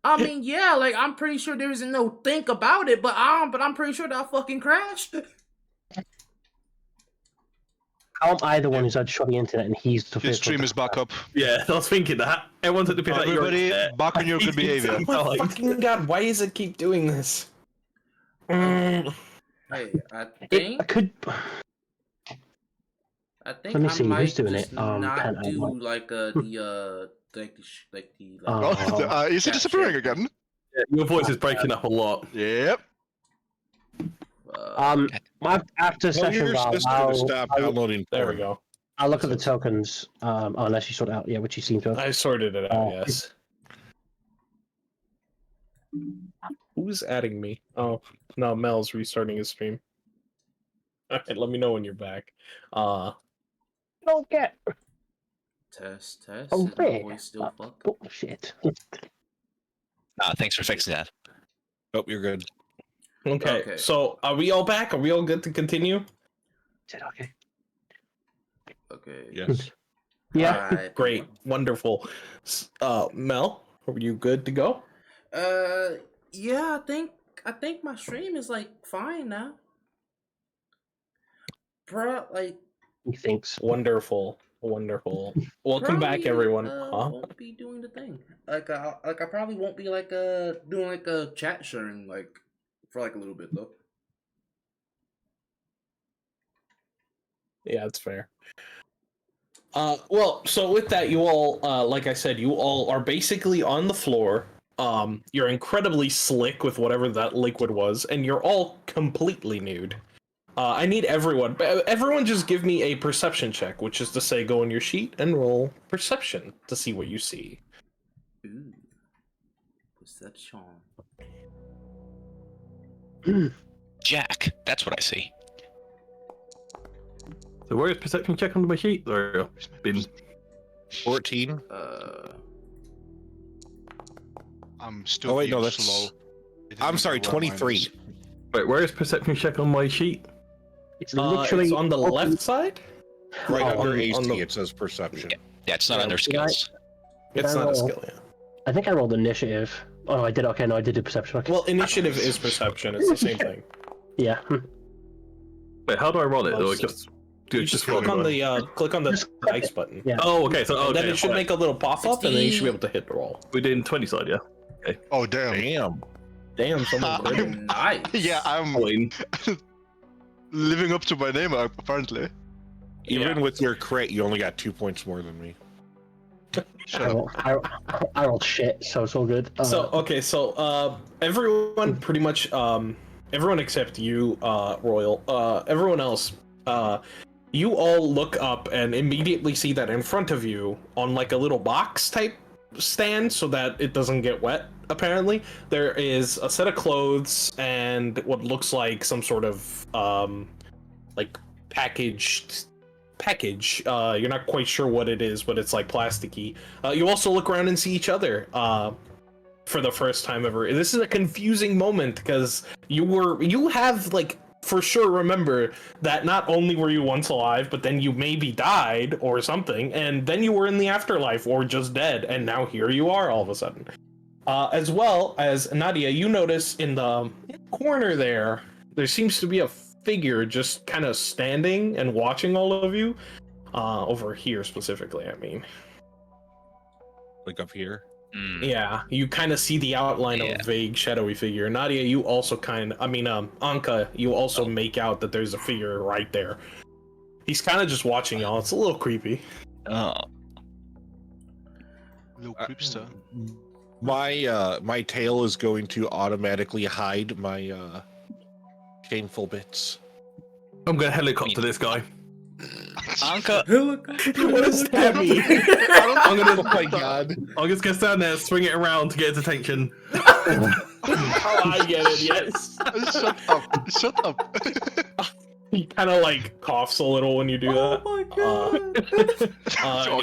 I mean, yeah, like I'm pretty sure there isn't no think about it, but I'm pretty sure that fucking crashed. How am I the one who's had shoddy internet and he's the Your first one stream to is back up. Yeah, I was thinking that. Everyone's at the piss at your Everybody back on your good behavior. Oh my fucking god, why does it keep doing this? Hey, I think Let me I see, might who's doing just it? not Can't do I- like Oh, is he chat disappearing shit. again? Your voice is breaking up a lot. Yep. After Tell session your val, sister to stop downloading There we porn. go. I'll look at the tokens, unless you sort it out, yeah, which you seem to have. I sorted it out, yes. Who's adding me? Oh, no, Mel's restarting his stream. Alright, let me know when you're back. Don't get. Test. Oh, Is my wait. voice still fucked? Bullshit. Thanks for fixing that. Oh, you're good. Okay, so are we all back? Are we all good to continue? Okay. Okay. Yes. Yeah. Alright. Great, wonderful. Mel, are you good to go? Yeah, I think my stream is like fine now. Bruh, like He thinks. Wonderful. Welcome back, probably, everyone. Won't be doing the thing. Like I probably won't be like doing like a chat sharing like for like a little bit though. Yeah, it's fair. Well, so with that, you all, like I said, you all are basically on the floor. You're incredibly slick with whatever that liquid was, and you're all completely nude. I need everyone just give me a perception check, which is to say go on your sheet and roll perception to see what you see. Ooh. Perception. Jack, that's what I see. So where is perception check on my sheet? Or been 14. I'm still Oh wait, being no, that's slow. I'm sorry, 23. wait, where is perception check on my sheet? It's literally It's on the left side. Right Oh, under on AC, the- it says perception. Yeah, it's not Yeah, under did I- skills. Did It's I not a roll? skill, yeah. I think I rolled initiative. Oh, no, I did. Okay, no, I did do perception. Okay. Well, initiative is perception. It's the same thing. Yeah. Wait, how do I roll it? Oh, Or so- just You just click on the Just click dice it. button. Yeah. Oh, okay. So And okay, then it should right. make a little pop up, and then you should be able to hit the roll. We did 20 side, yeah. Oh damn. Damn. Damn, someone I'm- crit. Nice. Yeah, I'm Wayne. living up to my name apparently. Even with your crit, you only got 2 points more than me. I rolled shit, so it's all good. Everyone pretty much, everyone except you, Royal, everyone else, you all look up and immediately see that in front of you, on like a little box type stand so that it doesn't get wet, apparently, there is a set of clothes and what looks like some sort of, like, package. You're not quite sure what it is, but it's like plasticky. You also look around and see each other for the first time ever. This is a confusing moment because you have like for sure remember that not only were you once alive, but then you maybe died or something, and then you were in the afterlife or just dead, and now here you are all of a sudden. As well as Nadia, you notice in the corner there seems to be a figure just kind of standing and watching all of you. Over here specifically, I mean. Like up here. Yeah, you kind of see the outline of a vague, shadowy figure. Nadia, you also Anka, you also make out that there's a figure right there. He's kind of just watching y'all. It's a little creepy. Oh. Little creepster. My tail is going to automatically hide my shameful bits. I'm gonna helicopter this guy. Anka, What does that mean? I'm gonna, Oh my god. I'm just gonna stand there, swing it around to get his attention. Oh, I get it. Yes. Shut up. He kind of like coughs a little when you do that. Oh my god.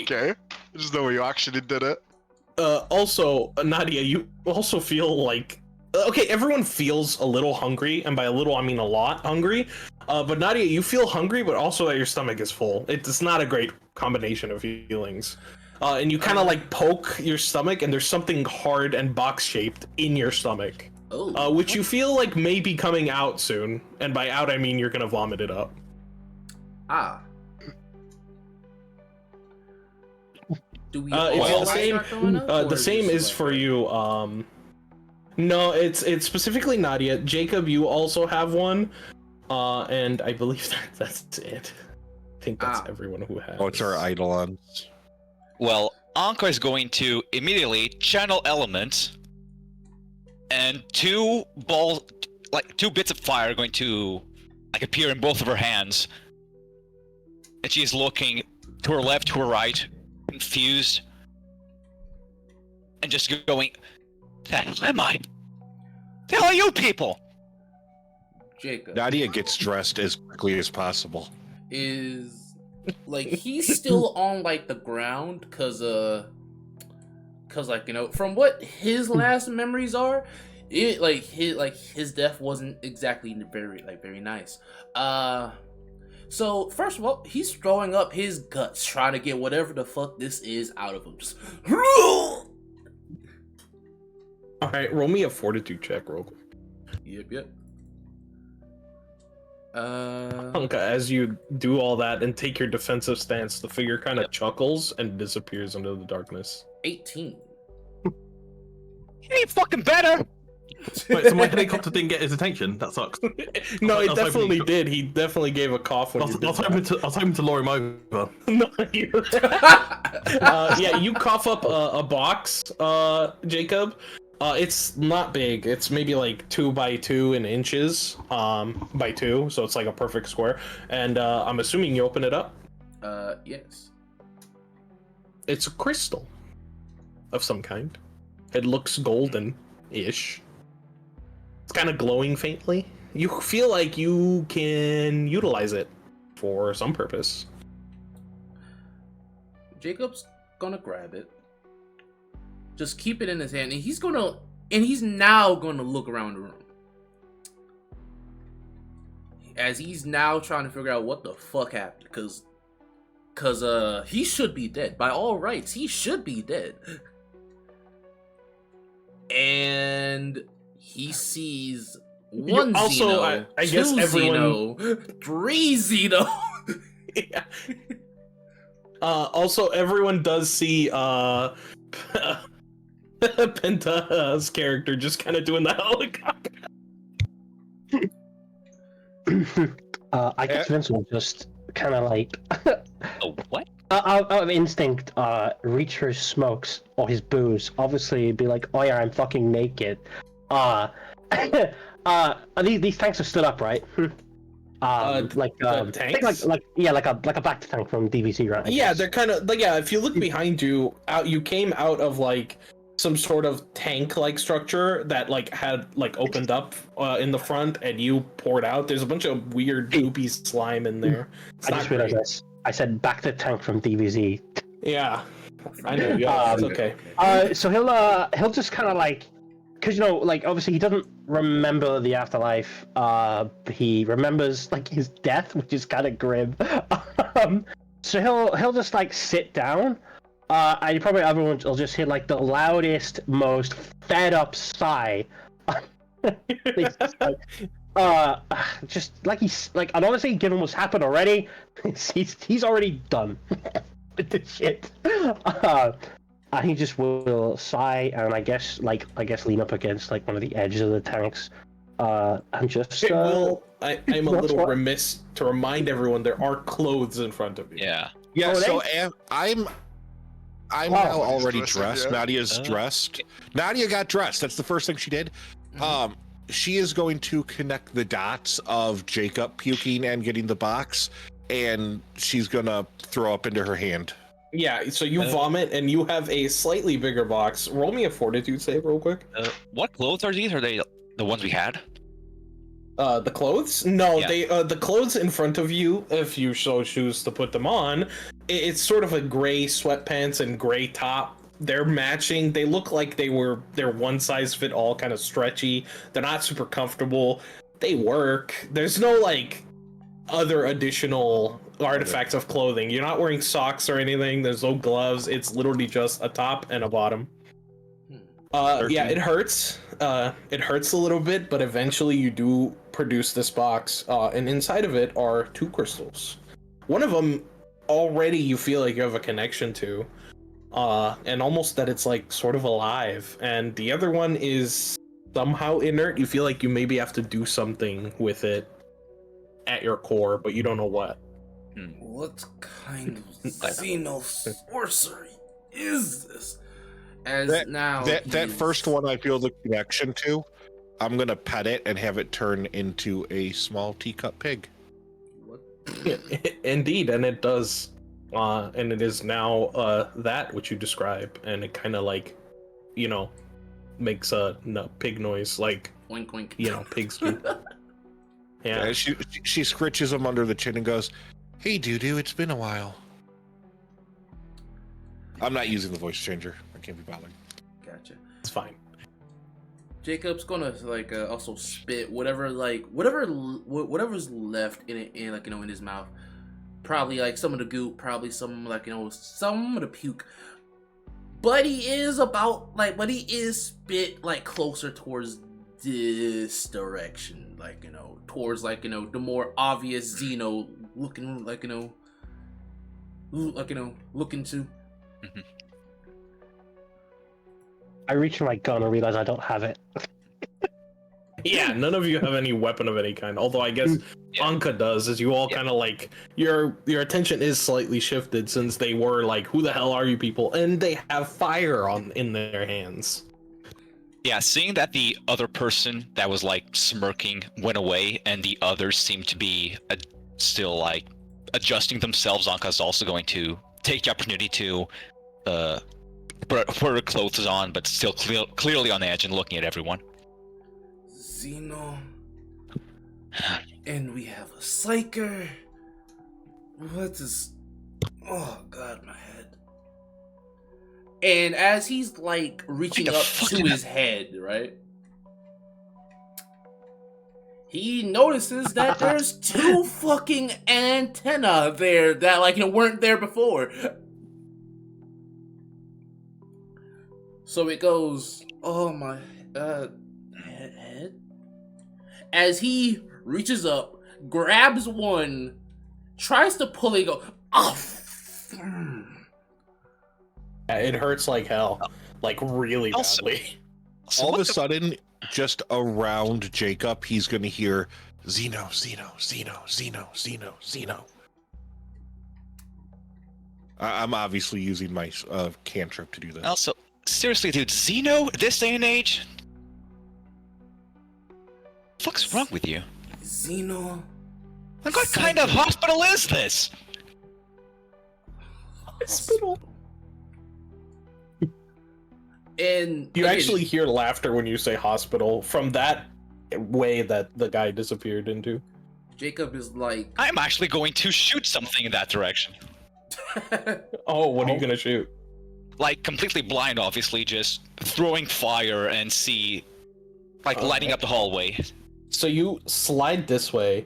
Okay. I just know where you actually did it. Also, Nadia, you also feel like okay, everyone feels a little hungry, and by a little I mean a lot hungry. But Nadia, you feel hungry, but also that your stomach is full. It's not a great combination of feelings. and you kind of like poke your stomach, and there's something hard and box-shaped in your stomach, Oh. which you feel like may be coming out soon. And by out, I mean you're gonna vomit it up. Ah. Do we It's all the same. start throwing up, or The same just is like- for you. No, it's specifically Nadia. Jacob, you also have one, and I believe that's it. I think that's everyone who has. Oh, it's our Eidolons. Well, Anka is going to immediately channel element, and two bits of fire are going to like appear in both of her hands, and she's looking to her left, to her right, confused, and just going, "The hell am I? The hell are you people?" Jacob Nadia gets dressed as quickly as possible. is like he's still on like the ground cause like, you know, from what his last memories are, it like his death wasn't exactly very nice. So first of all, he's throwing up his guts trying to get whatever the fuck this is out of him. Just All right, roll me a fortitude check, real quick. Yep. Anka, as you do all that and take your defensive stance, the figure kind of chuckles and disappears into the darkness. 18. You ain't fucking better. Wait, so my helicopter didn't get his attention? That sucks. No, I it was hoping definitely you- did. He definitely gave a cough when I was, you did I was hoping to lure him over. that. No, yeah, you cough up a box, Jacob. It's not big. It's maybe like 2 by 2 in inches, by 2, so it's like a perfect square. And I'm assuming you open it up. Yes. It's a crystal of some kind. It looks golden-ish. It's kind of glowing faintly. You feel like you can utilize it for some purpose. Jacob's gonna grab it. Just keep it in his hand, and he's now gonna look around the room. As he's now trying to figure out what the fuck happened, cause he should be dead. By all rights, he should be dead. And he sees one Also, Xeno, I guess two everyone- Xeno, 3 Xeno. Yeah. Also, everyone does see Penta's character just kind of doing the helicopter. I guess Vince will just kind of like, Oh, what? out of instinct, reach for his smokes or his booze. Obviously, be like, "Oh yeah, I'm fucking naked." These tanks are stood up, right? the think tanks? like a back tank from DVC, right? I Yeah, guess. they're kind of like, yeah. If you look behind you, you came out of like some sort of tank-like structure that like had like opened up in the front, and you poured out. There's a bunch of weird goopy slime in there. It's I not just realized great. this. I said back to tank from DVZ. Yeah, I know. Yeah, it's okay. So he'll just kind of like, because, you know, like, obviously he doesn't remember the afterlife. He remembers like his death, which is kind of grim. So he'll just like sit down. And probably everyone will just hear like the loudest, most fed up sigh. It's just like, just like he's like, and honestly, given what's happened already, he's already done with this shit. And he just will sigh, and I guess lean up against like one of the edges of the tanks, and just. I'm a What's little what? remiss to remind everyone there are clothes in front of you. Yeah. Yeah, Oh, so I'm now already dressed, dressed. yeah. Nadia's dressed. Nadia got dressed. That's the first thing she did. She is going to connect the dots of Jacob puking and getting the box, and she's gonna throw up into her hand. Yeah, so you vomit, and you have a slightly bigger box. Roll me a fortitude save real quick. What clothes are these? Are they the ones we had? The clothes? No, Yeah. they the clothes in front of you, if you so choose to put them on, it's sort of a gray sweatpants and gray top. They're matching. They look like they're one size fit all, kind of stretchy. They're not super comfortable. They work. There's no like other additional artifacts of clothing. You're not wearing socks or anything. There's no gloves. It's literally just a top and a bottom. Yeah, it hurts. It hurts a little bit, but eventually you do produce this box, and inside of it are 2 crystals. One of them already you feel like you have a connection to, and almost that it's like sort of alive. And the other one is somehow inert. You feel like you maybe have to do something with it at your core, but you don't know what. What kind of xenosorcery is this? As that first one I feel the connection to, I'm gonna pet it and have it turn into a small teacup pig. What? Indeed, and it does, and it is now that which you describe, and it kind of like, you know, makes a pig noise, like Oink oink. you know, pigs do. Yeah. She scritches him under the chin and goes, "Hey, Doo-Doo, it's been a while." I'm not using the voice changer. I can't be bothered. Gotcha. It's fine. Jacob's gonna like also spit whatever's left in it, in his mouth. Probably like some of the goop, probably some some of the puke. But he is spit like closer towards this direction, towards the more obvious Xeno looking looking to. Mhm. I reach for my gun and realize I don't have it. Yeah, none of you have any weapon of any kind. Although I guess Anka does, as you all kind of like your attention is slightly shifted since they were like, "Who the hell are you people?" And they have fire in their hands. Yeah, seeing that the other person that was like smirking went away, and the others seem to be still like adjusting themselves, Anka's also going to take the opportunity to put her clothes on, but still clearly on edge and looking at everyone. Xeno. And we have a psyker. What is... Oh god, my head. And as he's like reaching up to his head, right? He notices that there's 2 fucking antenna there that weren't there before. So it goes, oh my head. As he reaches up, grabs one, tries to pull it, go, oh. It hurts like hell, like really badly. All of a sudden, just around Jacob, he's gonna hear Xeno, Xeno, Xeno, Xeno, Xeno, Xeno. I'm obviously using my cantrip to do that. Also, seriously, dude, Xeno, this day and age? What's wrong with you? Xeno. Like, what kind of hospital is this? Hospital. And you actually hear laughter when you say hospital from that way that the guy disappeared into. Jacob is like, I'm actually going to shoot something in that direction. Oh, what are you gonna shoot? Like, completely blind, obviously, just throwing fire and see, like, lighting up the hallway. So you slide this way,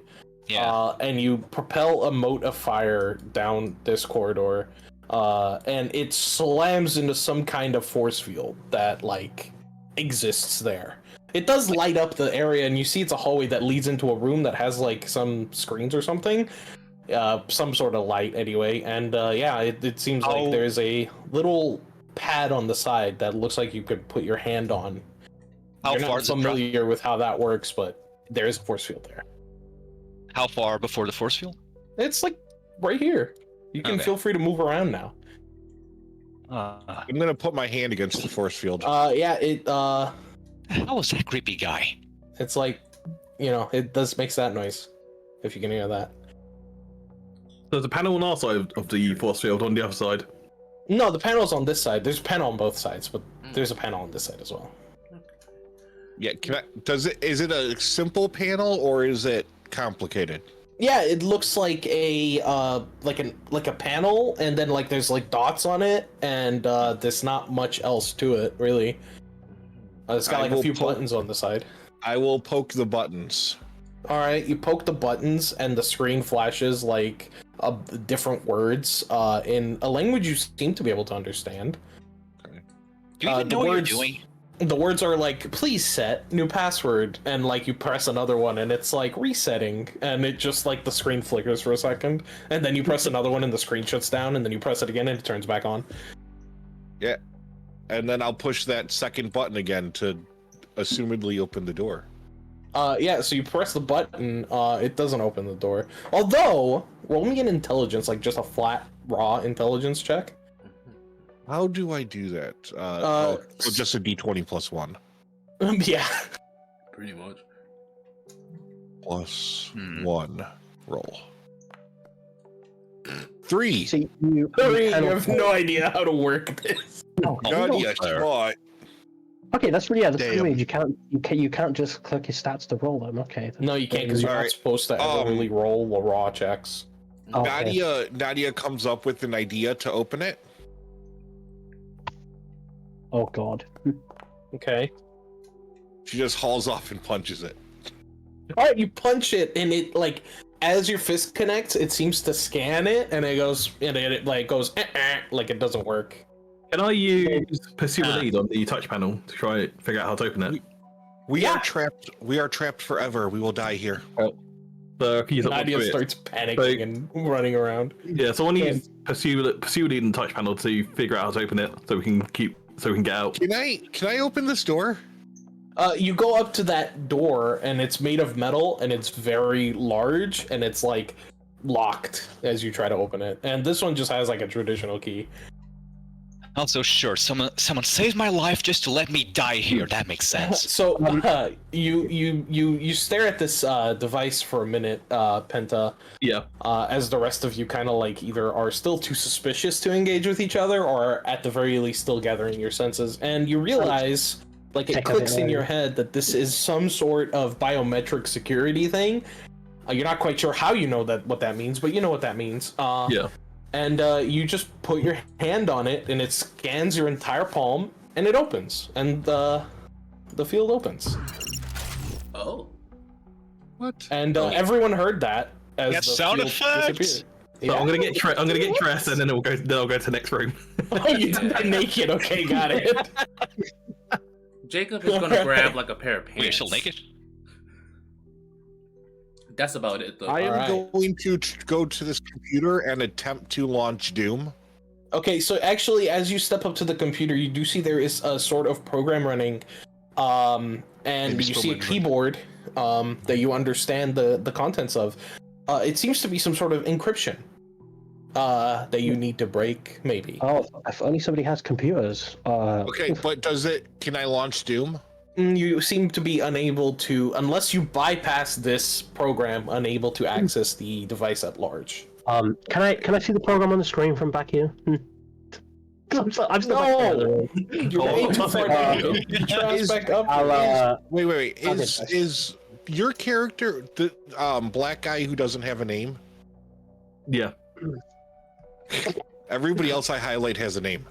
and you propel a mote of fire down this corridor, and it slams into some kind of force field that, like, exists there. It does light up the area, and you see it's a hallway that leads into a room that has, like, some screens or something. Some sort of light, anyway. And, it seems like there's a little pad on the side that looks like you could put your hand on. You're not familiar with how that works, but there is a force field there. How far before the force field? It's, like, right here. You can feel free to move around now. I'm gonna put my hand against the force field. How was that creepy guy? It's like, it does makes that noise, if you can hear that. There's a panel on our side of the force field on the other side. No, the panel's on this side. There's a panel on both sides, but there's a panel on this side as well. Yeah, is it a simple panel or is it complicated? Yeah, it looks like a panel, and then like there's like dots on it, and there's not much else to it really. It's got like a few buttons on the side. I will poke the buttons. All right, you poke the buttons, and the screen flashes like different words in a language you seem to be able to understand. Do you even know what you're doing? The words are like, please set new password, and like you press another one and it's like resetting, and it just like the screen flickers for a second, and then you press another one and the screen shuts down, and then you press it again and it turns back on. Yeah. And then I'll push that second button again to assumedly open the door. Yeah, so you press the button, it doesn't open the door. Although, roll me an intelligence, like just a flat, raw intelligence check. How do I do that? So just a d20 plus 1. Yeah. Pretty much. Plus 1. Roll. 3. So you have no idea how to work this. Nadia, smart. Okay, that's really that's pretty Damn. weird. You can't just click your stats to roll them. Okay. No, you can't, because you're not Alright. supposed to ever really roll raw checks. Okay. Nadia comes up with an idea to open it. Oh god. Okay. She just hauls off and punches it. Alright, you punch it, and it, like, as your fist connects, it seems to scan it, and it goes, and it like goes, like it doesn't work. Can I use pursue a lead on the touch panel to try and figure out how to open it? We are trapped. We are trapped forever. We will die here. So can you Nadia starts panicking and running around. Yeah, so I want to use pursue lead and touch panel to figure out how to open it, so we can get out. Can I open this door? You go up to that door, and it's made of metal, and it's very large, and it's like locked as you try to open it. And this one just has like a traditional key. Also, sure, someone saved my life just to let me die here. That makes sense. So you stare at this device for a minute, Penta. Yeah. As the rest of you kind of like either are still too suspicious to engage with each other, or at the very least still gathering your senses, and you realize, like, it clicks in your head that this is some sort of biometric security thing. You're not quite sure how you know what that means, but you know what that means. Yeah. And you just put your hand on it, and it scans your entire palm, and it opens, and the field opens. Oh. What? And everyone heard that as Got the sound field effects? disappeared. So I'm gonna get dressed, and then I'll go to the next room. Oh, you did that naked. Okay, got it. Jacob is gonna grab like a pair of pants. Wait, you're still naked? That's about it, though. I am Alright. going to go to this computer and attempt to launch Doom. Okay, so actually, as you step up to the computer, you do see there is a sort of program running, and Maybe you still see a running. keyboard that you understand the contents of. It seems to be some sort of encryption that you need to break, maybe. Oh, if only somebody has computers. Okay, but can I launch Doom? You seem to be unable to, unless you bypass this program, unable to access the device at large. Can I see the program on the screen from back here? I'm still back there. You're way too far down. Get your ass back up. Wait. Okay, Is your character the black guy who doesn't have a name? Yeah. Everybody else I highlight has a name.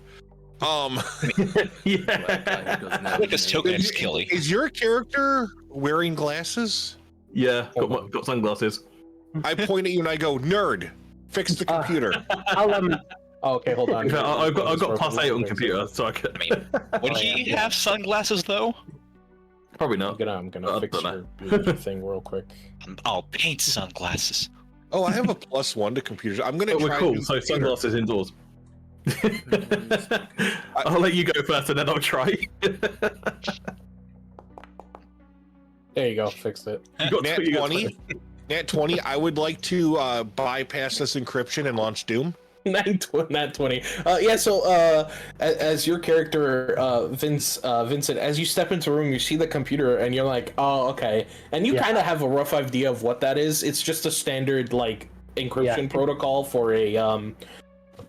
Yeah. Like this token is killy. Is your character wearing glasses? Yeah. Got sunglasses. I point at you and I go, "Nerd, fix the computer." I'll Oh, okay, hold on. In fact, I've got +8 on computer, so I can. I mean, would he have sunglasses though? Probably not. I'm gonna I fix don't your thing real quick. Oh, paint sunglasses. Oh, I have a +1 to computers. I'm gonna Oh, we're try. cool. new So computer. sunglasses indoors. I'll let you go first, and then I'll try. There you go, fixed it. You got Nat you got 20. Nat 20. I would like to bypass this encryption and launch Doom. Nat 20. Yeah, so as your character, Vincent, as you step into a room, you see the computer, and you're like, oh, okay. And you kind of have a rough idea of what that is. It's just a standard, like, encryption protocol for a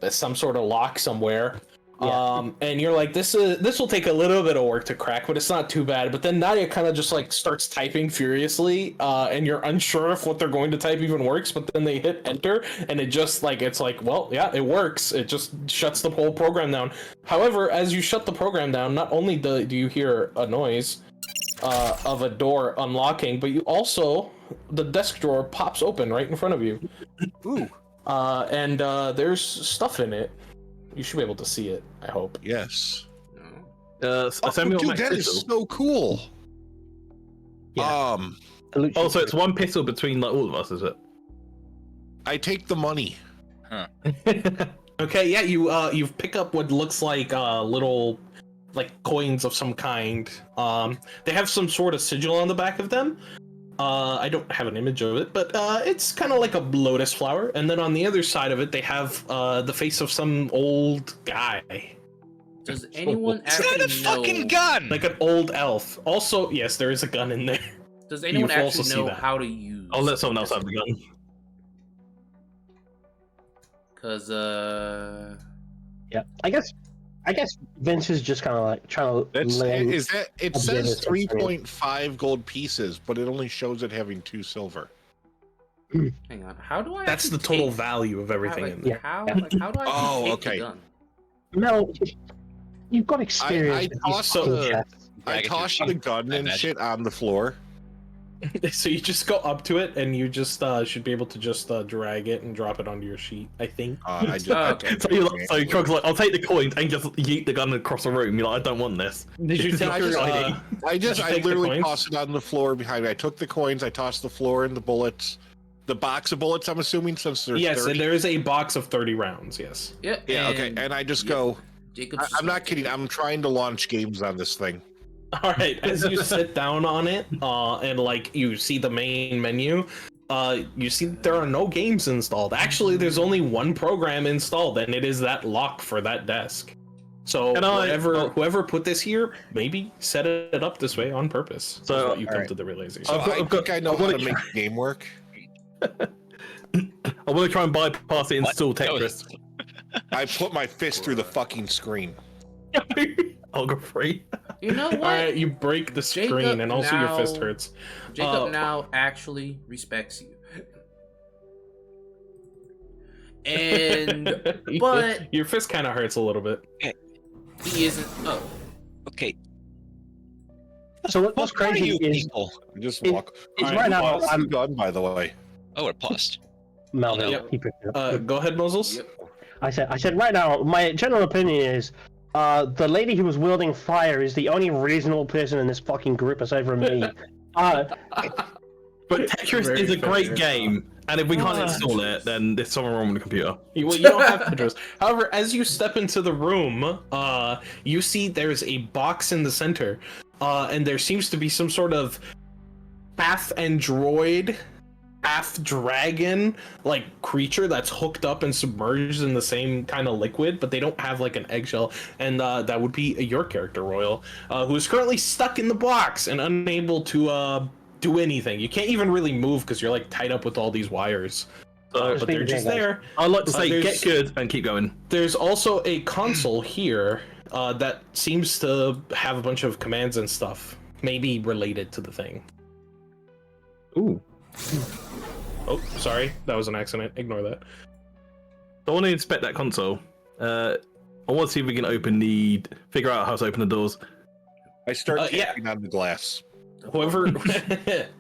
some sort of lock somewhere. And you're like, this will take a little bit of work to crack, but it's not too bad. But then Nadia kind of just like starts typing furiously, and you're unsure if what they're going to type even works. But then they hit enter, and it just like it's like, well, yeah, it works. It just shuts the whole program down. However, as you shut the program down, not only do you hear a noise of a door unlocking, but you also the desk drawer pops open right in front of you. Ooh. and there's stuff in it. You should be able to see it. I hope. Yes. No. Send me on dude, my that is pistol. so cool. Yeah. Oh, so it's one pistol between like all of us, is it? I take the money. Okay, yeah, you pick up what looks like little like coins of some kind. They have some sort of sigil on the back of them. I don't have an image of it, but it's kind of like a lotus flower. And then on the other side of it, they have the face of some old guy, Does anyone It's not a actually know? fucking gun. like an old elf. Also, yes, there is a gun in there. Does anyone You've also actually seen know that. how to use? I'll let someone else have the gun. Cause Yeah, I guess Vince is just kind of like trying to. That's lay- is that it a says bit of 3.5 gold pieces, but it only shows it having 2 silver. hang on, how do I? That's the actually total take- value of everything like, in there. How? Yeah. Like, how do I? actually Oh, take okay. The gun? Mel, you've got experience. I with these tossed fucking the- chests. I I get tossed you. the gun I and imagine. shit on the floor. So you just go up to it, and you just should be able to just drag it and drop it onto your sheet. I think. I just, Oh, okay. So you're like, so Krog's like, I'll take the coins and just yeet the gun across the room. You're like, I don't want this. Did you It's take not your? your ID. I Did you I take the literally coins? tossed it on the floor behind me. I took the coins, I tossed the floor and the bullets. The box of bullets, I'm assuming, since there's Yes, 30. and there is a box of 30 rounds. Yes. Yeah. Yeah, okay. And I just go, Jacob's I'm not kidding. I'm trying to launch games on this thing. All right. As you sit down on it, and like you see the main menu, you see that there are no games installed. Actually, there's only one program installed, and it is that lock for that desk. So whoever put this here, maybe set it up this way on purpose. So, So what you come alright. to the realization. So I think I know I've how got- to make the game work. I want to try and bypass it and What? install That Tetris. I put my fist through the fucking screen. I'll go free. You know what? All right, you break the screen, Jacob, and also your fist now- hurts. Jacob now actually respects you. And but your fist kind of hurts a little bit. he isn't. Oh, Okay. So what's What are crazy you is people? Just It- walk. is Alright, right now I'm I'm done, by the way. Oh, we're paused. Melvin. Yep. He picked it up. Go ahead, Moses. yep. I said right now, my general opinion is, the lady who was wielding fire is the only reasonable person in this fucking group aside from me. But Tetris Very is a fair. great game, and if we can't install it, then there's something wrong with the computer. Well, you don't have Tetris. However, as you step into the room, you see there's a box in the center, and there seems to be some sort of half android, half dragon like creature that's hooked up and submerged in the same kind of liquid, but they don't have like an eggshell, and that would be your character, Royal, who is currently stuck in the box and unable to do anything. You can't even really move because you're like tied up with all these wires. But they're just there. I'd like to say, there's- get good and keep going. There's also a console here that seems to have a bunch of commands and stuff, maybe related to the thing. Ooh. Oh, sorry, that was an accident. Ignore that. I want to inspect that console. I want to see if we can figure out how to open the doors. I start yeah. tapping on the glass. Whoever,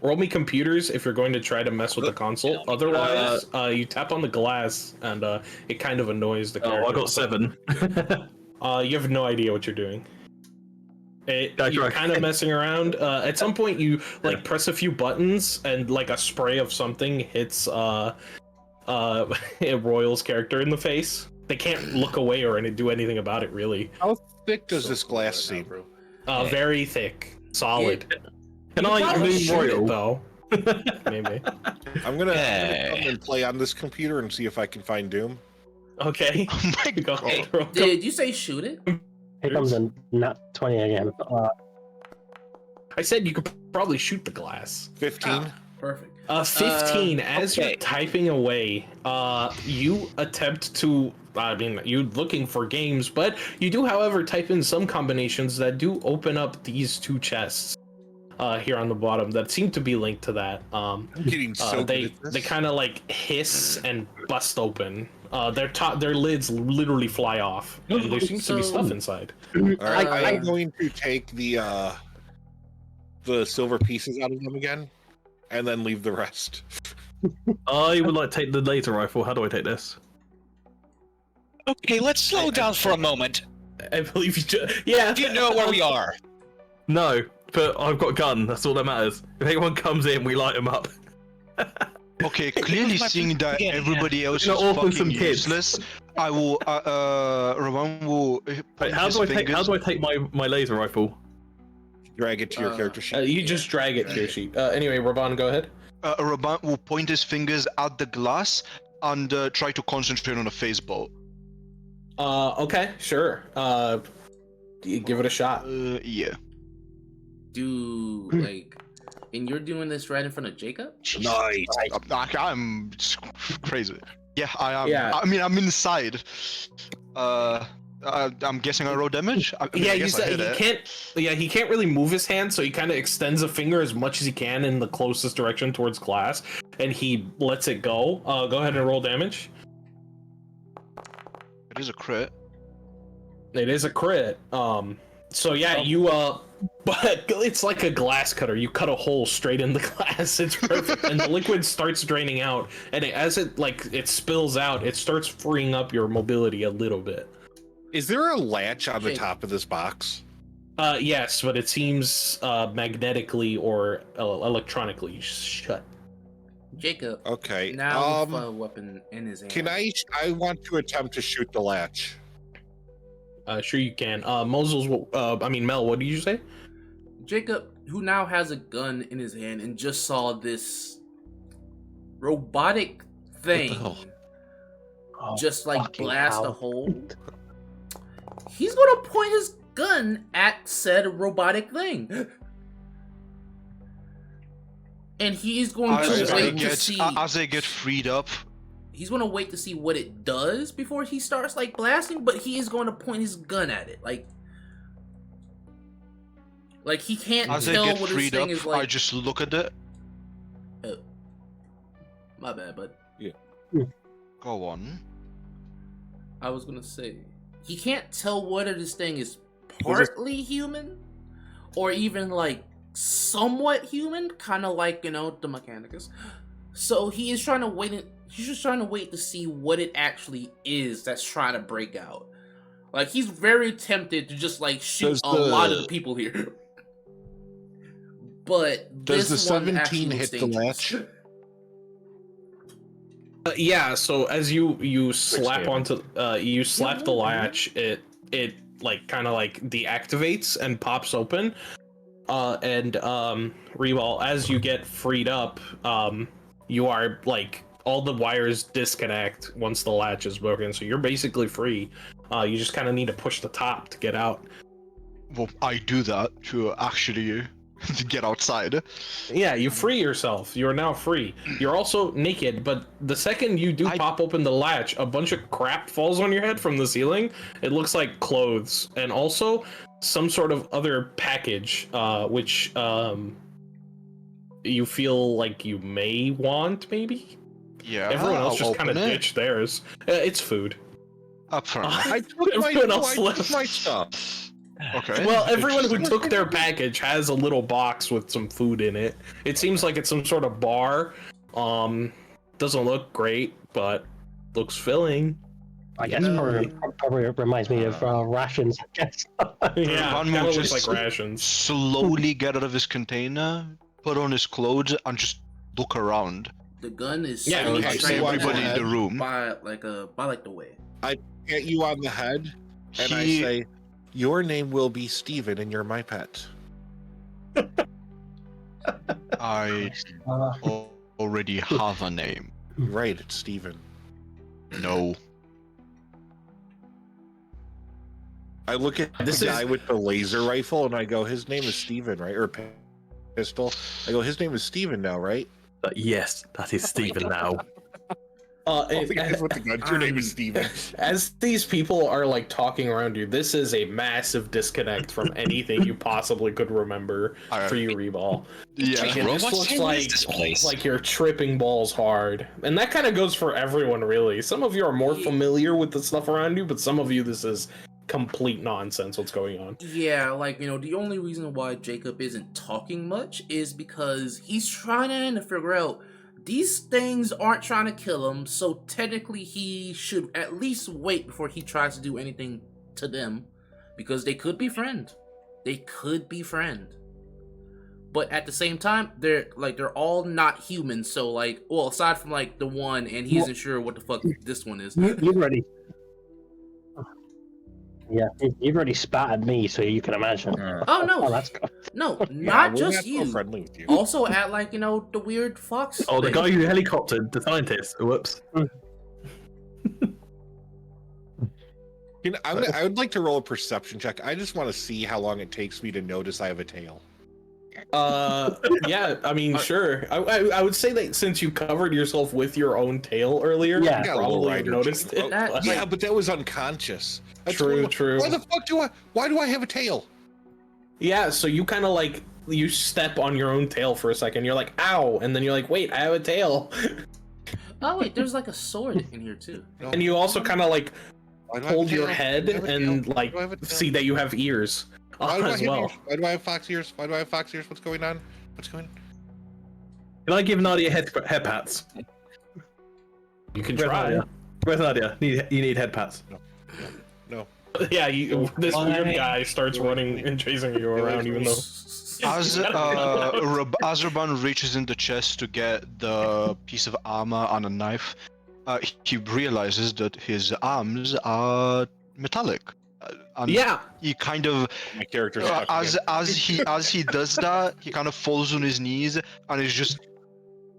roll me computers if you're going to try to mess with the console. Otherwise, you tap on the glass and it kind of annoys the character. Oh, I got 7. You have no idea what you're doing. That's You're right. kind of messing around. At some point, you like press a few buttons, and like a spray of something hits Royal's character in the face. They can't look away or do anything about it, really. How thick does this glass seem? bro? Very thick, solid. Can You I probably move shoot it, Royal? though? Maybe. I'm gonna Hey. come and play on this computer and see if I can find Doom. Okay. Oh my Go god. ahead, Royal. Did you say shoot it? Here comes a nat 20 again. I said you could probably shoot the glass. 15. Ah, perfect. 15. As okay. you're typing away, you attempt to. I mean, you're looking for games, but you do, however, type in some combinations that do open up these 2 chests here on the bottom that seem to be linked to that. I'm getting so They good at this. kind of like hiss and bust open. Their lids literally fly off, and there seems to be So- stuff inside. All right, I- I'm going to take the silver pieces out of them again, and then leave the rest. I would like to take the laser rifle. How do I take this? Okay, let's slow down for a moment. I believe you. Yeah. Do you know where we are? No, but I've got a gun. That's all that matters. If anyone comes in, we light them up. Okay, clearly seeing that Again, everybody else You is know, orphan fucking some kids. useless, I will. Ramon will. Wait, point how his do I take? How fingers- do I take my laser rifle? Drag it to your character sheet. You just drag it to your sheet. Anyway, Raban, go ahead. Ramon will point his fingers at the glass and try to concentrate on a phase bolt. Okay, sure. You give it a shot. Yeah. Do like, and you're doing this right in front of Jacob? Nice. I'm crazy. Yeah, I am. Yeah. I mean, I'm inside. I'm guessing I roll damage. I mean, Yeah, I you guess I said hit he it. can't. Yeah, he can't really move his hand, so he kind of extends a finger as much as he can in the closest direction towards glass, and he lets it go. Go ahead and roll damage. It is a crit. It is a crit. So yeah, you but it's like a glass cutter. You cut a hole straight in the glass. It's perfect, and the liquid starts draining out. And as it spills out, it starts freeing up your mobility a little bit. Is there a latch on the Jake. top of this box? Yes, but it seems magnetically or electronically shut. Jacob, Okay. now with a weapon in his hand. Can I want to attempt to shoot the latch. Sure you can. Mel, what did you say? Jacob, who now has a gun in his hand and just saw this robotic thing hell? Oh, just like fucking blast a hell. hole, he's gonna point his gun at said robotic thing. And he's going to wait to see. As they get freed up, He's gonna wait to see what it does before he starts like blasting, but he is going to point his gun at it, like he can't as they tell get what his freed thing up, is like. I just look at it. Oh, my bad, bud. Go on. I was gonna say he can't tell whether this thing is partly human or even like somewhat human, kind of like the Mechanicus. So he is trying to wait. He's just trying to wait to see what it actually is that's trying to break out. Like he's very tempted to just like shoot Does a lot of the- the people here. But Does this the one 17 actually looks hit the dangerous. latch? Yeah. So as you slap damage. onto you slap the latch, it like kind of like deactivates and pops open. Rewall, as you get freed up, you are like all the wires disconnect once the latch is broken, so you're basically free. You just kind of need to push the top to get out. Well, I do that to actually to get outside. Yeah, you free yourself. You are now free. You're also naked, but the second you do pop open the latch, a bunch of crap falls on your head from the ceiling. It looks like clothes, and also some sort of other package, which you feel like you may want, maybe? Yeah. Everyone else I'll just kind of open it. ditched theirs. It's food. Up front. I took Everyone else I left. took my stuff. Okay. Well, everyone who took their package has a little box with some food in it. It seems like it's some sort of bar. Doesn't look great, but looks filling. I guess probably reminds me of rations. I guess. Yeah, One kind more of looks just- like rations. Slowly get out of his container, put on his clothes, and just look around. The gun is Yeah, slowly okay, straight so everybody in the room. by the way. Get you on the head, and I He- say, "Your name will be Steven, and you're my pet." I already have a name. Right, it's Steven. No. I look at This the is- guy with the laser rifle, and I go, "His name is Steven, right?" Or pistol. I go, "His name is Steven now, right?" Yes, that is Steven now. Oh, the guy with the gun. Your name is Steven. As these people are like talking around you, this is a massive disconnect from anything you possibly could remember for you, Reball. Yeah. Like, this Robots? looks What is this place? like you're tripping balls hard, and that kind of goes for everyone, really. Some of you are more familiar with the stuff around you, but some of you, this is complete nonsense. What's going on? Yeah, the only reason why Jacob isn't talking much is because he's trying to figure out, these things aren't trying to kill him, so technically he should at least wait before he tries to do anything to them, because they could be friend. They could be friend. But at the same time, they're all not human, so like, well, aside from like the one, and he isn't sure what the fuck this one is. You've already. Yeah, you've already spattered me, so you can imagine. Oh no, Oh, that's good. no, Yeah, not we're just not so you. friendly with you. Also at like, you know, the weird fox. Oh, the thing. guy who helicoptered the scientist. Whoops. I would like to roll a perception check. I just want to see how long it takes me to notice I have a tail. Yeah, I mean, sure. I would say that since you covered yourself with your own tail earlier, Yeah. you Yeah, a little probably rider noticed gene. it. That- but- Yeah, but that was unconscious. That's True, what- true. Why the fuck why do I have a tail? Yeah, so you kind of like, you step on your own tail for a second, you're like, ow, and then you're like, wait, I have a tail. Oh wait, there's like a sword in here too. No. And you also kind of like Why do I have a hold your tail? head Why do I have a and tail? like Why do I have a tail? see that you have ears Why do I as have well. ears? Why do I have fox ears? Why do I have fox ears? What's going on? What's going on? Can I give Nadia head pats? You can Where's try. Nadia? Where's Nadia? You need head pats. No. Yeah, this Why? weird guy starts running and chasing you around, even though. As Azraban reaches in the chest to get the piece of armor and a knife, he realizes that his arms are metallic. And Yeah, he kind of My character's as he does that, he kind of falls on his knees and is just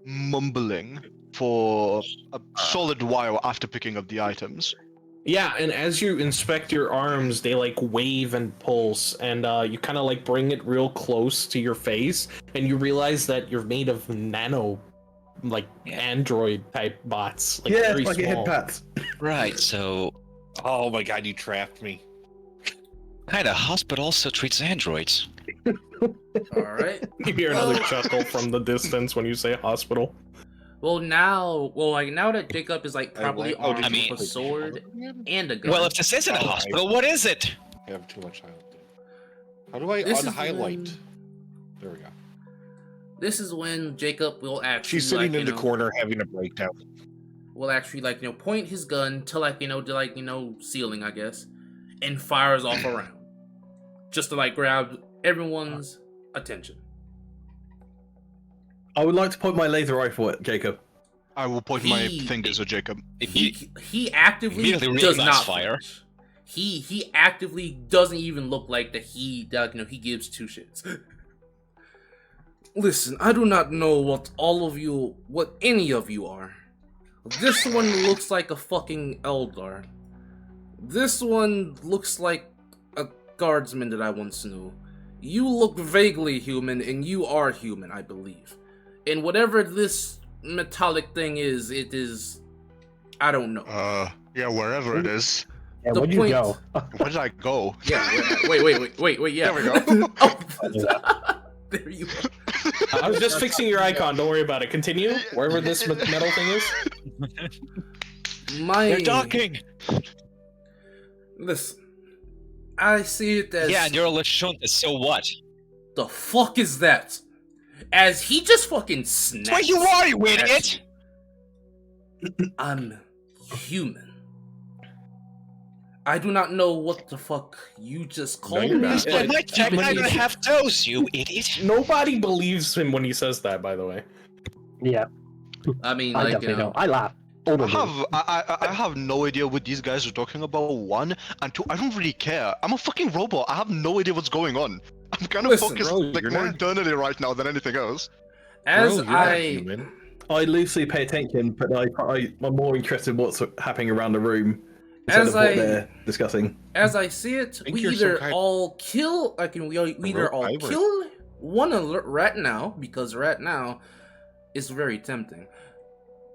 mumbling for a solid while after picking up the items. yeah, and as you inspect your arms, they like wave and pulse, and you kind of like bring it real close to your face, and you realize that you're made of nano, like android type bots. Like Yeah, very it's like small. head pats. Right, so Oh my god, you trapped me. kind of hospital also treats androids. All right. You hear another chuckle from the distance when you say hospital. Well now that Jacob is like properly Oh, armed I mean- with a sword and a gun. Well, if this isn't a Oh, hospital, what is it? I have too much highlight. How do I This is unhighlight? when- There we go. this is when Jacob will actually She's sitting like, in you the know, corner having a breakdown. will actually like, you know, point his gun to like, you know, ceiling, I guess, and fires off around. Just to like grab everyone's attention. I would like to point my laser rifle at Jacob. I will point my He- fingers at Jacob. He actively Immediately does realize not fire. flinch. He actively doesn't even look like that he gives two shits. Listen, I do not know what any of you are. This one looks like a fucking Eldar. This one looks like a guardsman that I once knew. You look vaguely human, and you are human, I believe. And whatever this metallic thing is, it is... I don't know. Yeah, wherever it is. Yeah, The where'd you point- go? Where did I go? Yeah, wait, yeah. There we go. Oh, there you are. I was just fixing your icon. Don't worry about it. Continue. Wherever this metal thing is. My... They're docking. Listen, I see it as... Yeah, and you're a Lashunta, so what? The fuck is that? As he just fucking snaps. That's where you are, you at idiot! you. I'm human. I do not know what the fuck you just called you're me. not. But my check, I don't have toes, you idiot! Nobody believes him when he says that, by the way. Yeah, I mean, I like, definitely you know... don't. I laugh. All I of them. have I have no idea what these guys are talking about. One and two, I don't really care. I'm a fucking robot. I have no idea what's going on. I'm kind of Listen, focused bro, like you're more not- internally right now than anything else. As Bro, you're not I... human. I loosely pay attention, but I'm more interested in what's happening around the room instead As of what I- they're discussing. As I see it, think we you're some either kind- all kill, we either all hybrid. kill one alert right now, because right now it's very tempting,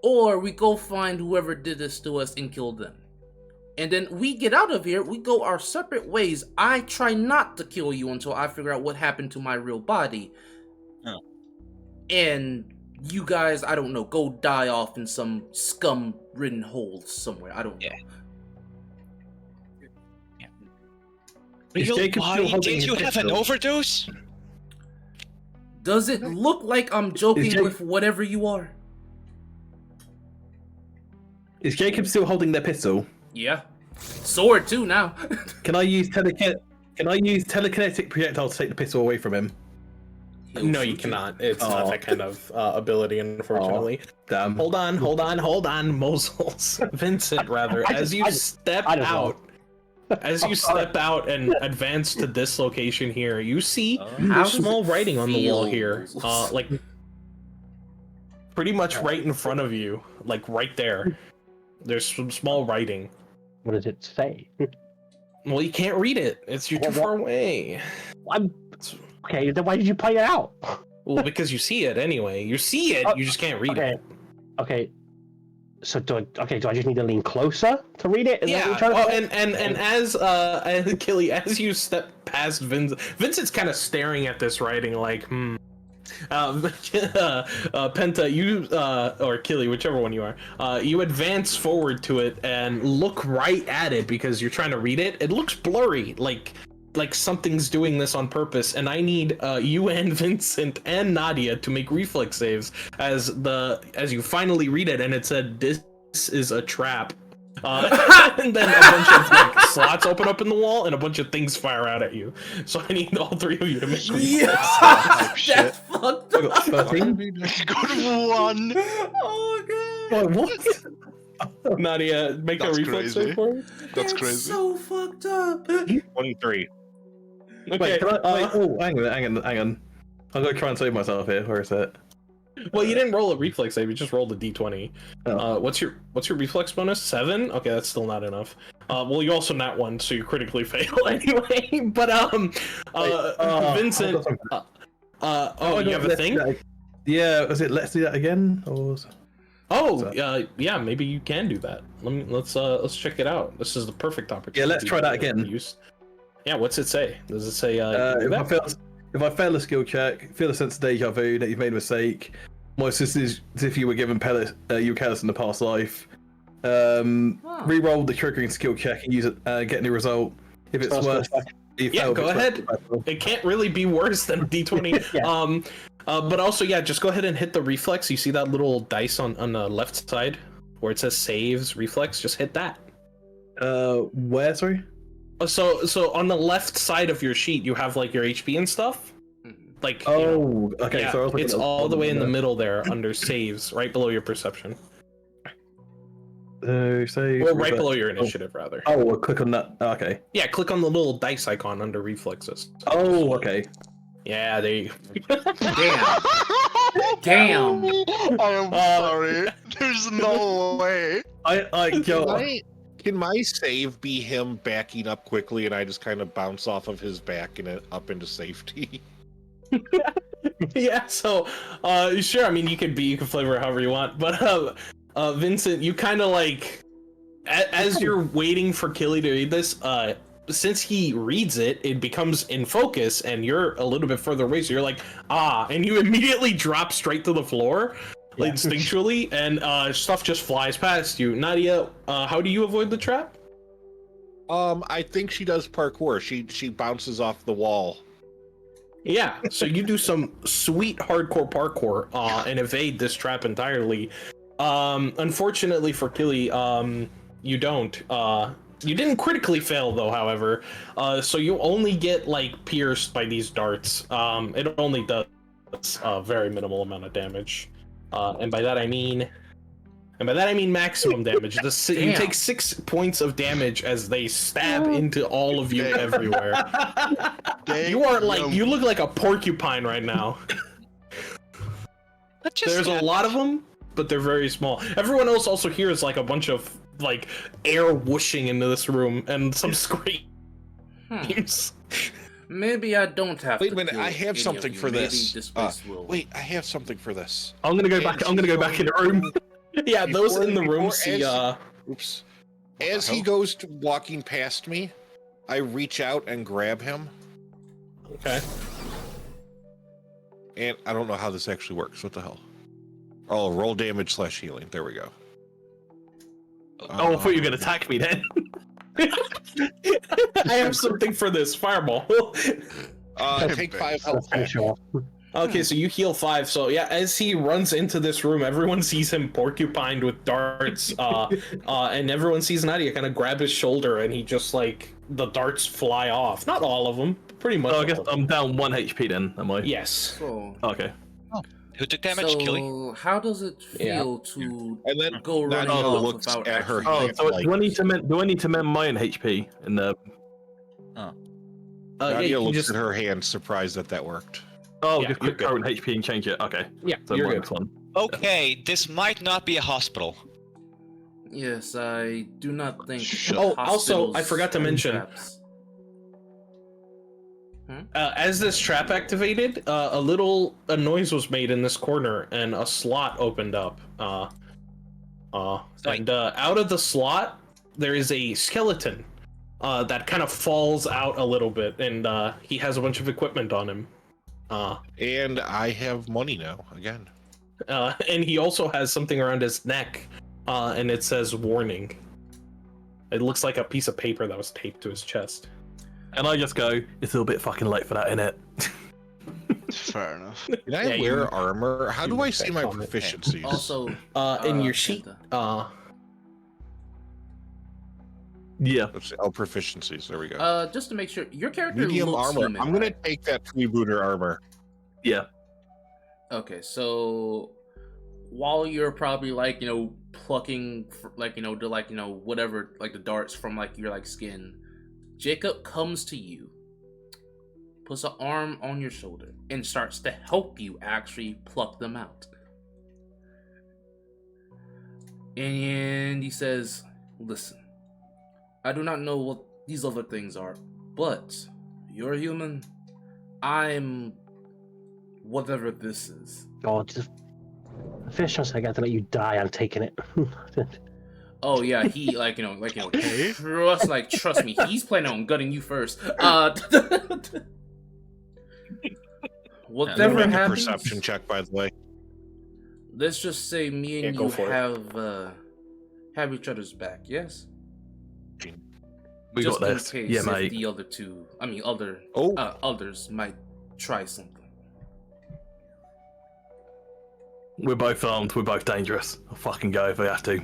or we go find whoever did this to us and kill them. And then we get out of here, we go our separate ways. I try not to kill you until I figure out what happened to my real body. Oh. And you guys, I don't know, go die off in some scum-ridden hole somewhere. I don't know. Yeah. Is Real Jacob still body? holding Did his you have an pistol? overdose? Does it look like I'm joking Jake- with whatever you are? Is Jacob still holding their pistol? Yeah. Sword too now. Can I use telekinetic projectile to take the pistol away from him? No, you cannot. It's not that kind of ability, unfortunately. Damn. Hold on, Mosels. Vincent, rather. As you step out and advance to this location here, you see small writing on the wall here. Like, pretty much right in front of you. Like, right there. There's some small writing. What does it say? Well, you can't read it. You're too far away. Okay, then why did you point it out? Well, because you see it anyway. You see it, you just can't read it. Okay. So do I just need to lean closer to read it? Is that what you're trying to say? And as Killy, as you step past Vincent's kind of staring at this writing like, Penta, you or Killy, whichever one you are, you advance forward to it and look right at it because you're trying to read it. It looks blurry, like something's doing this on purpose, and I need you and Vincent and Nadia to make reflex saves as you finally read it, and it said this is a trap. And then a bunch of like slots open up in the wall and a bunch of things fire out at you. So I need all three of you to make reflex saves. That's fucked up. Good one. Oh god. What? Nadia, make a reflex save for me. That's crazy. So fucked up. 23. Okay. Wait, can I? Hang on. I'm gonna try and save myself here. Where is it? Well, you didn't roll a reflex save. You just rolled a d20. Oh. What's your reflex bonus? 7? Okay, that's still not enough. Well, you also nat 1, so you critically fail anyway. But Vincent. You have a thing? Yeah. Was it? Let's do that again. Or was... Yeah. Maybe you can do that. Let's check it out. This is the perfect opportunity. Yeah, let's try that again. Yeah, what's it say? Does it say? If I fail a skill check, feel a sense of deja vu that you've made a mistake. My assist is as if you were given you were careless in the past life. Re-roll the triggering skill check and use it. Get a new result. If it's worse, go ahead. It can't really be worse than D20. Yeah. But also, just go ahead and hit the reflex. You see that little dice on the left side where it says saves reflex? Just hit that. Where? Sorry. So on the left side of your sheet, you have like your HP and stuff. Like okay. Yeah, so it's all the way in the middle there under saves, right below your perception. Save. Or right below your initiative, rather. Oh, we'll click on that. Okay. Yeah, click on the little dice icon under reflexes. Oh, okay. Yeah, there you go. Damn. I am sorry. There's no way. Can my save be him backing up quickly and I just kind of bounce off of his back and up into safety? Yeah, so sure, I mean you can flavor it however you want, but Vincent, you kind of like as you're waiting for Killy to read this, since he reads it, it becomes in focus and you're a little bit further away, so you're like, and you immediately drop straight to the floor. Instinctually, and stuff just flies past you. Nadia, how do you avoid the trap? I think she does parkour. She bounces off the wall. Yeah, so you do some sweet hardcore parkour and evade this trap entirely. Unfortunately for Killy, you don't. You didn't critically fail though, however. So you only get like pierced by these darts. It only does a very minimal amount of damage. And by that I mean maximum damage. You take 6 points of damage as they stab into all of you everywhere. You look like a porcupine right now. There's a lot of them, but they're very small. Everyone else also hears like a bunch of like air whooshing into this room and some screams. Maybe I don't have Wait to a minute, I have something for this. Wait, I have something for this. I'm gonna go back in the room. Yeah, those in the room see oops. As he goes to walking past me, I reach out and grab him. Okay. And I don't know how this actually works. What the hell? Oh, roll damage / healing. There we go. I thought you were gonna attack me then. I have something for this fireball. Take 5 health. Okay, so you heal 5. So yeah, as he runs into this room, everyone sees him porcupined with darts. And everyone sees Nadia kind of grab his shoulder, and he just like the darts fly off. Not all of them, but pretty much. So I all guess of them. I'm down 1 HP then, am I? Yes. So, Okay. Who took damage? so Killy? how does it feel to And then go running Nadia off looks without at her actually? Oh, so like- do I need to mend my own HP in the? Yeah, Nadia you can looks just at her hand, surprised that worked. Oh, Yeah, just you're click good. current HP and change it. Okay. yeah, So you're minus good. 1. Okay, this might not be a hospital. Yes, I do not think. Oh, also, I hospitals forgot to have mention- traps. As this trap activated, a noise was made in this corner, and a slot opened up. And out of the slot, there is a skeleton that kind of falls out a little bit, and he has a bunch of equipment on him. And I have money now again. And he also has something around his neck, and it says "warning." It looks like a piece of paper that was taped to his chest. And I just go, it's a little bit fucking late for that, innit? Fair enough. Can I Yeah, wear you- armor? How do you I make see that my comment. proficiencies? Also, In your sheet, Kenta. Yeah. Let's see. Oh, proficiencies. There we go. Just to make sure, your character Medium looks armor. human. I'm gonna right? take that freebooter armor. Yeah. Okay, so while you're probably like plucking whatever the darts from your skin, Jacob comes to you, puts an arm on your shoulder, and starts to help you actually pluck them out. And he says, "Listen, I do not know what these other things are, but you're a human. I'm whatever this is." God, just first chance I get to let you die, I'm taking it. Oh yeah, he trust me, he's planning on gutting you first. Whatever Make a happens, perception check, by the way. let's just say me and Yeah, go you for it. have each other's back. Yes, We just got in this. case Yeah, if mate. the other two, Oh. others might try something. We're both armed. We're both dangerous. I'll fucking go if I have to.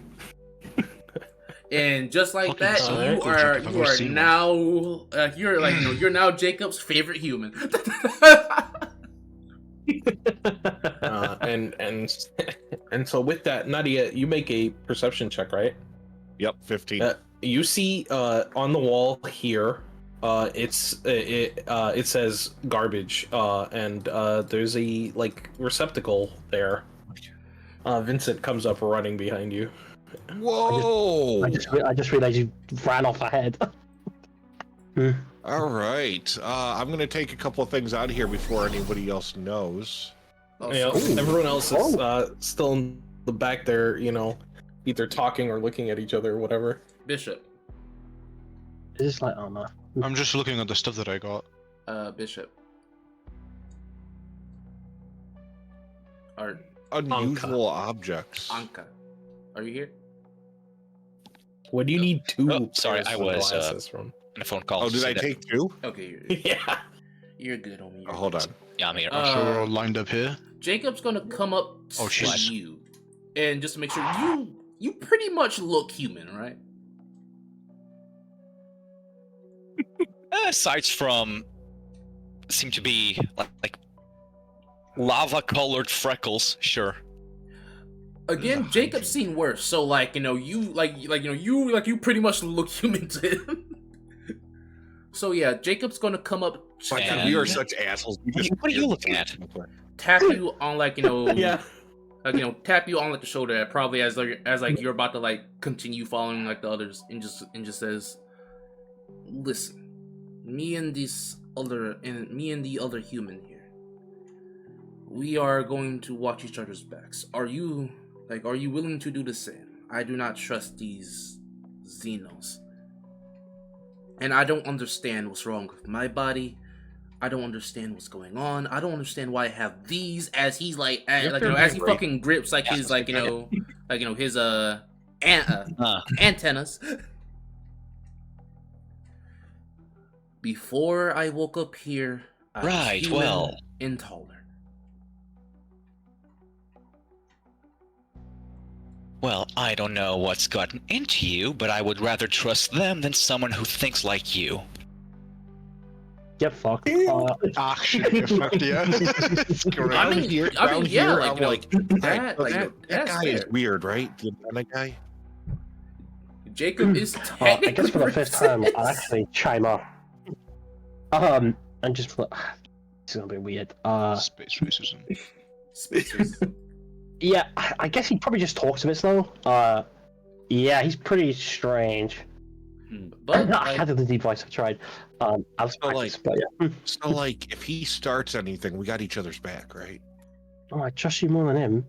And just like Fucking that, psycho you are chick, I've ever seen one. now you're now Jacob's favorite human. And so with that, Nadia, you make a perception check, right? Yep, 15. You see on the wall here, it says garbage, and there's a receptacle there. Vincent comes up running behind you. Whoa! I just realized you ran off ahead. All right. I'm gonna take a couple of things out of here before anybody else knows. Everyone else is still in the back there, either talking or looking at each other or whatever. Bishop. Is this like armor? I'm just looking at the stuff that I got. Bishop. Or Unusual objects. Anka. Are you here? What do you need two? Oh, sorry, pairs I of was, glasses from? And a phone call. Oh, to did say I that- take two? Okay, Yeah. you're good, homie. Oh, hold on. Yeah, I'm here. So we're all lined up here. Jacob's gonna come up Oh, to shit. you, and just to make sure you pretty much look human, right? Aside from seem to be like lava-colored freckles, sure. Again, Jacob's seen worse, so you pretty much look human to him. So yeah, Jacob's gonna come up to My God, And- we are such assholes. We just What are you looking at? tap you on Yeah. tap you on the shoulder, probably as you're about to continue following the others, and just says, "Listen, me and the other human here, we are going to watch each other's backs. Are you willing to do the same? I do not trust these Xenos, and I don't understand what's wrong with my body. I don't understand what's going on. I don't understand why I have these." As he's as he fucking grips his his antennas. Before I woke up here, I was Right, human well. and taller. Well, I don't know what's gotten into you, but I would rather trust them than someone who thinks like you. Get fucked. Actually, fuck yeah. It's correct. I mean, here, I down mean, yeah, here, like, I'm you know, like, that, like, that that's guy is fair. weird, right? The Atlanta guy. Jacob is I technically. guess for the first time, I'll actually chime up. And just this is gonna be weird. Space racism. Spacers. Yeah, I guess he probably just talks a bit slow. Yeah, he's pretty strange. But I like, had the deep voice. I've tried. I was So, practice, but yeah. So, like, if he starts anything, we got each other's back, right? Oh, I trust you more than him,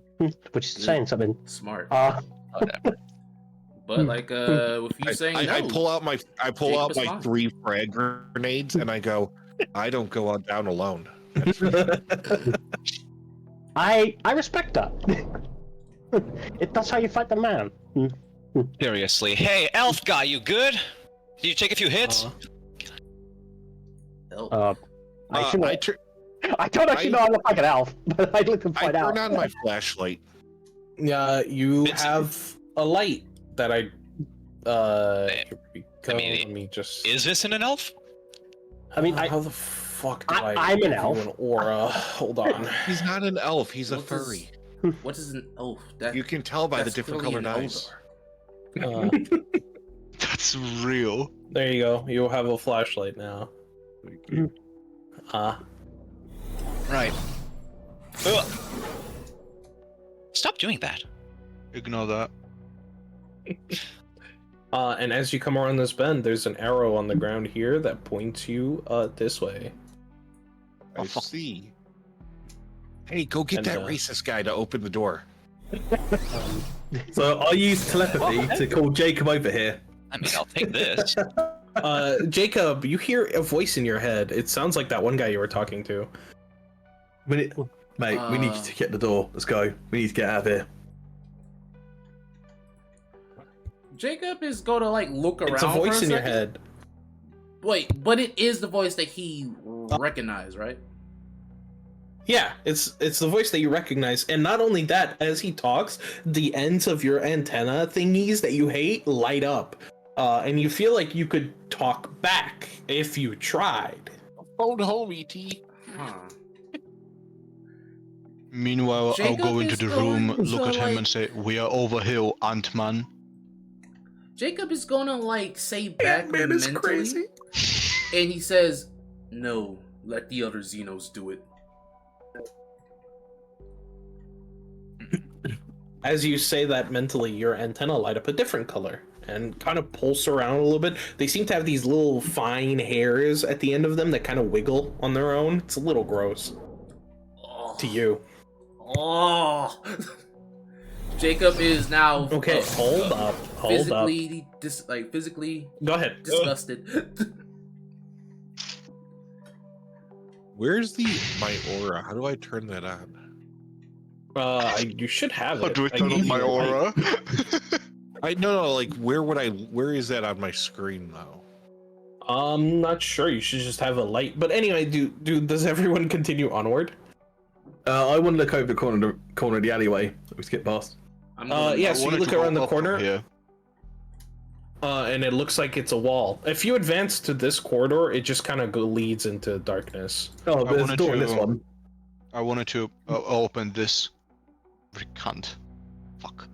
which is saying something. smart. Whatever. But like, with you saying no, I pull out my Jacob is fine. 3 frag grenades and I go, I don't go on down alone. I respect that. That's how you fight the man. Seriously. Hey, elf guy, you good? Did you take a few hits? help. I should know. I, tur- I don't actually know I look like an elf, but I'd like to I find out. turn on my flashlight. You It's- have a light that I. Here we go. I mean, let me just. Is this an elf? I mean, How the fuck do I? I'm an give you elf. An aura. Hold on. He's not an elf, he's a What does- furry. What is an elf? That You can tell by the that's different clearly colored an eyes. Eldar. That's real. There you go. You have a flashlight now. Right. Ugh. Stop doing that. Ignore that. And as you come around this bend, there's an arrow on the ground here that points you this way. I see. Hey, go get And, that racist guy to open the door. So I use telepathy to call Jacob over here. I mean, I'll take this. Jacob, you hear a voice in your head. It sounds like that one guy you were talking to. Mate, we need to get the door. Let's go. We need to get out of here. Jacob is gonna like look around. It's a voice for in your second. head. Wait, but it is the voice that he recognized, right? Yeah, it's the voice that you recognize, and not only that, as he talks, the ends of your antenna thingies that you hate light up, and you feel like you could talk back if you tried. Phone home, ET. Huh. Meanwhile, Jacob I'll go into is the room, going look to, at him, like- and say, "We are over here, Ant-Man." Jacob is gonna like say back Man is mentally, crazy. and he says, "No, let the other Xenos do it." As you say that mentally, your antenna light up a different color and kind of pulse around a little bit. They seem to have these little fine hairs at the end of them that kind of wiggle on their own. It's a little gross Oh. to you. Oh. Jacob is now Okay, hold up. physically physically Go ahead. disgusted. Where's my aura? How do I turn that on? You should have it. How do I I turn gave on my you a light. aura? No, like where is that on my screen though? I'm not sure. You should just have a light. But anyway, does everyone continue onward? I want to look over the corner of the alleyway that we skipped past. I'm going Yeah, I so you wanted look to go around the up from corner, here. and it looks like it's a wall. If you advance to this corridor, it just kind of leads into darkness. Oh, there's a wanted door in to- this one. I wanted to open this. Cunt. Fuck.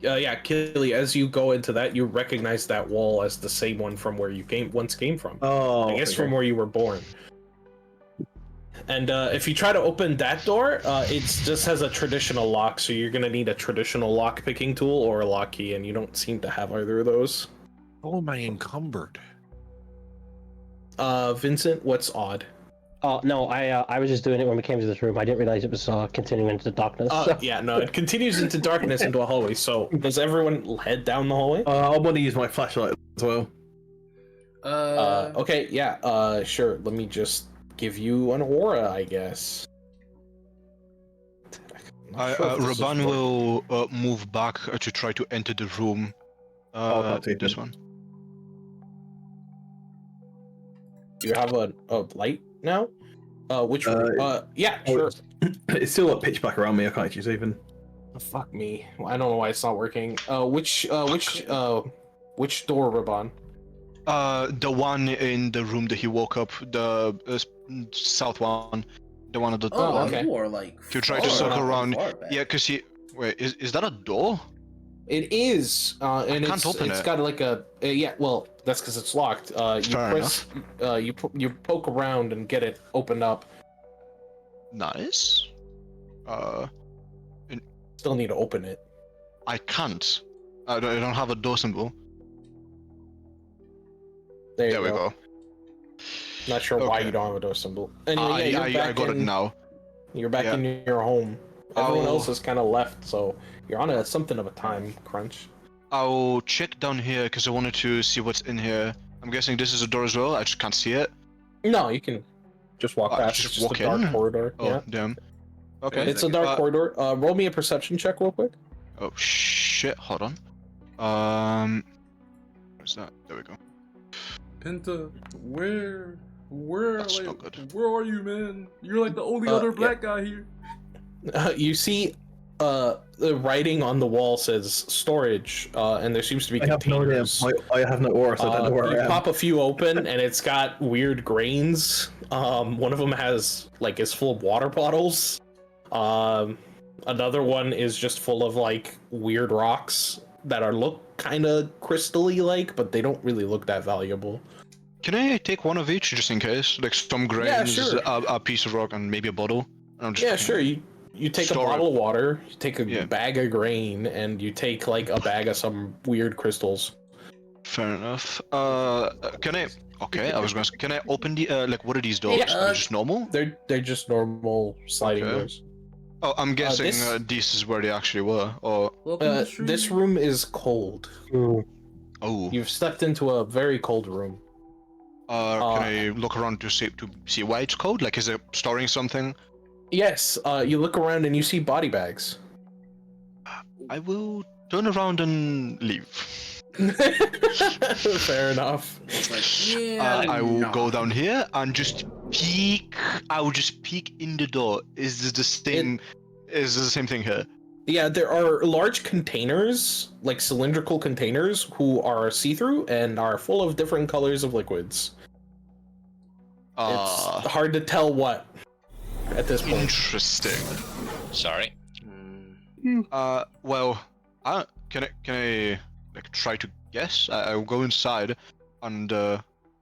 Yeah, Killy, as you go into that, you recognize that wall as the same one from where you once came from. Oh, I guess okay. from where you were born. And if you try to open that door, it just has a traditional lock, so you're gonna need a traditional lock picking tool or a lock key, and you don't seem to have either of those. Oh, am I encumbered? Vincent, what's odd? Oh no, I was just doing it when we came to this room. I didn't realize it was continuing into the darkness. So. Yeah, no, it continues into darkness into a hallway. So does everyone head down the hallway? I want to use my flashlight as well. Okay, yeah, sure. Let me just give you an aura, I guess. I'm not sure if this is Raban working. will move back to try to enter the room. not too This good. one. Do you have a light now? Which room? Yeah, oh, sure. It's still like pitch black around me. I can't use even. Fuck me. I don't know why it's not working. Which door, Raban? The one in the room that he woke up, the south one, the one at the Oh, okay. you are like. You try to far- circle around. far back. Yeah, cause he. Wait, is that a door? It is, and can't open it's it. got like a yeah. Well, that's because it's locked. You Fair press, you poke around and get it opened up. Nice. Still need to open it. I can't. I don't have a door symbol. There you There we go. Not sure why Okay. you don't have a door symbol. Anyway, yeah, you're back I got it in, now. You're back Yeah. in your home. Everyone I'll- else has kind of left, so you're on something of a time crunch. I'll check down here because I wanted to see what's in here. I'm guessing this is a door as well. I just can't see it. No, you can just walk past. just It's just walk a dark in? corridor. Oh, Yeah, damn. Okay. it's a dark corridor. Roll me a perception check real quick. Oh shit! Hold on. Where's that? There we go. Penta, where That's not good. where are you, man? You're like the only other black guy here. You see, the writing on the wall says storage, and there seems to be I have no idea. containers. I have no aura, so I don't know where You I am. pop a few open, and it's got weird grains. One of them is full of water bottles. Another one is just full of like weird rocks that look kind of crystally like, but they don't really look that valuable. Can I take one of each just in case? Like some grains, sure. a piece of rock, and maybe a bottle. I'm just Yeah, sure. You take a Store it. bottle of water, you take a Yeah. bag of grain, and you take like a bag of some weird crystals. Fair enough. Can I? Okay, I was gonna. Can I open the? Like, what are these doors? Yeah, Are they just normal? They're just normal sliding Okay. doors. Oh, I'm guessing this- this is where they actually were. Or Welcome to the stream. This room is cold. Mm. oh, You've stepped into a very cold room. can I look around to see why it's cold? Like, is it storing something? Yes, you look around and you see body bags. I will turn around and leave. Fair enough. It's like, yeah, I will nah. go down here and just peek. I will just peek in the door. Is this the same? Is this the same thing here? Yeah, there are large containers, like cylindrical containers, who are see-through and are full of different colors of liquids. It's hard to tell what at this point. Interesting. Sorry. Well, can I like try to guess? I'll go inside, and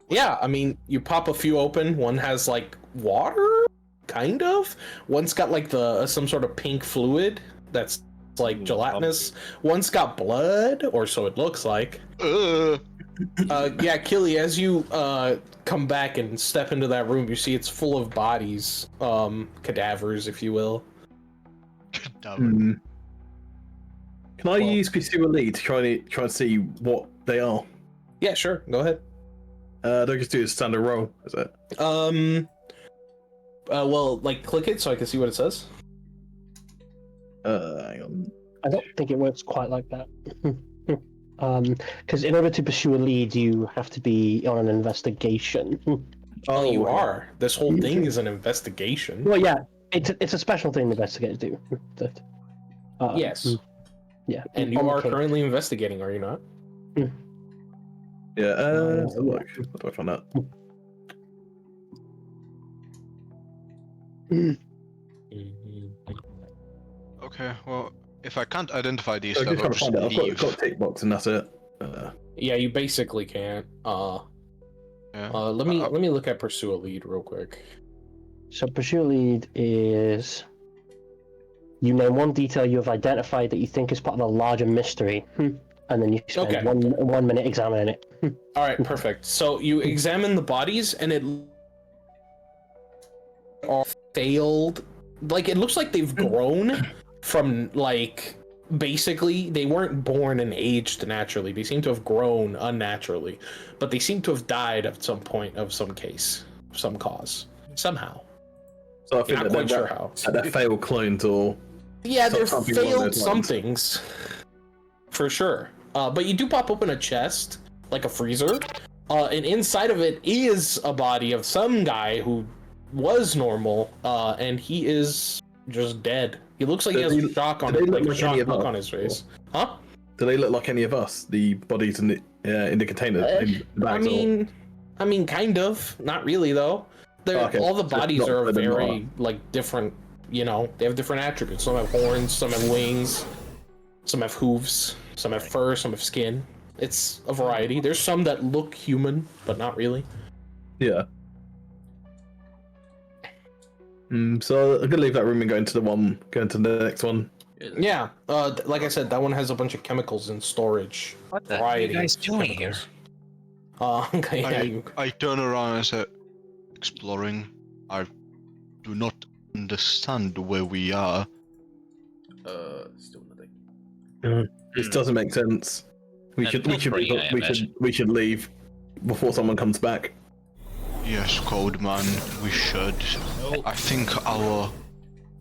Yeah, I mean, you pop a few open. One has like water, kind of. One's got like some sort of pink fluid that's like gelatinous. One's got blood, or so it looks like. Yeah, Killy, as you come back and step into that room, you see it's full of bodies, cadavers, if you will. Hmm. Can I use Pursue a Lead to try and see what they are? Yeah, sure. Go ahead. Don't just do a standard roll, is it? Well, like click it so I can see what it says. Hang on. I don't think it works quite like that. Because in order to pursue a lead, you have to be on an investigation. Oh, you okay. are. This whole thing is an investigation. Well, yeah, it's a special thing investigators do. That, Yes. Yeah, And you on the are case. currently investigating, are you not? Yeah, let's have a look. How do I find that? okay. Well, if I can't identify these I'm stuff, just I'll trying to just find it. leave. I've got a tick box and that's it. Yeah, you basically can't. Yeah. Let me look at pursue a lead real quick. So pursue a lead is you name one detail you have identified that you think is part of a larger mystery, and then you spend Okay. 1 minute examining it. All right, perfect. So you examine the bodies, and it all failed. Like it looks like they've grown from like basically they weren't born and aged naturally. They seem to have grown unnaturally, but they seem to have died at some point of some case, some cause, somehow. So I You're think not that quite they're, sure how. they're failed clones or Yeah, they're something along failed those lines. somethings, for sure. But you do pop open a chest, like a freezer, and inside of it is a body of some guy who was normal, and he is just dead. He looks like he Do has they- shock on do they look like a like shock any of look us? on his face. Huh? Do they look like any of us? The bodies in the container in the I bags, or- mean, kind of. Not really though. Okay, All the so it's bodies not are for them, very like different. You know, they have different attributes. Some have horns, some have wings, some have hooves, some have fur, some have skin. It's a variety. There's some that look human, but not really. Yeah. So I'm gonna leave that room and go into the next one. Yeah. Like I said, that one has a bunch of chemicals in storage. What the hell are you Variety guys of doing chemicals. Okay. Yeah, I turn around and say, exploring. I do not understand where we are. Still nothing. This doesn't make sense. We And should pilfering, I imagine. leave before someone comes back. Yes, Cold Man, we should. I think our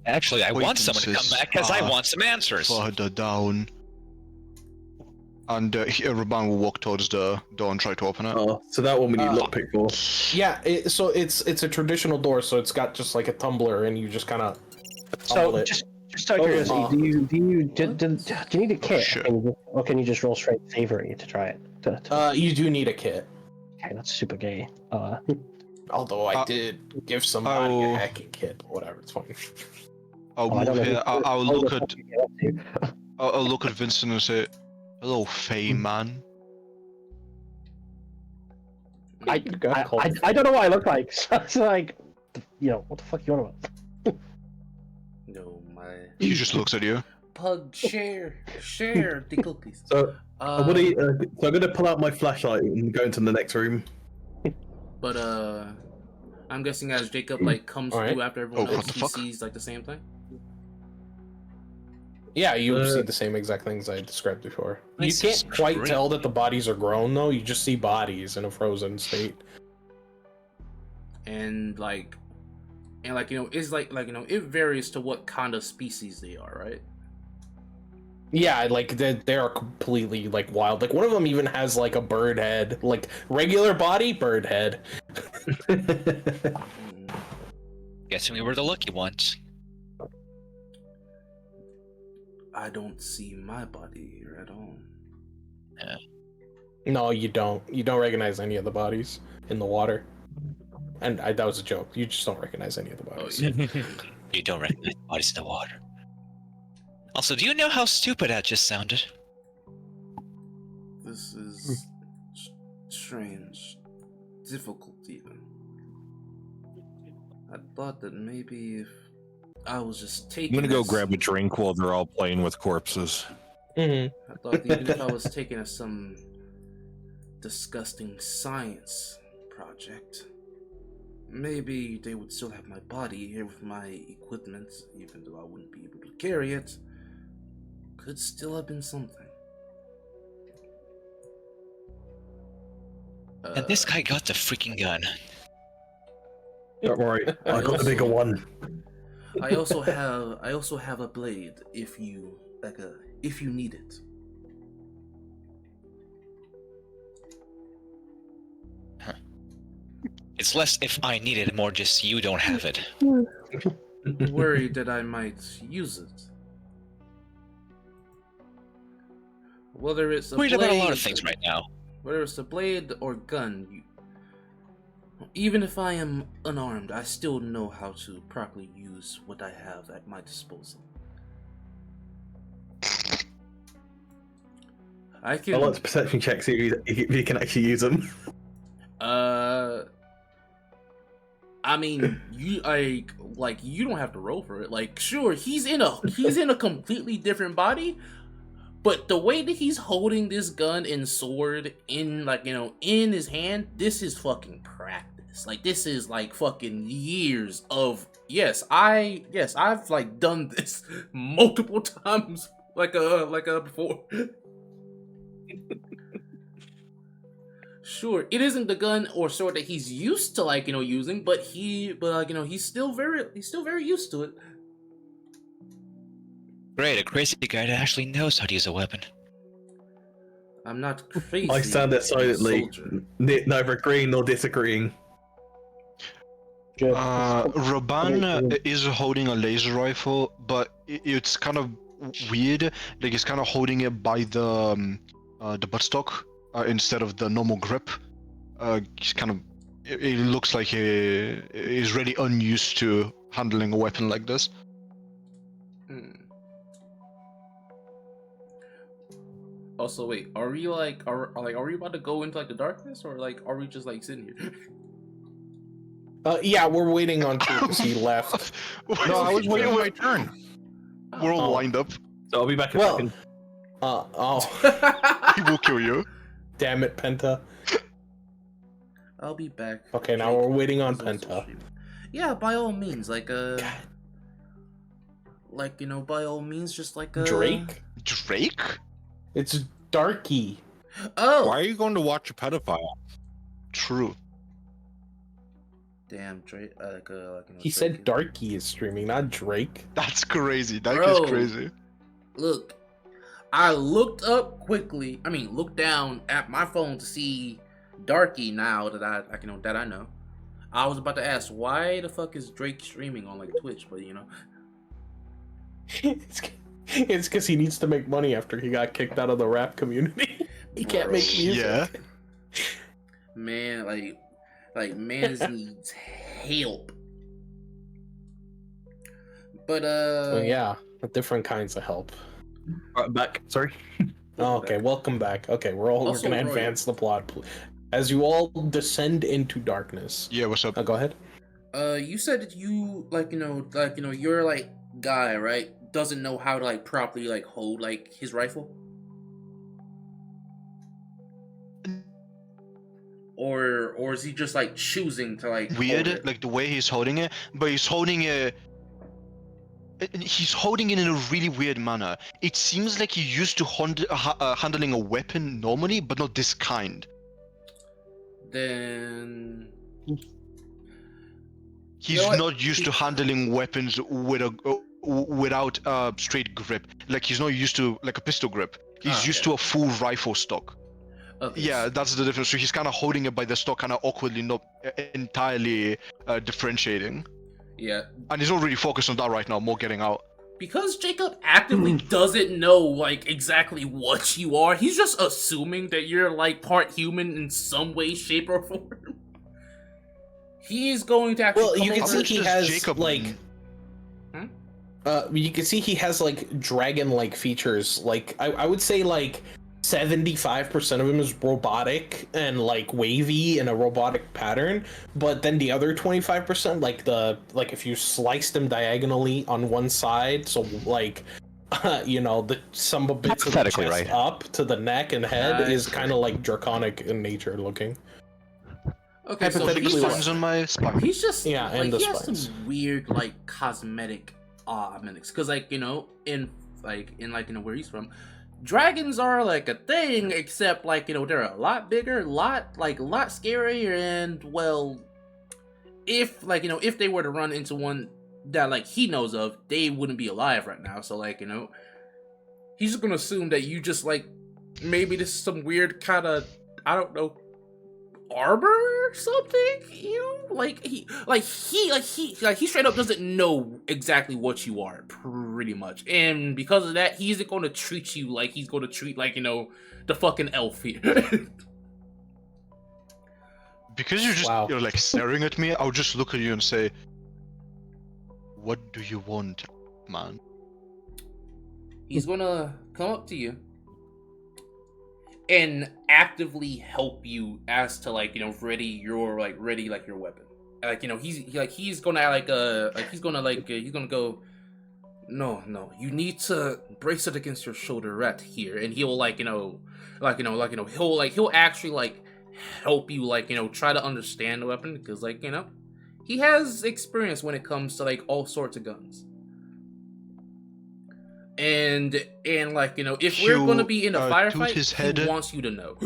Actually, I want someone to come back because I want some answers. further down. And Ruban will walk towards the door and try to open it. Oh, so that one we need lockpick for. Yeah, so it's a traditional door, so it's got just like a tumbler, and you just kind of So just out of curiosity, do you need a kit, Sure. or can you just roll straight thievery to try it? you do need a kit. Okay, that's super gay. Although I did give somebody I'll- a hacking kit, whatever, it's fine. I'll I don't move know here. who- I'll who the look fuck at you get up to. I'll look at Vincent and say, "Hello, Fey man." I don't know what I look like. So it's like, what the fuck you want about? No, my He just looks at you. pug share the cookies. So what do you, so I'm gonna pull out my flashlight and go into the next room. But I'm guessing as Jacob like comes Alright. through after everyone Oh, what else, the he fuck? sees like the same thing. Yeah, you see the same exact things I described before. You This can't is quite great. tell that the bodies are grown, though. You just see bodies in a frozen state. And like it's like it varies to what kind of species they are, right? Yeah, like they are completely like wild. Like one of them even has like a bird head, like regular body, bird head. Guessing we were the lucky ones. I don't see my body here at all. No, you don't. You don't recognize any of the bodies in the water. And that was a joke. You just don't recognize any of the bodies. You don't recognize bodies in the water. Also, do you know how stupid that just sounded? This is strange, difficult even. I thought that maybe if I was just taking. I'm gonna go this- grab a drink while they're all playing with corpses. Mm-hmm. I thought even if I was taking a some disgusting science project, maybe they would still have my body here with my equipment, even though I wouldn't be able to carry it. Could still have been something. And this guy got the freaking gun. Don't worry, I got the bigger one. I also have a blade if you need it. It's less if I need it, more just you don't have it. Worried that I might use it. Whether it's a Worried blade, about a lot of things right now. Whether it's a blade or gun, even if I am unarmed, I still know how to properly use what I have at my disposal. I can. I'll let the perception check see if you can actually use them. I mean, you you don't have to roll for it. Like, sure, he's in a completely different body, but the way that he's holding this gun and sword in in his hand, this is fucking practice. Like, this is like fucking years of I've like done this multiple times before. Sure, it isn't the gun or sword that he's used to using, but he's still very used to it. Great, a crazy guy that actually knows how to use a weapon. I'm not crazy. I stand there silently, soldier. neither agreeing nor disagreeing. Raban is holding a laser rifle, but it's kind of weird. Like he's kind of holding it by the buttstock instead of the normal grip. He's kind of. It looks like he is really unused to handling a weapon like this. Hmm. Also, wait, are we like, are we about to go into like the darkness, or like, are we just like sitting here? Yeah, we're waiting on True because he left. No, I was waiting my turn. We're all Oh. lined up. So I'll be back in a Well, second. He will kill you. Damn it, Penta. I'll be back. Okay, now Jake we're waiting on is also Penta. streaming. Yeah, by all means, like like by all means, just like Drake? Drake? It's Darky. Oh, Why are you going to watch a pedophile? True. damn, Drake. He said Darky is streaming, not Drake. That's crazy. That Bro. is crazy. Look, I looked up quickly. I mean, looked down at my phone to see Darky. Now that I know, I was about to ask why the fuck is Drake streaming on like Twitch, but It's because he needs to make money after he got kicked out of the rap community. He can't make music. Yeah. man, like mans needs help. But Well, yeah, different kinds of help. Right, back. Sorry. Oh, okay, welcome back. Okay, we're Also, gonna Roy. advance the plot as you all descend into darkness. Yeah, what's up? Go ahead. You said that you you're like guy, right? Doesn't know how to like properly like hold like his rifle, or is he just like choosing to like hold Weird, it? like the way he's holding it, but he's holding it. He's holding it in a really weird manner. It seems like he used to handling a weapon normally, but not this kind. Then He's You know what? not used to handling weapons with without a straight grip. Like he's not used to like a pistol grip. He's used to a full rifle stock. okay, Yeah, that's the difference. So he's kind of holding it by the stock, kind of awkwardly, not entirely differentiating. yeah. And he's not really focused on that right now. More getting out. Because Jacob actively doesn't know like exactly what you are. He's just assuming that you're like part human in some way, shape, or form. He's going to actually. Well, come you can over- see much he does has Jacob like. mean? You can see he has like dragon-like features. Like I would say like 75% of him is robotic and like wavy in a robotic pattern, but then the other 25%, like if you sliced him diagonally on one side, so like some bits of the Hypothetically, chest right. up to the neck and head is Nice. kind of like draconic in nature looking. okay, so hypothetically, he's what? Spines on my spine. He's just Yeah, like and the he has spines. some weird like cosmetic mimics because like in where he's from, dragons are like a thing, except like they're a lot bigger, a lot scarier, and well, if if they were to run into one that like he knows of, they wouldn't be alive right now. So like he's just gonna assume that you just like maybe this is some weird kind of I don't know arbor or something, like he straight up doesn't know exactly what you are, pretty much, and because of that, he isn't going to treat you like he's going to treat like the fucking elf here. Because you're just Wow. you're like staring at me, I'll just look at you and say, "What do you want, man?" He's gonna come up to you and actively help you as to ready your weapon. He's gonna go, no, you need to brace it against your shoulder right here, and he'll he'll actually help you try to understand the weapon, because he has experience when it comes to all sorts of guns. And if we're gonna be in a toot firefight, his head. he wants you to know.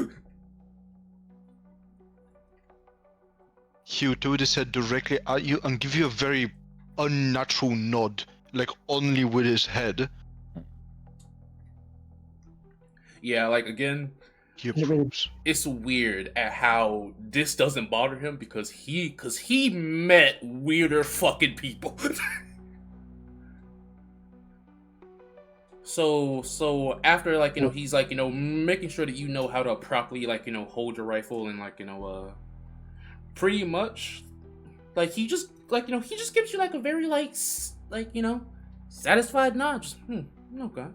He'll do his head directly at you and give you a very unnatural nod, like only with his head. Yeah, again, He approves. It's weird at how this doesn't bother him because he met weirder fucking people. So after like he's like making sure that you know how to properly like hold your rifle and like pretty much like he just gives you like a very like satisfied nod. Just okay.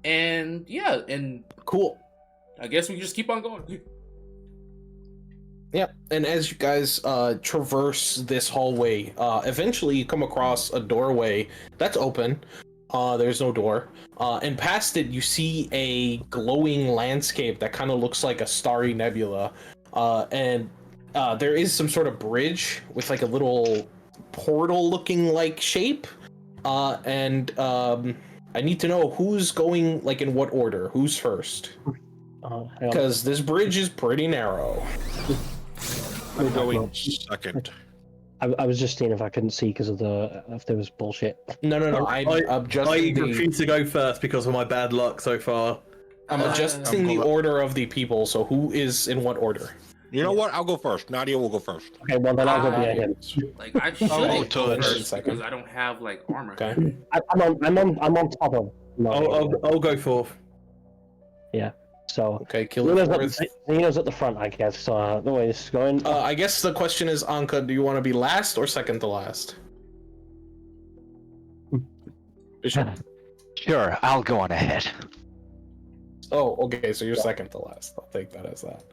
And yeah, and Cool. I guess we can just keep on going. Yeah, and as you guys traverse this hallway, eventually you come across a doorway that's open. There's no door. And past it, you see a glowing landscape that kind of looks like a starry nebula. And there is some sort of bridge with like a little portal-looking like shape. And I need to know who's going like in what order. Who's first? Because this bridge is pretty narrow. I'm going second. I was just seeing if I couldn't see because of if there was bullshit. No. I'm adjusting I refuse to go first because of my bad luck so far. I'm adjusting the order of the people. So who is in what order? You know what? I'll go first. Nadia will go first. Okay, well then I'll go behind him. Like I should Oh, go touch. first because I don't have like armor. Okay. I'm on top of. I'll go fourth. Yeah. So Okay, kill it fourth. Nino's at the front, I guess. The way this is going. I guess the question is, Anka, do you want to be last or second to last? Bishop. Sure, I'll go on ahead. Oh, okay, so you're second to last. I'll take that as that.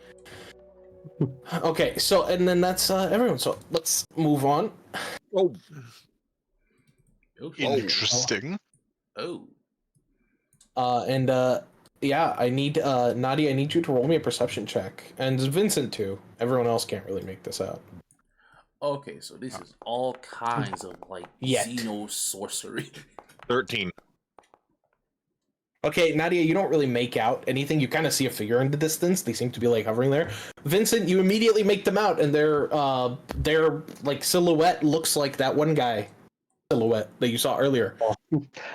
Okay, so and then that's everyone. So let's move on. Oh, Okay. Interesting. Oh. Yeah, I need Nadia. I need you to roll me a perception check, and Vincent too. Everyone else can't really make this out. Okay, so this is all kinds of like Yet. xeno sorcery. 13. Okay, Nadia, you don't really make out anything. You kind of see a figure in the distance. They seem to be like hovering there. Vincent, you immediately make them out, and their like silhouette looks like that one guy silhouette that you saw earlier.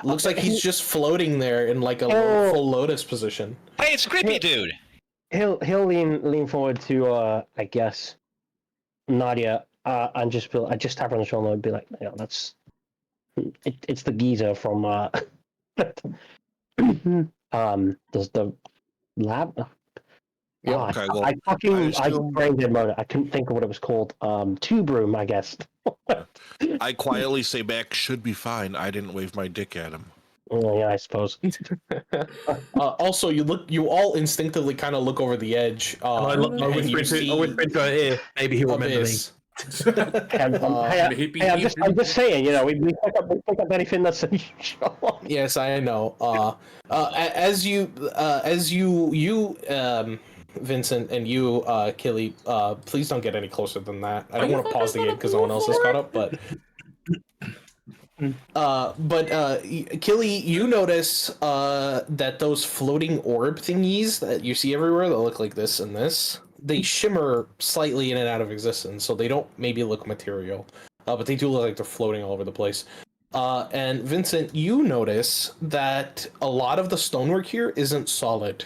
Looks like he's just floating there in like a full lotus position. Hey, it's creepy, dude. He'll lean forward to I guess Nadia and just tap her on the shoulder and be like, that's it's the geezer from does the lab. Yeah, okay, well, I brain dead mode. I couldn't think of what it was called. Tube room, I guess. I quietly say back, should be fine. I didn't wave my dick at him. Oh, yeah, I suppose. Also, you all instinctively kind of look over the edge. I whisper into her ear. Maybe he'll remember me. I'm just saying, we pick up anything that's unusual. Yes, I know. As you, Vincent, and you, Killy, please don't get any closer than that. I don't want to pause the game because no one else is caught up, but Killy, you notice that those floating orb thingies that you see everywhere that look like this and this, they shimmer slightly in and out of existence, so they don't maybe look material, but they do look like they're floating all over the place. And Vincent, you notice that a lot of the stonework here isn't solid.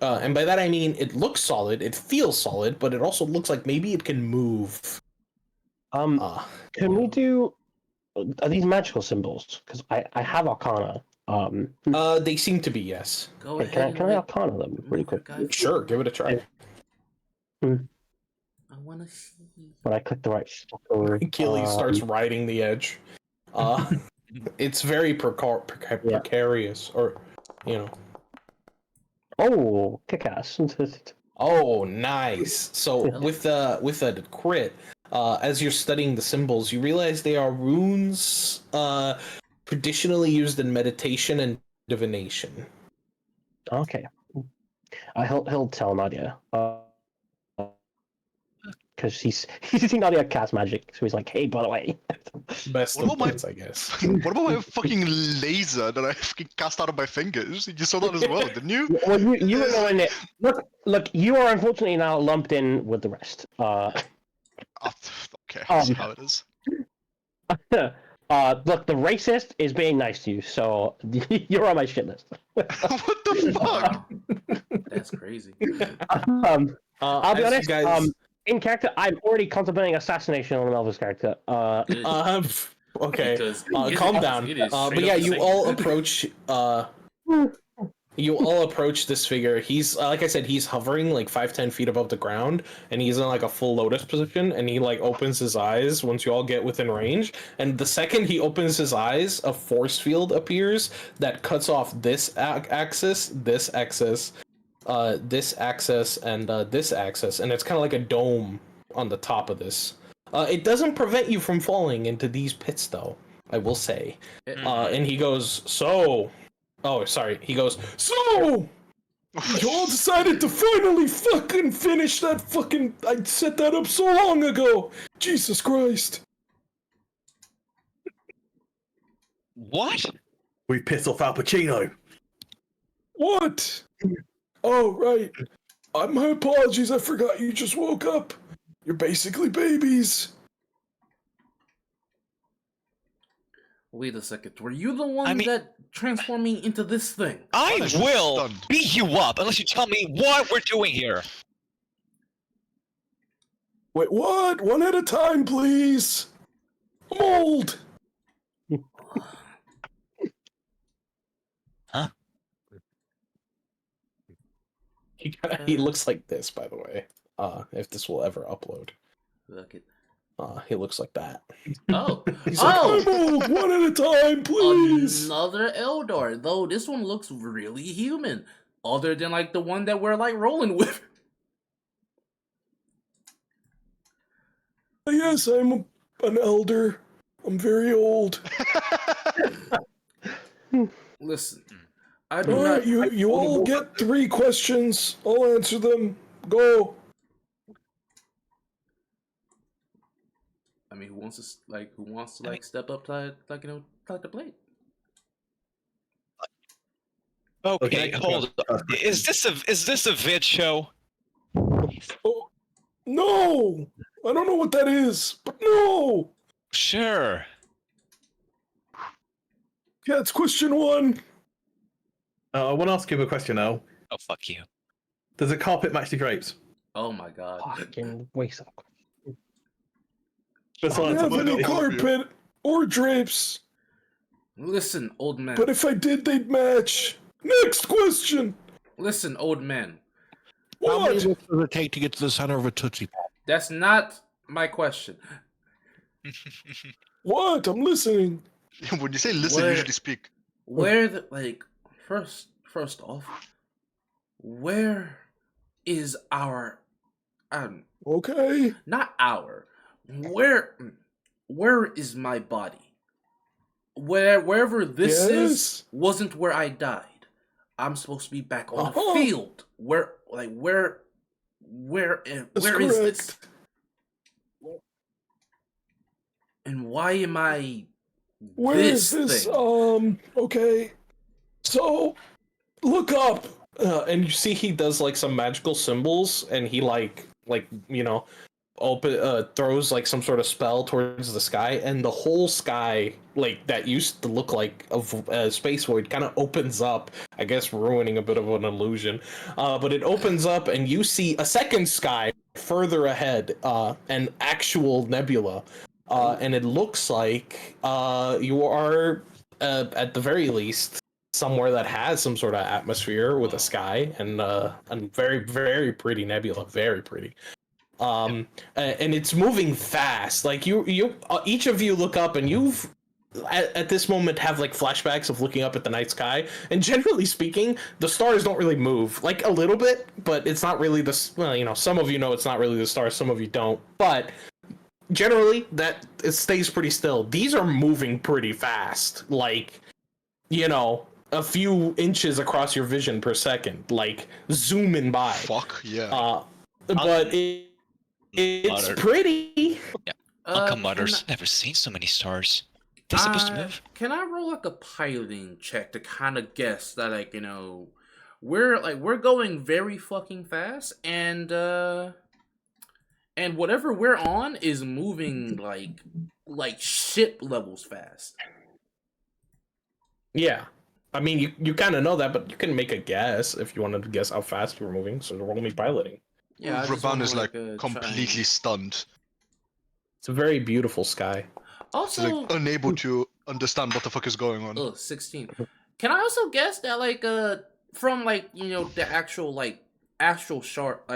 And by that I mean it looks solid, it feels solid, but it also looks like maybe it can move. Can we do? Are these magical symbols? Because I have Arcana. They seem to be, yes. Go Can ahead. I Arcana them really quick? Sure, give it a try. I want to see. When I click the right. Keely starts riding the edge. It's very precarious, or Oh, kick-ass. Oh, nice. So with a crit, as you're studying the symbols, you realize they are runes traditionally used in meditation and divination. Okay. He'll tell Nadia. Because he's seen Nadia cast magic, so he's like, "Hey, by the way." Best What of about both, I guess. What about my fucking laser that I fucking cast out of my fingers? You saw that as well, didn't you? Well, you were knowing it. Look, you are unfortunately now lumped in with the rest. Oh, okay, I see how it is. Look, the racist is being nice to you, so you're on my shit list. What the fuck? That's crazy. I'll be as you honest. guys- In character, I'm already contemplating assassination on Melva's character. Good. Okay. Because Calm down. it is But straight yeah, up you insane. all approach. You all approach this figure. He's like I said, he's hovering like 5-10 feet above the ground, and he's in like a full lotus position. And he like opens his eyes once you all get within range. And the second he opens his eyes, a force field appears that cuts off this axis, this axis, this axis, and this axis, and it's kind of like a dome on the top of this. It doesn't prevent you from falling into these pits, though, I will say. And he goes, so... Oh, sorry. He goes, so... You all decided to finally fucking finish that fucking... I set that up so long ago! Jesus Christ! What? We pissed off Al Pacino. What? Oh, right. My apologies, I forgot you just woke up. You're basically babies. Wait a second. Were you the one I mean- that transformed me into this thing? I Honestly, will stunned. beat you up unless you tell me what we're doing here. Wait, what? One at a time, please. I'm old. Huh? He looks like this, by the way. If this will ever upload. Look at. He looks like that. Oh. He's like, I'm old, one at a time, please. Another Eldar, though this one looks really human. Other than like the one that we're like rolling with. Yes, I'm an elder. I'm very old. Listen, I do All not. right, you all get 3 questions. I'll answer them. Go. I mean, who wants to step up to like the plate? Okay, hold on. Is this a vid show? Oh, no! I don't know what that is, but no! Sure. Yeah, it's question 1. I want to ask you a question now. Oh, fuck you. Does a carpet match the drapes? Oh my god. Fucking waste of. Just I don't answer have my any question. carpet or drapes, Listen, old man. but if I did, they'd match. Next question! Listen, old man. How many What? looks does it take to get to the center of a Tootsie Pop? That's not my question. What? I'm listening. When you say listen, Where- you usually speak. Where the first off, where is our Okay. not our where is my body? Wherever this Yes. is wasn't where I died. I'm supposed to be back on the Uh-huh. field. Where That's is this? correct. And why am I Where is this? Okay. So, look up. And you see he does like some magical symbols, and he throws like some sort of spell towards the sky, and the whole sky, like that used to look like a space void, kind of opens up. I guess ruining a bit of an illusion, but it opens up, and you see a second sky further ahead, an actual nebula. And it looks like you are, at the very least, somewhere that has some sort of atmosphere with a sky and very, very pretty nebula, very pretty. And it's moving fast. Like you each of you look up, and you've at this moment have like flashbacks of looking up at the night sky. And generally speaking, the stars don't really move, like a little bit, but it's not really the. Well, some of you know it's not really the stars, some of you don't, but. Generally, that it stays pretty still. These are moving pretty fast, like, a few inches across your vision per second, like zooming by. Fuck yeah. But it's Muttered. pretty. Uncle Mutters. Never seen so many stars. They supposed to move? Can I roll like a piloting check to kind of guess that we're going very fucking fast, and whatever we're on is moving like ship levels fast. Yeah. I mean, you kind of know that, but you can make a guess if you wanted to guess how fast you were moving. So roll me piloting. Yeah, I just Raban wanna, is like try completely and- stunned. It's a very beautiful sky. He's Also, like unable to understand what the fuck is going on. 16. Can I also guess that from the actual astral chart,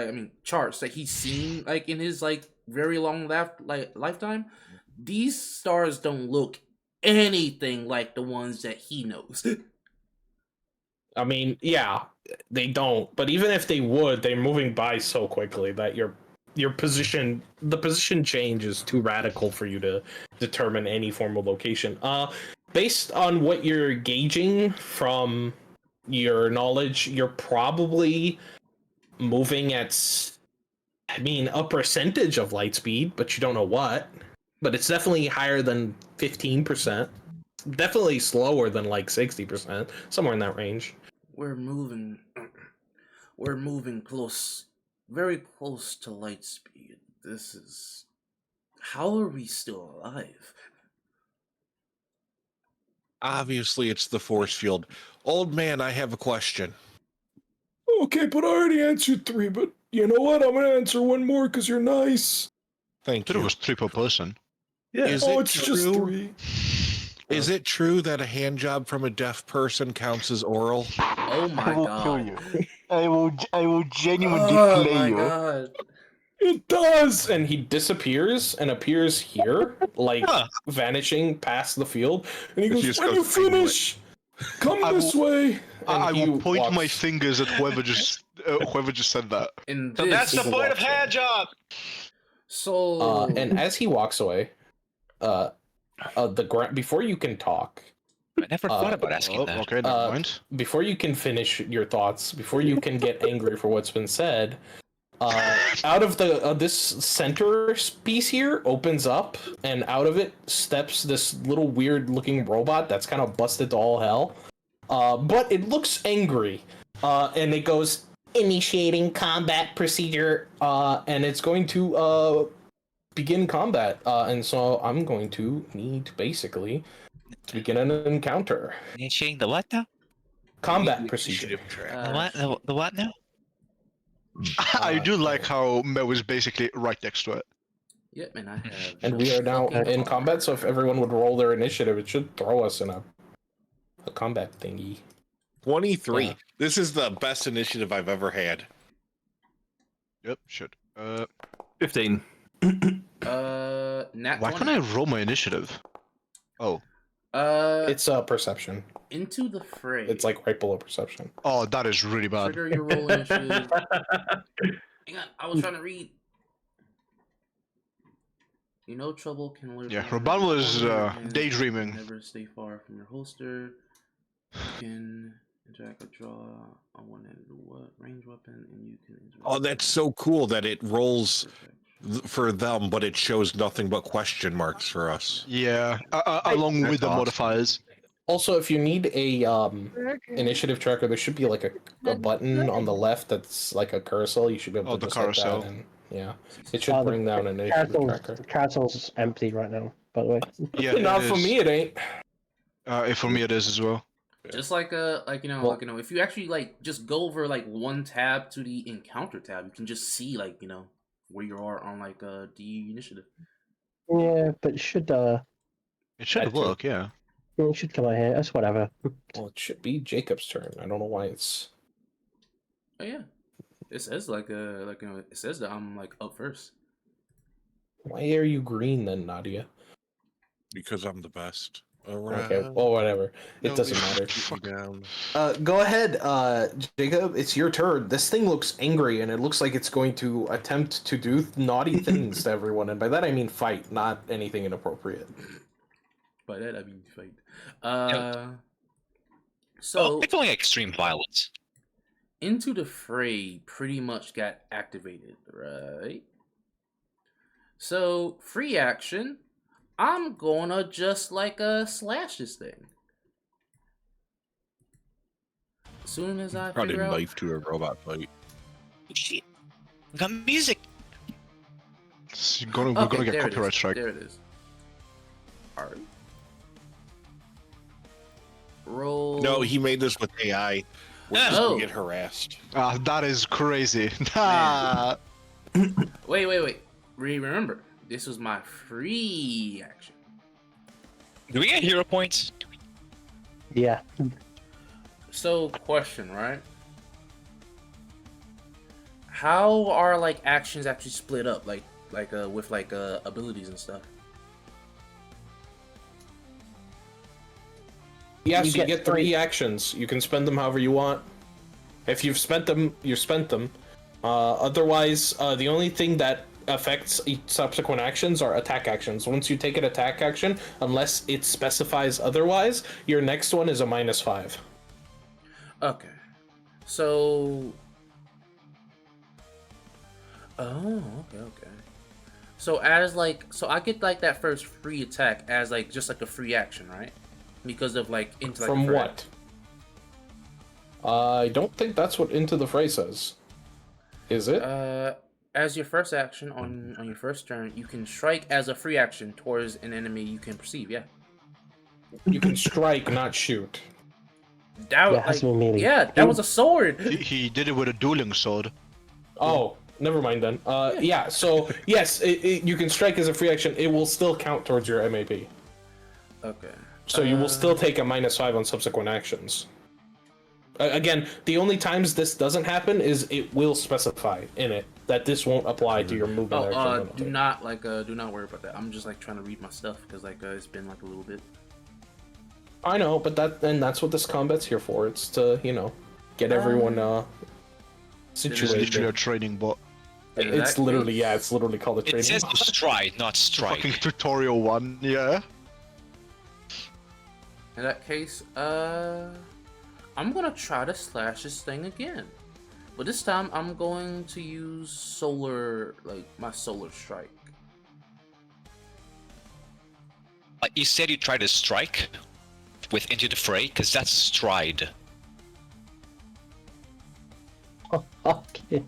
charts that he's seen in his very long lifetime, these stars don't look anything like the ones that he knows. I mean, yeah, they don't. But even if they would, they're moving by so quickly that the position change is too radical for you to determine any form of location. Based on what you're gauging from your knowledge, you're probably moving at, a percentage of light speed, but you don't know what. But it's definitely higher than 15%. Definitely slower than 60%, somewhere in that range. We're moving close, very close to light speed. How are we still alive? Obviously, it's the force field. Old man, I have a question. Okay, but I already answered 3, but you know what? I'm gonna answer one more because you're nice. Thank It you. was 3 per person. Yeah. Is Oh, it it's just true? 3. Is it true that a hand job from a deaf person counts as oral? Oh my god. I will genuinely Oh slay my you. god. It does. And he disappears and appears here, Huh. vanishing past the field. And he He goes, just when goes you big way. finish, come I this will- way. I he will point my walks- fingers at whoever just said that. And So that's this, the point of hand job. so and as he walks away, the ground before you can talk, I never thought about asking Oh, that. okay, never mind. before you can finish your thoughts, before you can get angry for what's been said, out of the this center piece here opens up, and out of it steps this little weird-looking robot that's kind of busted to all hell. But it looks angry, and it goes initiating combat procedure, and it's going to begin combat. And so I'm going to need basically to begin an encounter. Initiating the what now? Combat procedure. The what? The what now? I do like how Mel is basically right next to it. Yep, and I have. And we are now fucking in car. combat, so if everyone would roll their initiative, it should throw us in a combat thingy. 23. Yeah. This is the best initiative I've ever had. Yep, should. 15. Nat Why 20. can't I roll my initiative? Oh. It's perception. Into the fray. It's like right below perception. Oh, that is really bad. Trigger your roll initiative. Hang on, I was trying to read. You know trouble can lurk. Yeah, around Raban the was corner of your hand. daydreaming. Never stay far from your holster. You can interact or draw a one-handed range weapon, and you can. Oh, that's so cool that it rolls Perfect. for them, but it shows nothing but question marks for us. Yeah, along with the awesome. modifiers. Also, if you need a initiative tracker, there should be like a button on the left that's like a carousel. You should be able Oh, to the just hit carousel. that, and yeah, it should bring down an initiative tracker. The castle's empty right now, by the way. Yeah, Not it for is. me, it ain't. For me, it is as well. Just if you actually just go over one tab to the encounter tab, you can just see where you are on the initiative. Yeah, but it should It should That too. work, yeah. it should come out here. That's whatever. Well, it should be Jacob's turn. I don't know why it's. Oh yeah, it says it says that I'm up first. Why are you green then, Nadia? Because I'm the best. Okay, well, whatever. It doesn't matter. Fuck down. Go ahead, Jacob. It's your turn. This thing looks angry, and it looks like it's going to attempt to do naughty things to everyone. And by that I mean fight, not anything inappropriate. By that I mean fight. Oh, it's only extreme violence. Into the fray pretty much got activated, right? So free action. I'm gonna just slash this thing. As soon as I Brought a figure out. knife to a robot fight. Shit. We got music. We're gonna get there it copyright is. strike. There it is. Alright. Roll. No, he made this with AI. We're just Oh. gonna get harassed. That is crazy. Ah. Wait. Remember, this was my free action. Do we get hero points? Yeah. So, question, right? How are like actions actually split up, like with like abilities and stuff? Yes, you get three. 3 actions. You can spend them however you want. If you've spent them, you spent them. Otherwise, the only thing that affects each subsequent actions are attack actions. Once you take an attack action, unless it specifies otherwise, your next one is a -5. Okay. So. Oh, okay. So as like, so I get like that first free attack as like just like a free action, right? Because of like into like From the fray. what? I don't think that's what Into the Fray says. Is it? As your first action on your first turn, you can strike as a free action towards an enemy you can perceive. Yeah. You can strike, not shoot. That Yeah, it has to be melee. yeah, that was a sword. He did it with a dueling sword. Oh, never mind then. Yeah. So yes, you can strike as a free action. It will still count towards your MAP. Okay. So you will still take a -5 on subsequent actions. Again, the only times this doesn't happen is it will specify in it that this won't apply to your movement action. Do not worry about that. I'm just like trying to read my stuff because like it's been like a little bit. I know, but that's what this combat's here for. It's to get everyone It's literally a situated. training bot. It's literally it's literally called a It training. says to stride, not strike. Fucking tutorial one, yeah. In that case, I'm gonna try to slash this thing again, but this time I'm going to use solar, like my solar strike. You said you tried to strike with Into the Fray, because that's stride. Okay.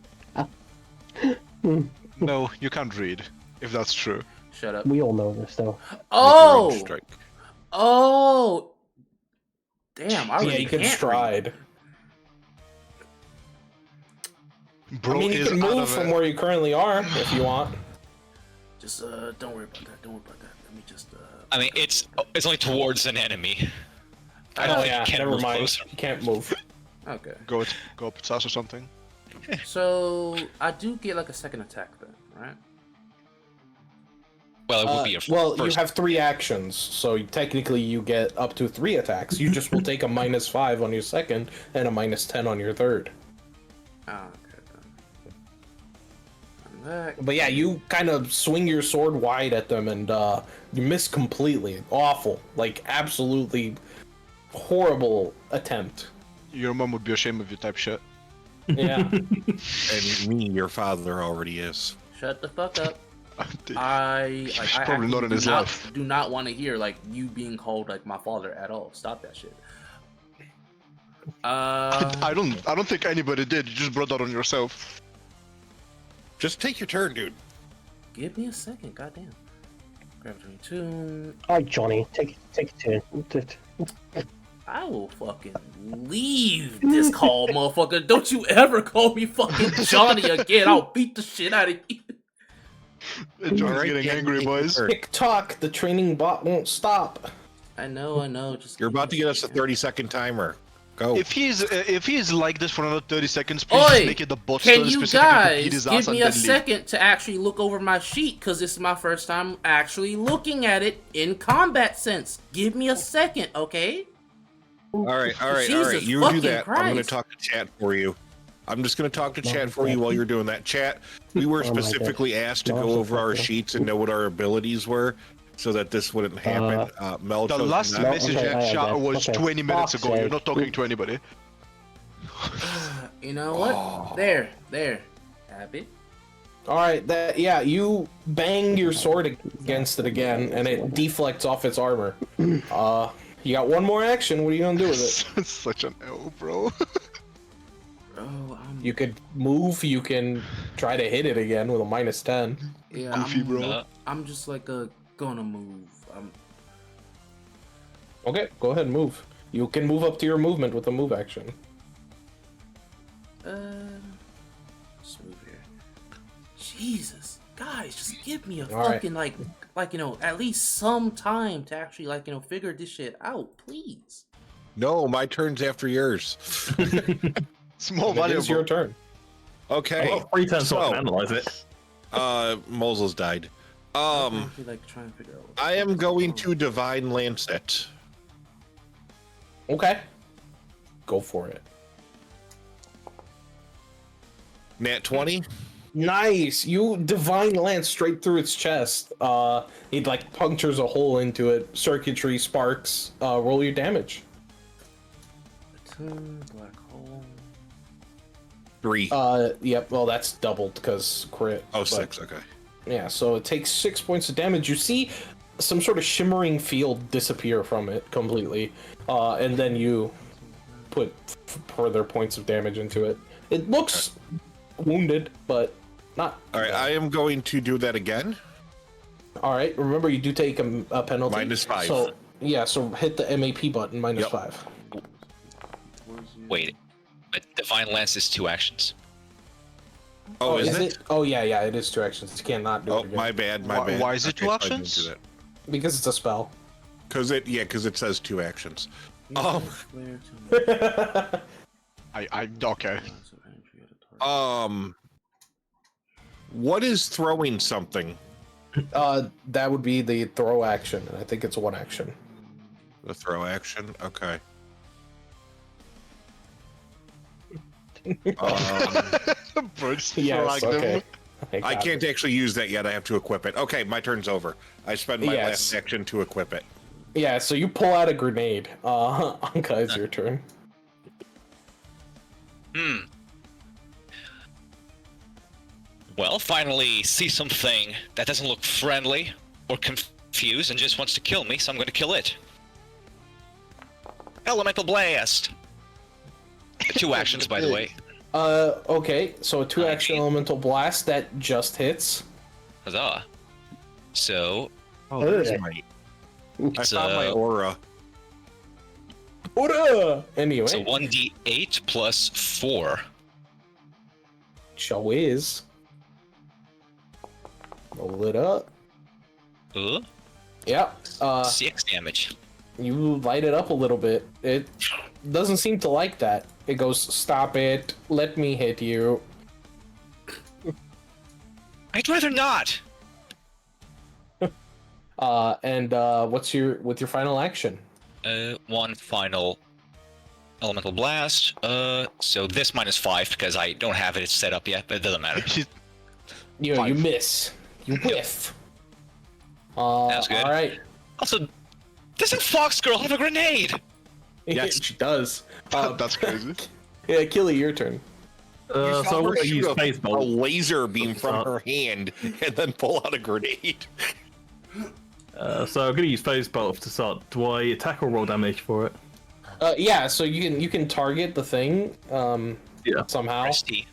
No, you can't read, if that's true. Shut up. We all know this though. Oh, Strike. oh, damn! I really You can can't stride. Bro I mean, you is can out move of from it. where you currently are if you want. Just don't worry about that. Don't worry about that. Let me just I mean, it's only towards an enemy. I don't Oh think yeah, you can never move mind. closer. You can't move. Okay. Go up its ass or something. So I do get like a second attack then, right? Well, it would be a Well, first. you have 3 actions, so technically you get up to 3 attacks. You just will take a -5 on your second and a -10 on your third. Ah, okay. And that, But yeah, you kind of swing your sword wide at them and you miss completely. Awful. Like, absolutely horrible attempt. Your mom would be ashamed of you type shit. Yeah. And me, your father, already is. shut the fuck up. He's I probably not actually in his life. do not want to hear like you being called like my father at all. Stop that shit. I don't think anybody did. You just brought that on yourself. Just take your turn, dude. Give me a second, goddamn. Grab 22. Alright, Johnny, take a turn. I will fucking leave this call, motherfucker. Don't you ever call me fucking Johnny again. I'll beat the shit out of you. John's Alright, getting yeah, angry, take boys. your turn. TikTok, the training bot won't stop. I know. Just You're about to get us a 30-second timer. Go. If he's like this for another 30 seconds, please Oi, just make it the bot can stone you specifically to beat guys his give ass me and a then leave. second to actually look over my sheet? Because this is my first time actually looking at it in combat sense. Give me a second, okay? All right. Jesus You fucking do that. I'm going to Christ. talk to chat for you. I'm just going to talk to chat for you while you're doing that. Chat, we were Oh my specifically asked to go over our sheets and know what our abilities were so that this wouldn't happen. Mel The chose last not- message okay, in I chat get it. was Okay. 20 minutes Fuck's ago. You're sake. not talking to anybody. You know what? Oh. There. Happy? Alright, you bang your sword against it again, and it deflects off its armor. You got one more action, what are you gonna do with it? Such an L, bro. Oh, You could move, you can try to hit it again with a -10. yeah, Goofy, bro. I'm just like gonna move. Okay, go ahead and move. You can move up to your movement with a move action. Let's move here. Jesus, guys, just give me a All right. fucking like at least some time to actually figure this shit out, please. No, my turn's after yours. It's more It is your valuable. turn. Okay. I've got 3 turns so I So- can analyze it. Mosel's died. I'm actually, trying to figure out. What I am going to Divine Lancet. Okay. Go for it. Nat 20. Nice. You divine lance straight through its chest. It like punctures a hole into it. Circuitry sparks. Roll your damage. Black hole. 3. Yep. Well, that's doubled because crit. Oh, but- 6. Okay. Yeah. So it takes 6 points of damage. You see some sort of shimmering field disappear from it completely, and then you put further points of damage into it. It looks wounded, but not. All right. I am going to do that again. All right. Remember, you do take a penalty. -5. So yeah. So hit the MAP button. Yep. -5. Wait, but Divine Lance is 2 actions. Oh, is it? Oh yeah, yeah. It is 2 actions. You cannot do Oh, it again. my bad. My Why- bad. why is it 2 I didn't actions? do that. Because it's a spell. Because it says 2 actions. Okay. What is throwing something? That would be the throw action, and I think it's 1 action. The throw action. Okay. Birds Yes. flag them. Okay. I got can't it. actually use that yet. I have to equip it. Okay, my turn's over. I spend my Yes. last action to equip it. Yeah. So you pull out a grenade. Anka, it's your turn. Well, finally see something that doesn't look friendly or confused and just wants to kill me, so I'm going to kill it. Elemental Blast! 2 actions, by the way. Okay. So a 2 action elemental blast that just hits. Huzzah. So, Oh, that's right. I it's, found my aura. Ora! Anyway, so 1d8 plus 4. show is. Roll it up. Yep. 6 damage. You light it up a little bit. It doesn't seem to like that. It goes, "Stop it! Let me hit you." I'd rather not! What's with your final action? One final elemental blast. So this -5 because I don't have it set up yet, but it doesn't matter. You miss. You whiff. That's good. All right. Also, doesn't Fox Girl have a grenade? Yes. She does. That's crazy. Yeah, Killy, your turn. You saw So her I'm gonna shoot use a phase bolt. laser beam from her hand and then pull out a grenade. So I'm gonna use phase bolt to start. Do I attack or roll damage for it? Yeah. So you can target the thing. Yeah. Somehow. Press T.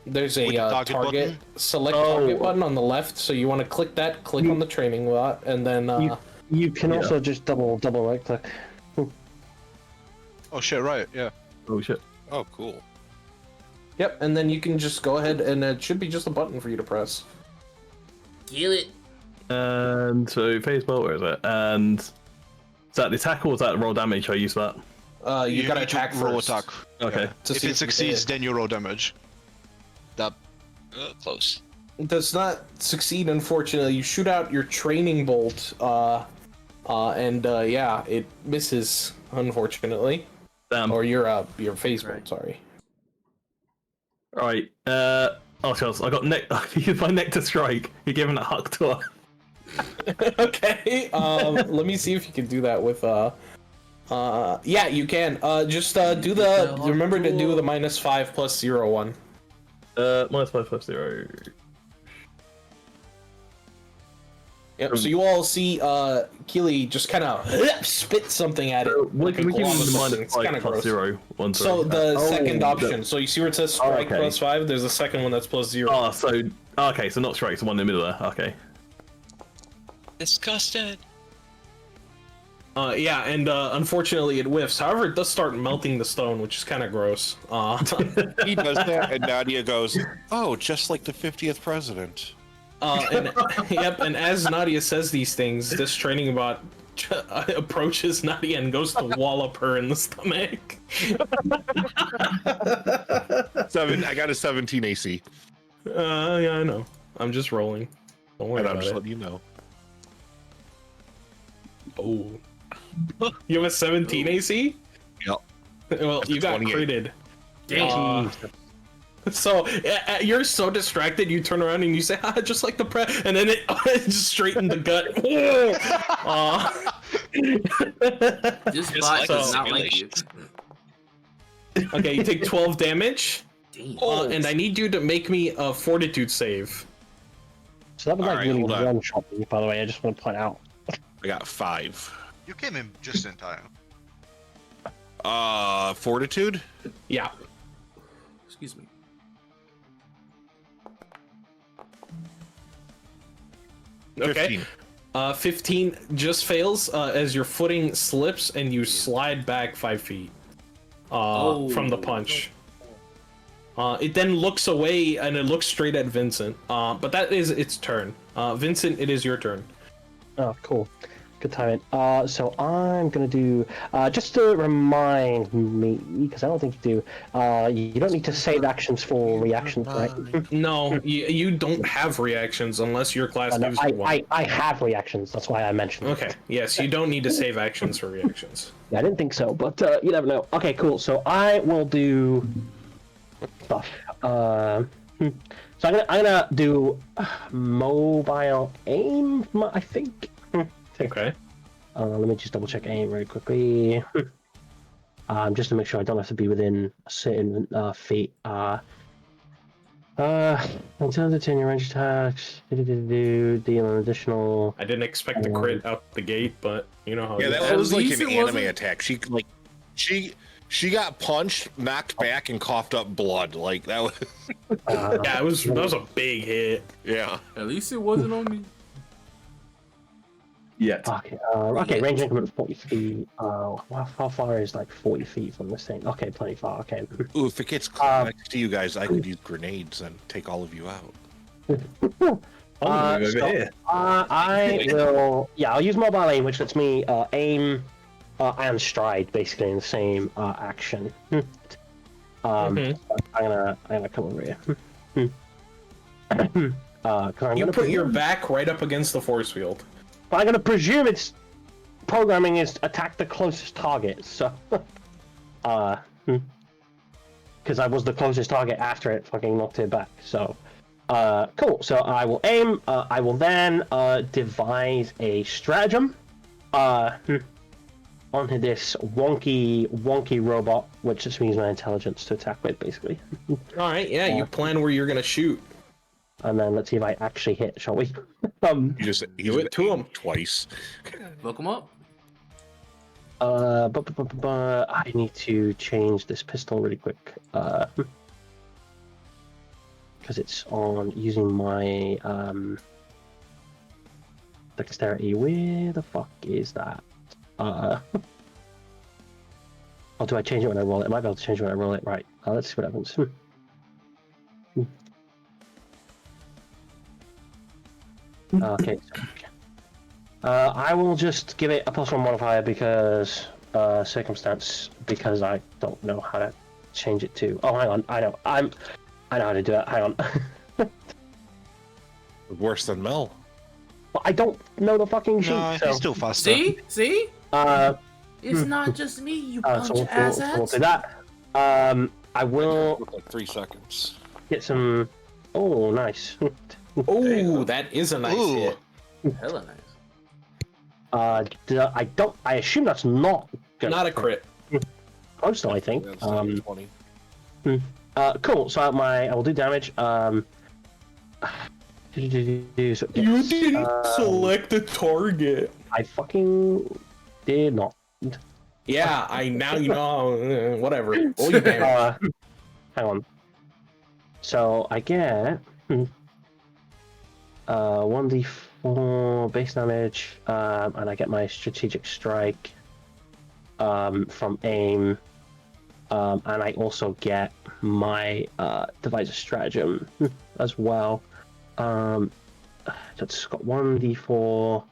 There's a With the target target button? select Oh. target button on the left. So you want to click that. Click on the training bot, and then You can also just double right click. Oh shit! Right. Yeah. Oh shit. Oh, cool. yep, and then you can just go ahead, and it should be just a button for you to press. Kill it. And so phase bolt, where is it? And is that the attack or is that roll damage? I use that. You gotta need to attack roll first. attack. Okay. to If see it you succeeds, hit. then you roll damage. That Close. It does not succeed, unfortunately. You shoot out your training bolt, and yeah, it misses, unfortunately. Damn. Or your phase bolt, Right. sorry. All right. Oh, Charles, I got neck. Use my nectar strike. You're giving a huck to her. Okay. Let me see if you can do that with yeah, you can. Just do the. Remember to do the -5 plus 0 one. -5 plus 0. Yep. So you all see Keely just kind of spit something at it. We like a can give glob you of the something. It's -5 kinda plus gross. 0 one. So sorry. the Oh, second the- option. So you see where it says strike okay. +5. There's a second one that's +0. Oh, so okay, so not strike, so one in the middle there. Okay. Disgusted. Yeah, and unfortunately it whiffs. However, it does start melting the stone, which is kind of gross. He does that, and Nadia goes, "Oh, just like the 50th president." And yep, and as Nadia says these things, this training bot approaches Nadia and goes to wallop her in the stomach. I got a 17 AC, Yeah, I know. I'm just rolling. Don't worry and I'm about just it. letting you know. Oh. You have a 17 AC? Yep. Well, That's a you got 28. critted. Damn. So you're so distracted, you turn around and you say, just like the and then it just straight in the gut. This Just bot like does the not like you. Okay, you take 12 damage, Damn. and I need you to make me a fortitude save. So that was like Alright, really hold on. one shot me, by the way. I just want to point out. I got 5. You came in just in time. Fortitude. Yeah. Excuse me. Okay. 15 just fails as your footing slips and you slide back 5 feet from the punch. It then looks away and it looks straight at Vincent. But that is its turn. Vincent, it is your turn. Oh, cool. Good timing. So I'm gonna do just to remind me, because I don't think you do. You don't need to save actions for reactions, right? No, you don't have reactions unless your class No, gives you one. I have reactions. That's why I mentioned it. Okay, yes, you don't need to save actions for reactions. Yeah, I didn't think so, but you never know. Okay, cool. So I will do stuff. So I'm gonna do mobile aim. I think. Okay. Let me just double check aim very quickly. Just to make sure I don't have to be within a certain feet. In terms of 10 range attacks, deal an additional. I didn't expect the crit out the gate, but you know how. Yeah, it is. that At was like least an it anime wasn't- attack. She got punched, knocked back, and coughed up blood. Like that was. Yeah, that was a big hit. Yeah. At least it wasn't on me. Yet. Okay, okay, range increment of 40 feet. How far is like 40 feet from this thing? Okay, plenty far. Okay. Ooh, if it gets next to you guys, I could use grenades and take all of you out. I'm over so, here. I will. Yeah, I'll use mobile aim, which lets me aim and stride basically in the same action. I'm gonna come over here. 'Cause I'm You gonna put your presume- back right up against the force field. But I'm gonna presume its programming is attack the closest target. So, because I was the closest target after it fucking knocked it back. So, cool. So I will aim. I will then devise a stratagem onto this wonky robot, which just means my intelligence to attack with, basically. All right, yeah, you plan where you're gonna shoot. And then let's see if I actually hit, shall we? You just Do it to him. twice. Look him up. I need to change this pistol really quick. Because it's on using my dexterity. Where the fuck is that? Or do I change it when I roll it? I might be able to change it when I roll it. Right. Let's see what happens. Okay. I will just give it a +1 modifier because circumstance, because I don't know how to change it to. Oh, hang on. I know how to do it. Hang on. Worse than Mel. Well, I don't know the fucking sheet. No, so, he's still faster. See? It's not just me, you punch so we'll assass. do that. I will Like 3 seconds. get some. Oh, nice. Oh, that is a nice Ooh. hit. Hella nice. I don't. I assume that's not Not a crit. close though. I think. That's 20. Cool. So I will do damage. So You didn't select the target. I fucking did not. Yeah, I now you know. Whatever. Oh, you damage. Hang on. So I get 1d4 1d4 base damage, and I get my strategic strike from aim, and I also get my devise a stratagem as well. That's got 1d4.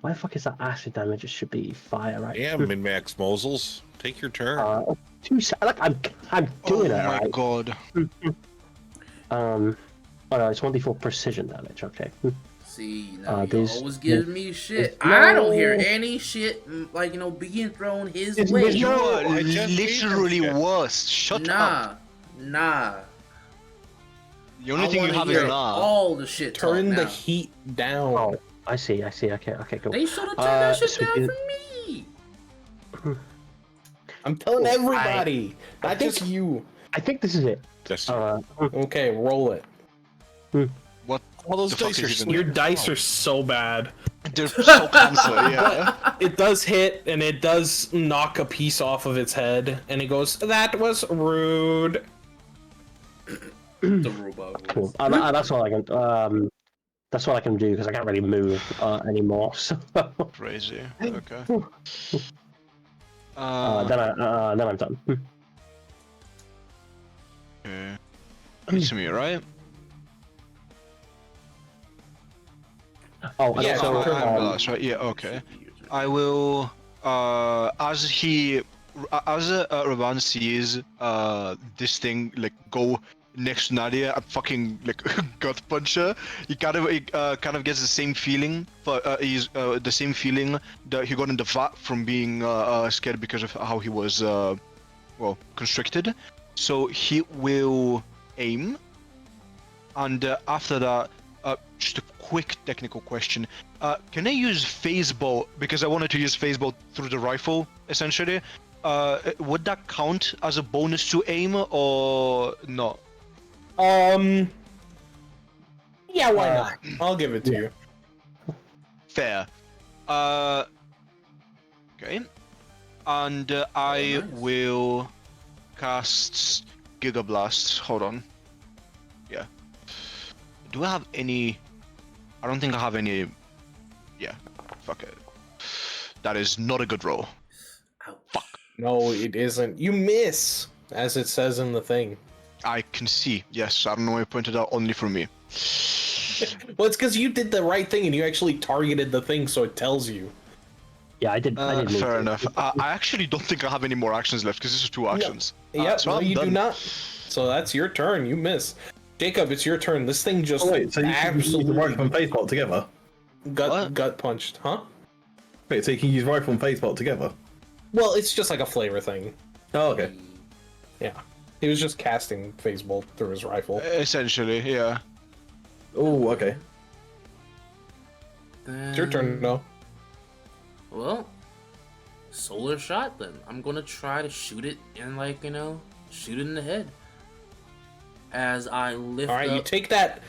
Why the fuck is that acid damage? It should be fire, right? Yeah, min-max Mosels. Take your turn. Like I'm doing it. Oh my right? god. Oh no, it's 1d4 precision damage. Okay. See, now you there's- always give me shit. no- I don't hear any shit like being thrown his way. You are I just gave him literally shit. worse. Shut up. Nah. The only thing you have is hear an R. all the shit. Turn talk the now. heat down. Oh, I see. Okay, cool. They should have turned that shit so down you- for me. I'm telling Oh, everybody, I not think- just you. I think this is it. Just, Okay, roll it. What? all those the fuck dice are is even- Your dice are so bad. They're so cancer, yeah. It does hit, and it does knock a piece off of its head, and it goes, "That was rude." The robot. Cool. That's all I can. That's what I can do because I can't really move anymore. So Crazy. Okay. then I'm done. Okay. It's me, right? Oh, and Yeah, also, sure. I'm last, right? Yeah, okay. I will, as Ravan sees, this thing, like, go next to Nadia and fucking, like, gut punch her, he kind of gets the same feeling, the same feeling that he got in the vat from being, scared because of how he was, constricted. So he will aim, and after that, just a quick technical question. Can I use phase bolt? Because I wanted to use phase bolt through the rifle, essentially. Would that count as a bonus to aim or not? Yeah, why not? I'll give it to you. Fair. Okay. And I nice. will cast Giga Blast. Hold on. Yeah. Do I have any? I don't think I have any. Yeah. Fuck it. That is not a good roll. Ouch. No, it isn't. You miss, as it says in the thing. I can see. Yes, I don't know why I pointed out only for me. Well, it's because you did the right thing and you actually targeted the thing, so it tells you. yeah, I did. I did. move Fair it. enough. I actually don't think I have any more actions left because this is 2 actions. Yep, so no, I'm you do done. not. So that's your turn. You miss. Jacob, it's your turn. This thing just Oh wait, so you can use the rifle and phase bolt together? What? gut punched, huh? Wait, so you can use rifle and phase bolt together? Well, it's just like a flavor thing. Oh, okay. Yeah. He was just casting phase bolt through his rifle. Essentially, yeah. Oh, okay. It's your turn, no? Well, solar shot then. I'm gonna try to shoot it and shoot it in the head. As I lift Alright, up. you take that.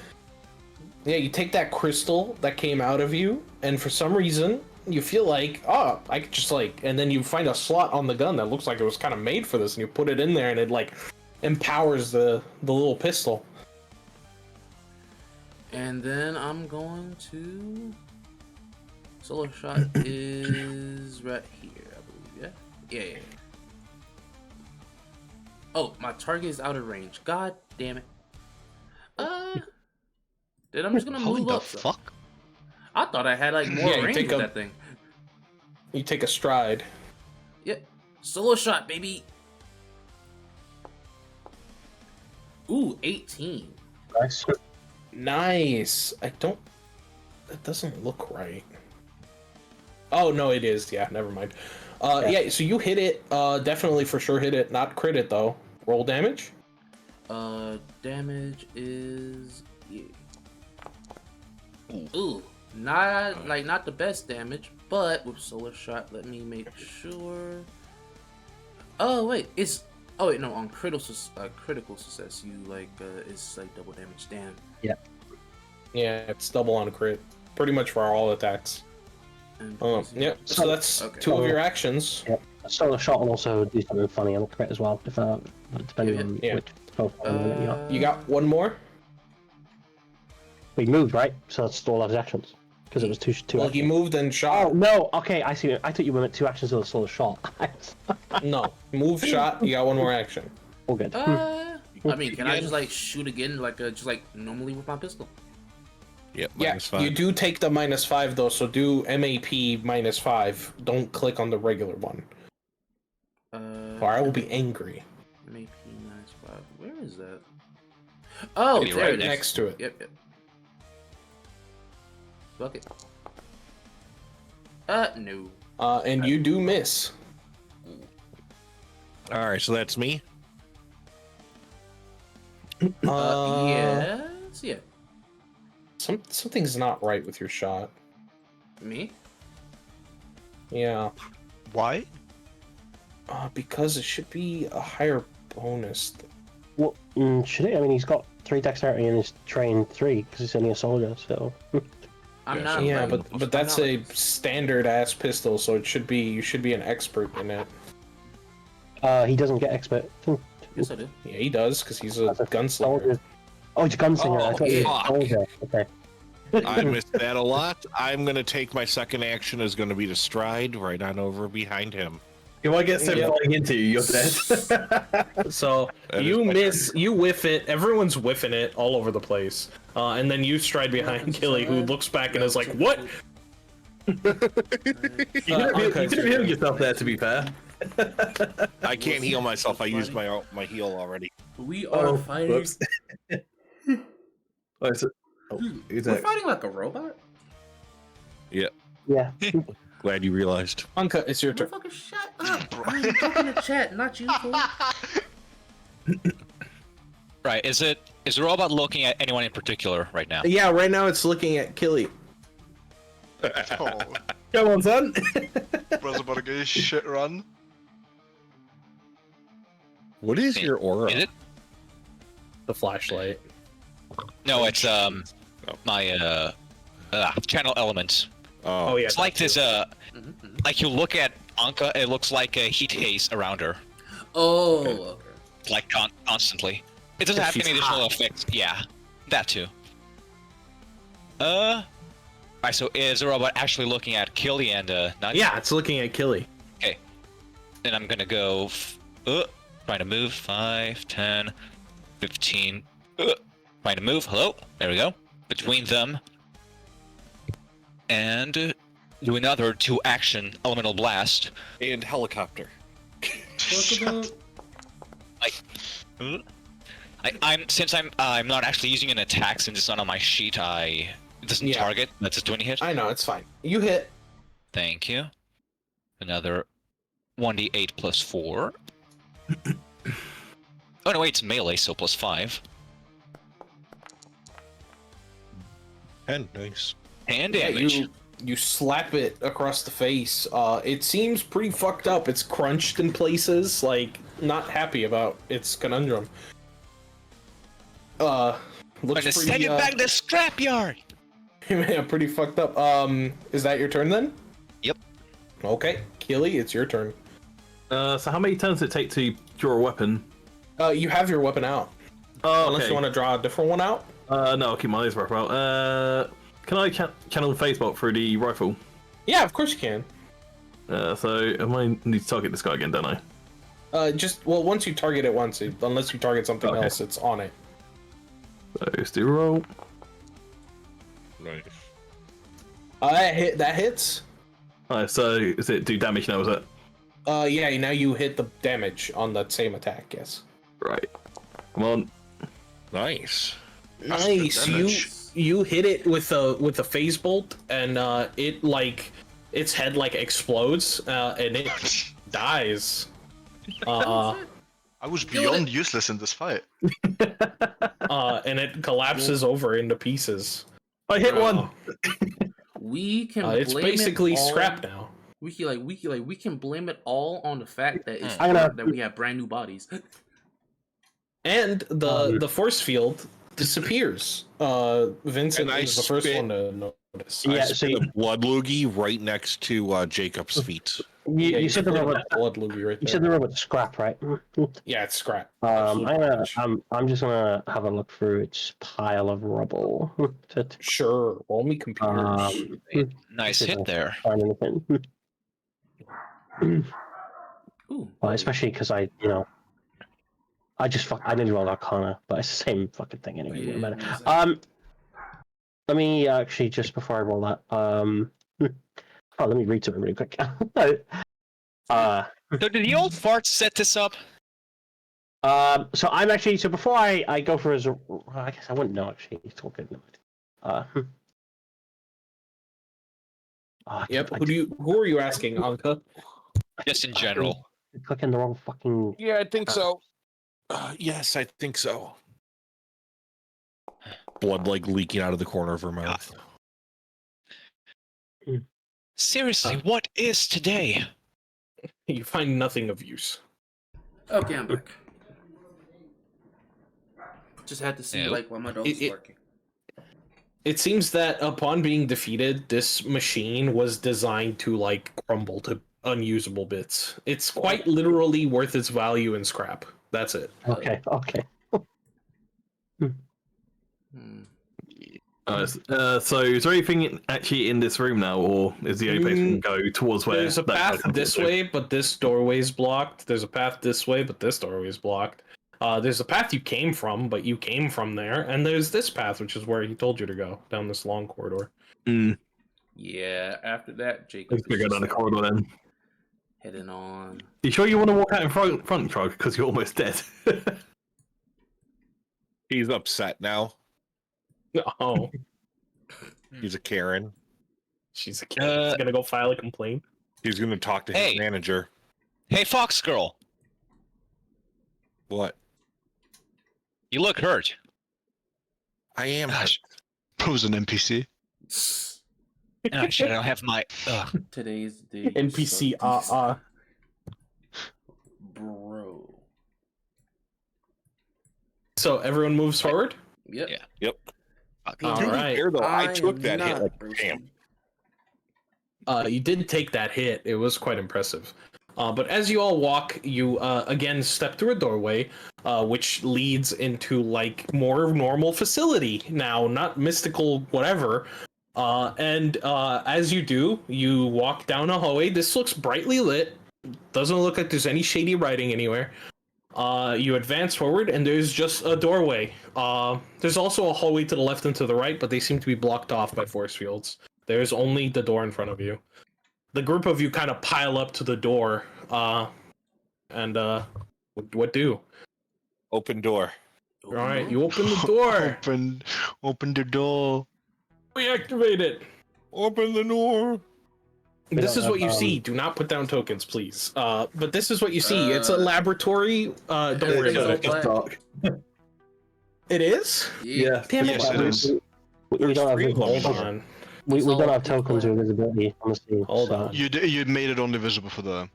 Yeah, you take that crystal that came out of you, and for some reason, you feel like, oh, I could just and then you find a slot on the gun that looks like it was kind of made for this, and you put it in there, and it empowers the little pistol. And then I'm going to. Solar shot is right here, I believe. Yeah. Oh, my target is out of range. God damn it. Then I'm just gonna Holy move the up. some. fuck? I thought I had more Yeah, you range take with a- that thing. You take a stride. Yep. Solo shot, baby. Ooh, 18. Nice. Nice. That doesn't look right. Oh no, it is. Yeah, never mind. Yeah. So you hit it. Definitely for sure hit it. Not crit it though. Roll damage. Damage is ooh, not the best damage, but with solar shot, let me make sure. Oh wait, no, on critical success, you it's double damage. Damn. Yeah, it's double on crit. Pretty much for all attacks. And Yeah. So that's Okay. 2 of your actions. Yeah. Solar shot will also do something funny on the crit as well, if depending Yeah, on yeah. which profile you got. You got one more. We moved, right? So that's all of his actions. Because it was two Well, actions. he moved and Oh shot. no! Okay, I see. I thought you meant 2 actions with a solo shot. No, move, shot. You got one more action. All good. I mean, can I just like shoot again, like just like normally with my pistol? Yep. Yeah, -5. you do take the -5 though, so do MAP -5. Don't click on the regular one, or I will be angry. MAP -5. Where is that? Oh, Maybe there right it is. next to it. Yep. Fuck it. No. And you do miss. All right, so that's me. Yes. Yeah. Something's not right with your shot. Me? Yeah. Why? Because it should be a higher bonus. What should it? I mean, he's got 3 dexterity and he's trained 3 because he's only a soldier. So I'm not. Yeah, like- but I'm that's not a like- standard ass pistol, so it should be you should be an expert in it. he doesn't get expert. Yes, I do. Yeah, he does because he's a That's a gunslinger. Soldier. Oh, he's a gunslinger. I Oh, thought he was a fuck. soldier. Okay. I missed that a lot. I'm gonna take my second action is gonna be to stride right on over behind him. If I get sent Yep. flying into you, you're dead. So That you is my miss, you whiff it. Everyone's whiffing it all over the place, and then you stride behind Killy, who looks back and is like, "What?" You could have healed yourself there, to be fair. I can't heal myself. I used my heal already. We are fighting. Whoops. Oh, is it? Oh, who's We're next? fighting like a robot. Yeah. Glad you realized. Anka, it's your turn. Motherfucker, shut up! I'm talking to chat, not you, fool. Right, is the robot looking at anyone in particular right now? Yeah, right now it's looking at Killy. Oh, Come on, son. bro's about to get his shit run. What is your aura? Is it? The flashlight. No, it's my channel element. Oh yeah. It's like this Mhm. like you look at Anka, it looks like a heat haze around her, Oh, okay. like constantly. It doesn't have She's any additional hot. effects. Yeah, that too. Alright, so is the robot actually looking at Killy and not? Yeah, it's looking at Killy. Then I'm gonna go trying to move 5, 10, 15. Trying to move. Hello. There we go. Between them. And do another 2-action elemental blast. And helicopter. Talk about. I'm not actually using an attack since it's not on my sheet. It doesn't Yeah. target. That's a 20 hit. I know, it's fine. You hit. Thank you. Another 1d8 plus 4. Oh no, wait, it's melee, so plus 5. And nice. And Yeah, damage. you slap it across the face. It seems pretty fucked up. It's crunched in places, like not happy about its conundrum. Looks Gonna send pretty it back to the scrapyard. yeah, pretty fucked up. Is that your turn then? Yep. Okay, Killy, it's your turn. So how many turns does it take to draw a weapon? You have your weapon out. Oh, Unless okay. you want to draw a different one out. No, I'll keep my laser rifle out. Can I channel phase bolt through the rifle? Yeah, of course you can. So I might need to target this guy again, don't I? Once you target it once, unless you target something Okay. else, it's on it. So let's do a roll. Nice. That hits. So is it do damage now? Is it Yeah, now you hit the damage on that same attack, yes. right? Come on. Nice. That's good Nice. damage. You hit it with a phase bolt, and it like its head like explodes, and it dies. I was beyond useless in this fight. And it collapses over into pieces. I hit one. We can. It's blame basically it all, scrap now. We can blame it all on the fact that it's I'm gonna- that we have brand new bodies. And the force field disappears. Vincent And I is the first spit- one to notice. Yeah, I so spit you- a blood loogie right next to Jacob's feet. You said the robot. blood loogie right You there. said the robot scrap, right? Yeah, it's scrap. I'm just gonna have a look through its pile of rubble. Sure. Roll me computers. Nice hit there. Find anything. Ooh, Well, especially because I didn't roll Arcana, but it's the same fucking thing anyway. Yeah, Wouldn't matter. exactly. Let me actually just before I roll that, let me read something really quick. So did the old fart set this up? So I'm actually before I go for his, I guess I wouldn't know actually. He's talking. Yep. Who are you asking, Anka? Just in general. Clicking the wrong fucking. Yeah, I think so. Yes, I think so. Blood like leaking out of the corner of her mouth. Seriously, what is today? You find nothing of use. Okay, I'm back. Just had to see Nope. like why my dog's barking. It seems that upon being defeated, this machine was designed to like crumble to unusable bits. It's quite literally worth its value in scrap. That's it. Okay. So is there anything actually in this room now, or is the only place we can go towards where? There's a that path guy comes this into? way, but this doorway is blocked. There's a path this way, but this doorway is blocked. There's a path you came from, but you came from there, and there's this path, which is where he told you to go, down this long corridor. Yeah, after that, Jacob Let's go down the corridor then. heading on. You sure you want to walk out in front, Trog? Because you're almost dead. He's upset now. Oh, He's a Karen. she's a kid. He's gonna go file a complaint. He's going to talk to his manager. Hey, Fox Girl. What? You look hurt. I am. Gosh. Who's an NPC? Oh, shit, I don't have my... Today's day. NPC, Bro. So everyone moves forward? Yep. Yeah. Yep. All right. Here, though, I took am that hit not like broken. damn. You did take that hit. It was quite impressive. But as you all walk, you again step through a doorway, which leads into like more normal facility now, not mystical whatever. And as you do, you walk down a hallway. This looks brightly lit. Doesn't look like there's any shady writing anywhere. You advance forward, and there's just a doorway. There's also a hallway to the left and to the right, but they seem to be blocked off by force fields. There's only the door in front of you. The group of you kind of pile up to the door, and what do? Open door. All right, you open the door. Open the door. We activate it. Open the door. This is what you see. Do not put down tokens, please. But this is what you see. It's a laboratory. Don't worry about it. Just dark. It is? Yeah. Damn it. Yes, it is. We don't have Hold on. we don't have tokens with visibility on the scene. Hold so- on. You made it only visible for the.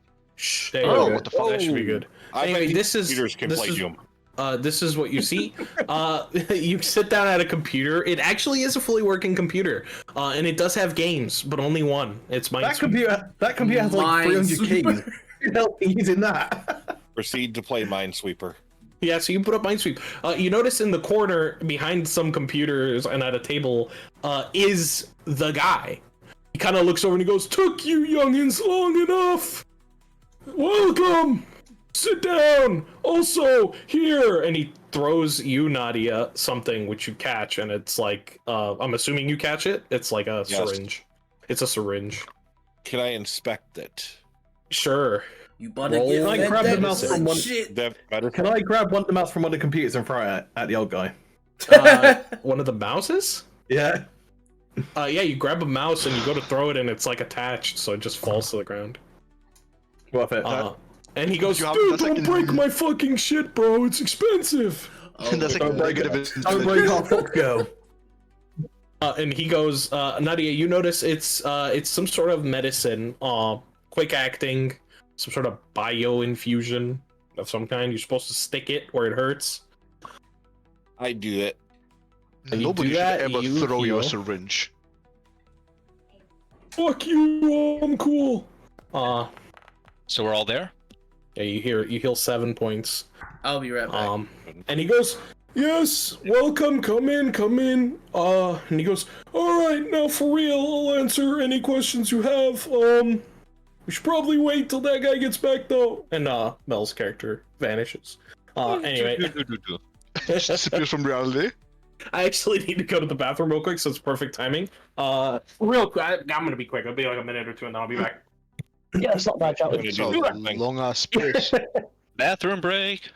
There you Oh, go. what the fuck? That should be good. I Anyway, bet this these is- computers can this play is- Doom. This is what you see. You sit down at a computer. It actually is a fully working computer, and it does have games, but only one. It's Minesweeper. That computer has like 300 keys. Minesweeper. Who the hell is using that? Proceed to play Minesweeper. Yeah, so you put up Minesweep. You notice in the corner behind some computers and at a table is the guy. He kind of looks over and he goes, "Took you youngins long enough. Welcome. Sit down. Also, here." And he throws you, Nadia, something which you catch, and it's like, I'm assuming you catch it. It's like a Yes. syringe. It's a syringe. Can I inspect it? Sure. You better Roll. get Can I fed grab the that mouse good from one- shit. That better. Can I grab one of the mouse from one of the computers and throw it at the old guy? One of the mouses? Yeah. Yeah, you grab a mouse and you go to throw it, and it's like attached, so it just falls to the ground. Worth it. And he goes, You have- Dude, that's don't like- break my fucking shit, bro. It's expensive. That's like Don't break it. negative. Don't break our foot girl. and he goes, Nadia, you notice it's some sort of medicine, quick acting, some sort of bio infusion of some kind. You're supposed to stick it where it hurts. I do it. And you Nobody do should that, ever you throw you a heal. syringe. Fuck you, I'm cool. So we're all there? Yeah, you heal 7 points. I'll be right back. And he goes, "Yes, welcome, come in, come in." And he goes, "All right, now for real, I'll answer any questions you have. We should probably wait till that guy gets back, though." And Mel's character vanishes. Anyway, Disappears from reality. I actually need to go to the bathroom real quick, so it's perfect timing. Real quick, I'm gonna be quick. It'll be like a minute or two, and then I'll be back. Yeah, it's not bad. Chat. It's a long ass space. Bathroom break.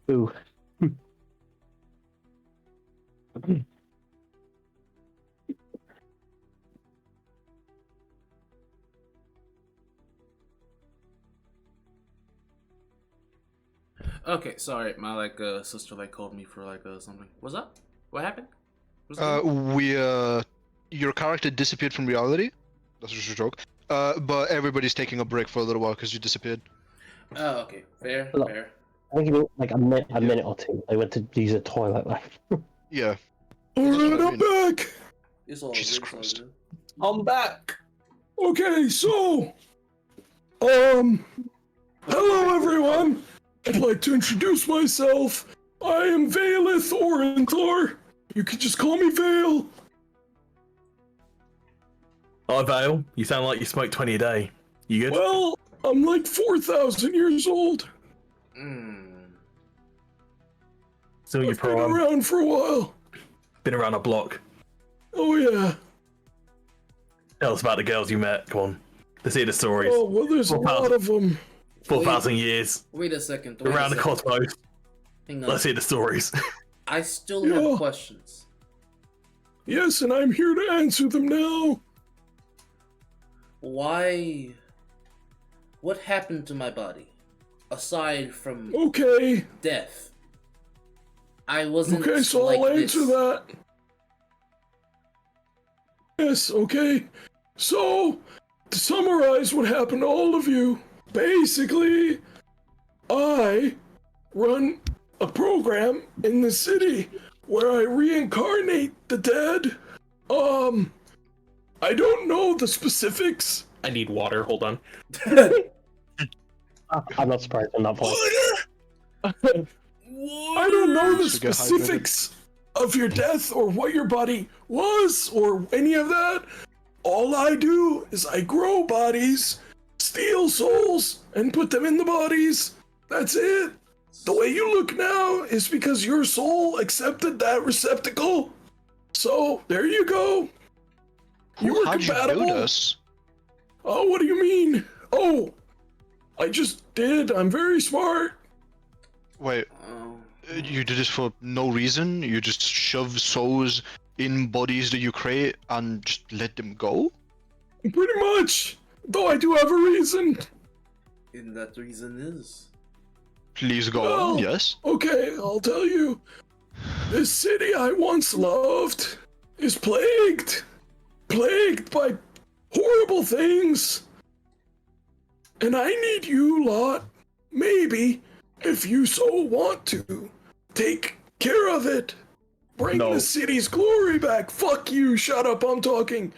Ooh. Okay, sorry, my sister called me for something. What's up? What happened? Your character disappeared from reality. That's just a joke. But everybody's taking a break for a little while because you disappeared. Oh, okay, fair, Look. fair. I think about like a minute or two. I went to use a toilet. Yeah. Alright, I'm back. It's all Jesus good, it's all Christ. good. I'm back. Okay, so, hello everyone. I'd like to introduce myself. I am Valeth Orenthor. You can just call me Vale. Hi, Vale. You sound like you smoke 20 a day. You good? Well, I'm like 4,000 years old. Still your I've been prime. around for a while. Been around a block. Oh yeah. Tell us about the girls you met. Come on. Let's hear the stories. Oh well, there's a lot of them. 4,000 years. Wait a second. Around the cosmos. Hang on. Let's hear the stories. I still Yeah. have questions. Yes, and I'm here to answer them now. Why? What happened to my body? Aside from Okay. death. I wasn't Okay, so like I'll this. answer that. Yes, okay. So, to summarize what happened to all of you, basically, I run a program in the city where I reincarnate the dead. I don't know the specifics. I need water. Hold on. I'm not surprised on that point. I don't know the Should get hydrated. specifics of your death or what your body was or any of that. All I do is I grow bodies, steal souls, and put them in the bodies. That's it. The way you look now is because your soul accepted that receptacle. So, there you go. You were How'd you compatible. build us? Oh, what do you mean? Oh, I just did. I'm very smart. Wait, Oh. you did this for no reason? You just shove souls in bodies that you create and just let them go? Pretty much. Though I do have a reason. And that reason is. Please go Well, on, yes? Okay, I'll tell you. This city I once loved is plagued by horrible things. And I need you lot, maybe, if you so want to, take care of it. Bring No. the city's glory back. Fuck you, shut up, I'm talking.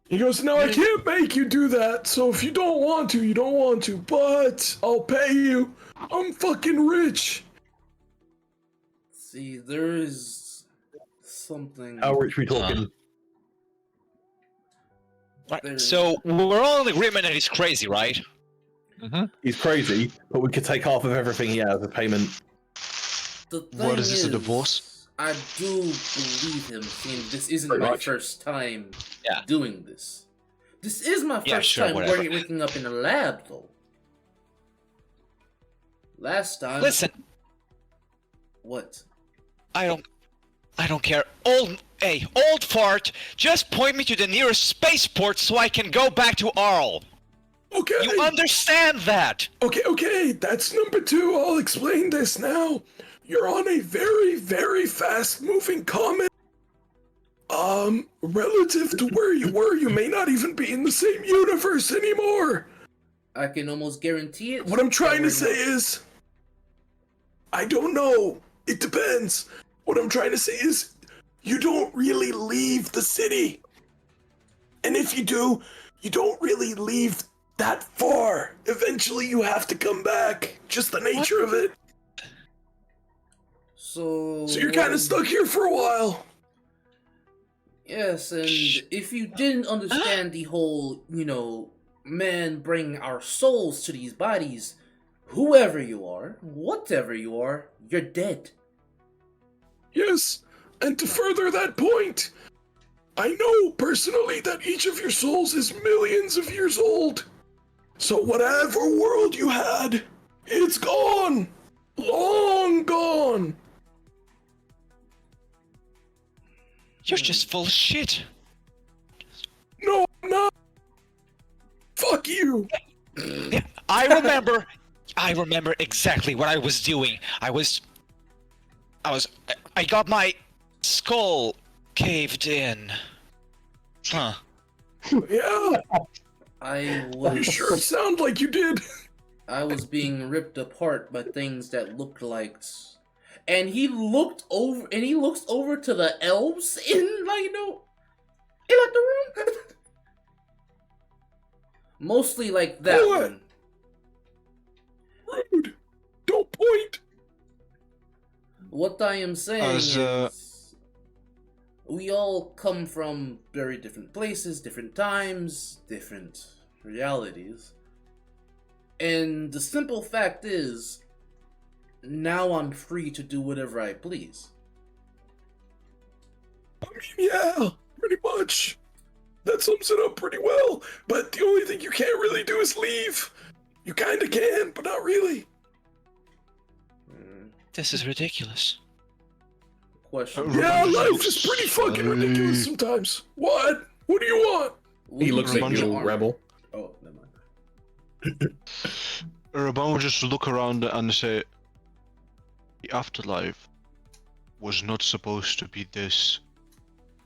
He goes, "No, I can't make you do that, so if you don't want to, you don't want to, but I'll pay you. I'm fucking rich." See, there is something. How rich we talking? Right. There- So we're all in agreement that he's crazy, right? He's crazy, but we could take half of everything he has as payment. The What is this, a thing divorce? I do believe him, seeing this isn't Pretty my much. first time Yeah. doing this. This is my Yeah, first sure, time whatever. waking up in a lab, though. Last time. Listen, What? I don't care. Old fart, just point me to the nearest spaceport so I can go back to Arl. Okay. You understand that? Okay, that's number 2. I'll explain this now. You're on a very, very fast-moving comet. Relative to where you were, you may not even be in the same universe anymore. I can almost guarantee it. What I'm trying to say is, I don't know. It depends. What I'm trying to say is, you don't really leave the city. And if you do, you don't really leave that far. Eventually you have to come back. Just the nature of it. So So you're kind of stuck here for a while. Yes, and if you didn't understand the whole, man bring our souls to these bodies, whoever you are, whatever you are, you're dead. Yes, and to further that point, I know personally that each of your souls is millions of years old. So whatever world you had, it's gone. Long gone. You're just full of shit. No, I'm not. Fuck you. Yeah, I remember exactly what I was doing. I got my skull caved in. Huh. Yeah, I you was sure sound like you did. I was being ripped apart by things that looked like, and he looks over to the elves in the room. Mostly like that What? one. Rude. Don't point. What I am saying As, is, we all come from very different places, different times, different realities. And the simple fact is, now I'm free to do whatever I please. I mean, yeah, pretty much. That sums it up pretty well. But the only thing you can't really do is leave. You kinda can, but not really. This is ridiculous. Question. Yeah, Ramon life looks is pretty fucking funny. ridiculous sometimes. What? What do you want? He looks like Ramon's you, armor. rebel. Oh, never mind. Raban would just look around and say, the afterlife was not supposed to be this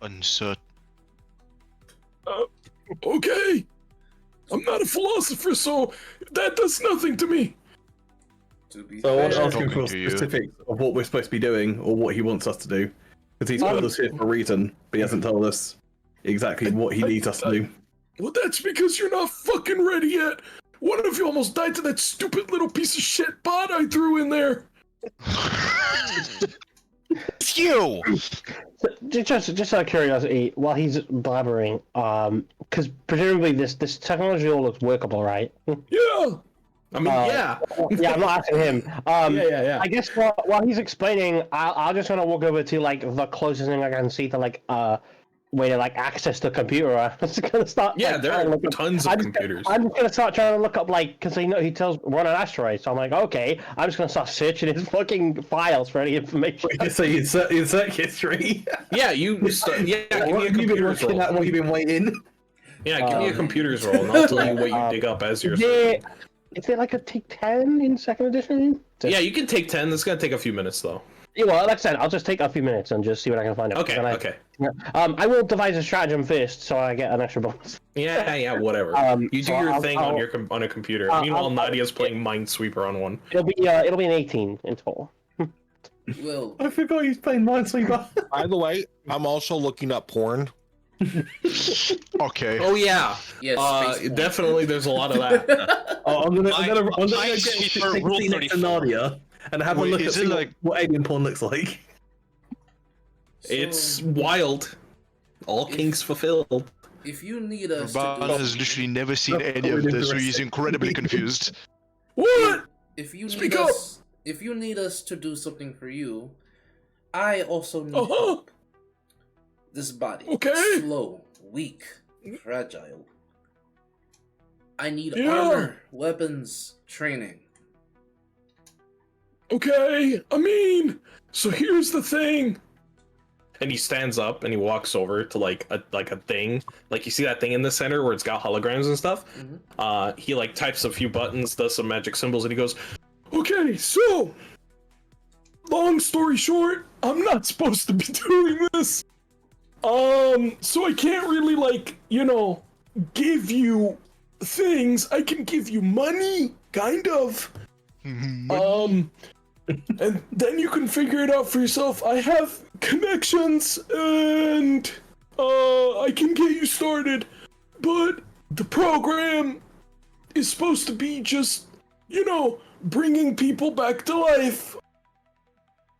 uncertain. Okay. I'm not a philosopher, so that does nothing to me. To be So I want to fair, ask him for Talking to you. specifics of what we're supposed to be doing or what he wants us to do. Because he's put us here for a reason, but he hasn't told us exactly what he needs us to do. Well, that's because you're not fucking ready yet. One of you almost died to that stupid little piece of shit bot I threw in there. It's you! Just out of curiosity, while he's blabbering, because presumably this technology all looks workable, right? Yeah. I mean, yeah. Yeah, I'm not asking him. Yeah. I guess while he's explaining, I'll just kind of walk over to the closest thing I can see to way to access the computer. I'm just gonna start. Yeah, there trying to are look up- tons of computers. I'm just gonna start trying to look up because he tells we're on an asteroid, so I'm like, okay, I'm just gonna start searching his fucking files for any information. So insert history. Yeah, give me a What have you been computer's looking roll. at? What have you been waiting? Yeah, give me a computer's roll, and I'll tell you what you dig up as you're searching. Is there a take 10 in second edition? Yeah, you can take 10. That's gonna take a few minutes, though. Yeah, well, like I said, I'll just take a few minutes and just see what I can find out. Okay, And okay. I will devise a stratagem first, so I get an extra bonus. Yeah, whatever. You do so your I'll- thing I'll- on a computer. I'll- Meanwhile, I'll- Nadia's playing Minesweeper on one. It'll be an 18 in total. well, I forgot he's playing Minesweeper. By the way, I'm also looking up porn. Okay. Oh yeah, yes, space porn. definitely. There's a lot of that. I'm gonna go Minesweeper take rule a seat next to 34. Nadia and have a Wait, look at is it what alien porn looks like. It's wild. All kinks fulfilled. If you need us to Raban do has literally never seen That's any of quite this, so he's interesting. incredibly confused. What? if you Speak need up! us, if you need us to do something for you, I also need Uh-huh. help. This body, Okay. slow, weak, fragile. I need Yeah. armor, weapons, training. Okay, I mean, so here's the thing. And he stands up and he walks over to like a thing. Like you see that thing in the center where it's got holograms and stuff? Mhm. He like types a few buttons, does some magic symbols, and he goes, okay, so long story short, I'm not supposed to be doing this. So I can't really like, give you things. I can give you money, kind of. And then you can figure it out for yourself. I have connections and I can get you started. But the program is supposed to be just, bringing people back to life.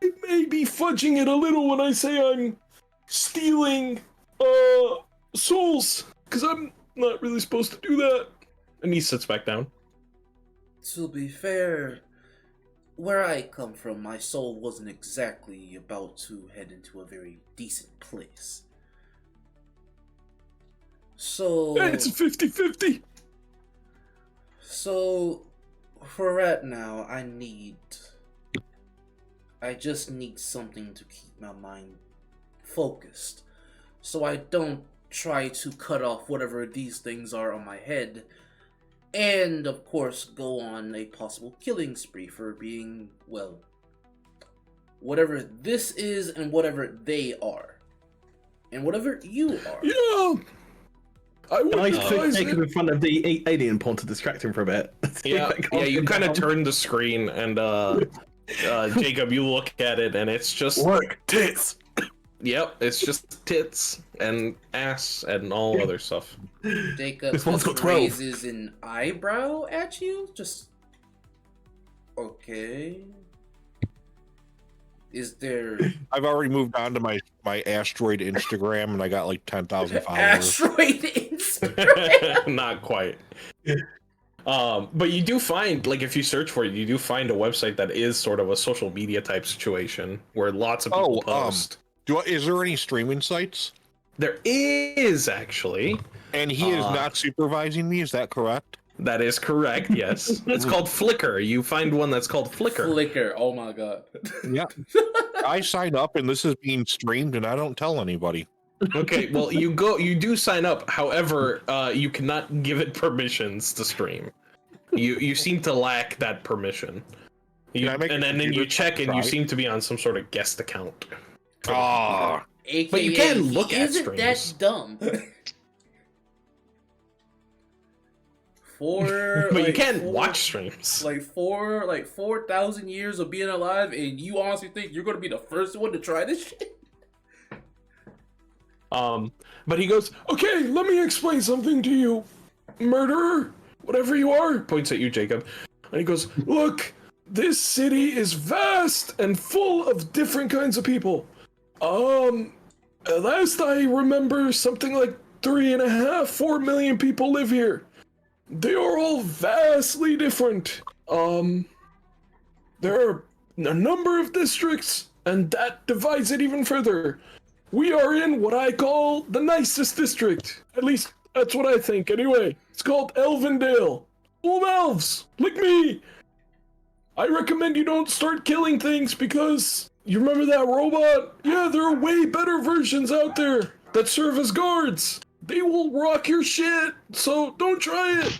I may be fudging it a little when I say I'm stealing souls, because I'm not really supposed to do that. And he sits back down. To be fair, where I come from, my soul wasn't exactly about to head into a very decent place. So... It's a 50-50. So, for right now, I just need something to keep my mind focused. So I don't try to cut off whatever these things are on my head. And, of course, go on a possible killing spree for being, well, whatever this is and whatever they are. And whatever you are. Yeah. I would Nice advise take it. him in front of the alien pawn to distract him for a bit. Yeah, you kind of turn the screen and Jacob, you look at it and it's just Work, tits! yep, it's just tits and ass and all other stuff. Jacob This one's just got 12. raises an eyebrow at you? Just... Okay... Is there... I've already moved on to my asteroid Instagram, and I got like 10,000 followers. Asteroid Instagram? Not quite. But you do find, like, if you search for it, you do find a website that is sort of a social media type situation where lots of people post. Is there any streaming sites? There is actually. And he is not supervising me, is that correct? That is correct, yes. It's called Flickr. You find one that's called Flickr. Flickr, oh my god. Yeah. I sign up and this is being streamed and I don't tell anybody. Okay, well you do sign up, however, you cannot give it permissions to stream. You seem to lack that permission. And then you check and you seem to be on some sort of guest account. Ah. AKA, But you can look he at isn't streams. that dumb. But you can watch streams. Like 4,000 years of being alive, and you honestly think you're gonna be the first one to try this shit? But he goes, okay, let me explain something to you, murderer, whatever you are, points at you, Jacob. And he goes, look, this city is vast and full of different kinds of people. Last I remember, something like 3.5, 4 million people live here. They are all vastly different. There are a number of districts, and that divides it even further. We are in what I call the nicest district. At least, that's what I think, anyway. It's called Elvendale. Full of elves, like me. I recommend you don't start killing things because, you remember that robot? Yeah, there are way better versions out there that serve as guards. They will rock your shit, so don't try it.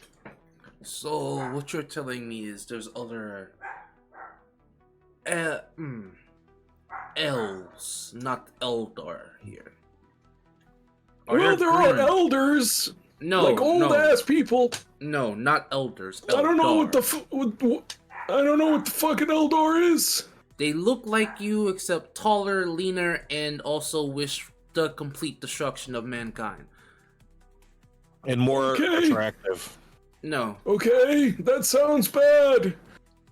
So, what you're telling me is there's other... elves, not Eldar here. Well, there are elders, No, like old-ass people. No, not elders. I don't know what Eldar. I don't know what the fucking Eldar is. They look like you, except taller, leaner, and also wish the complete destruction of mankind. And more Okay. attractive. No. Okay, that sounds bad.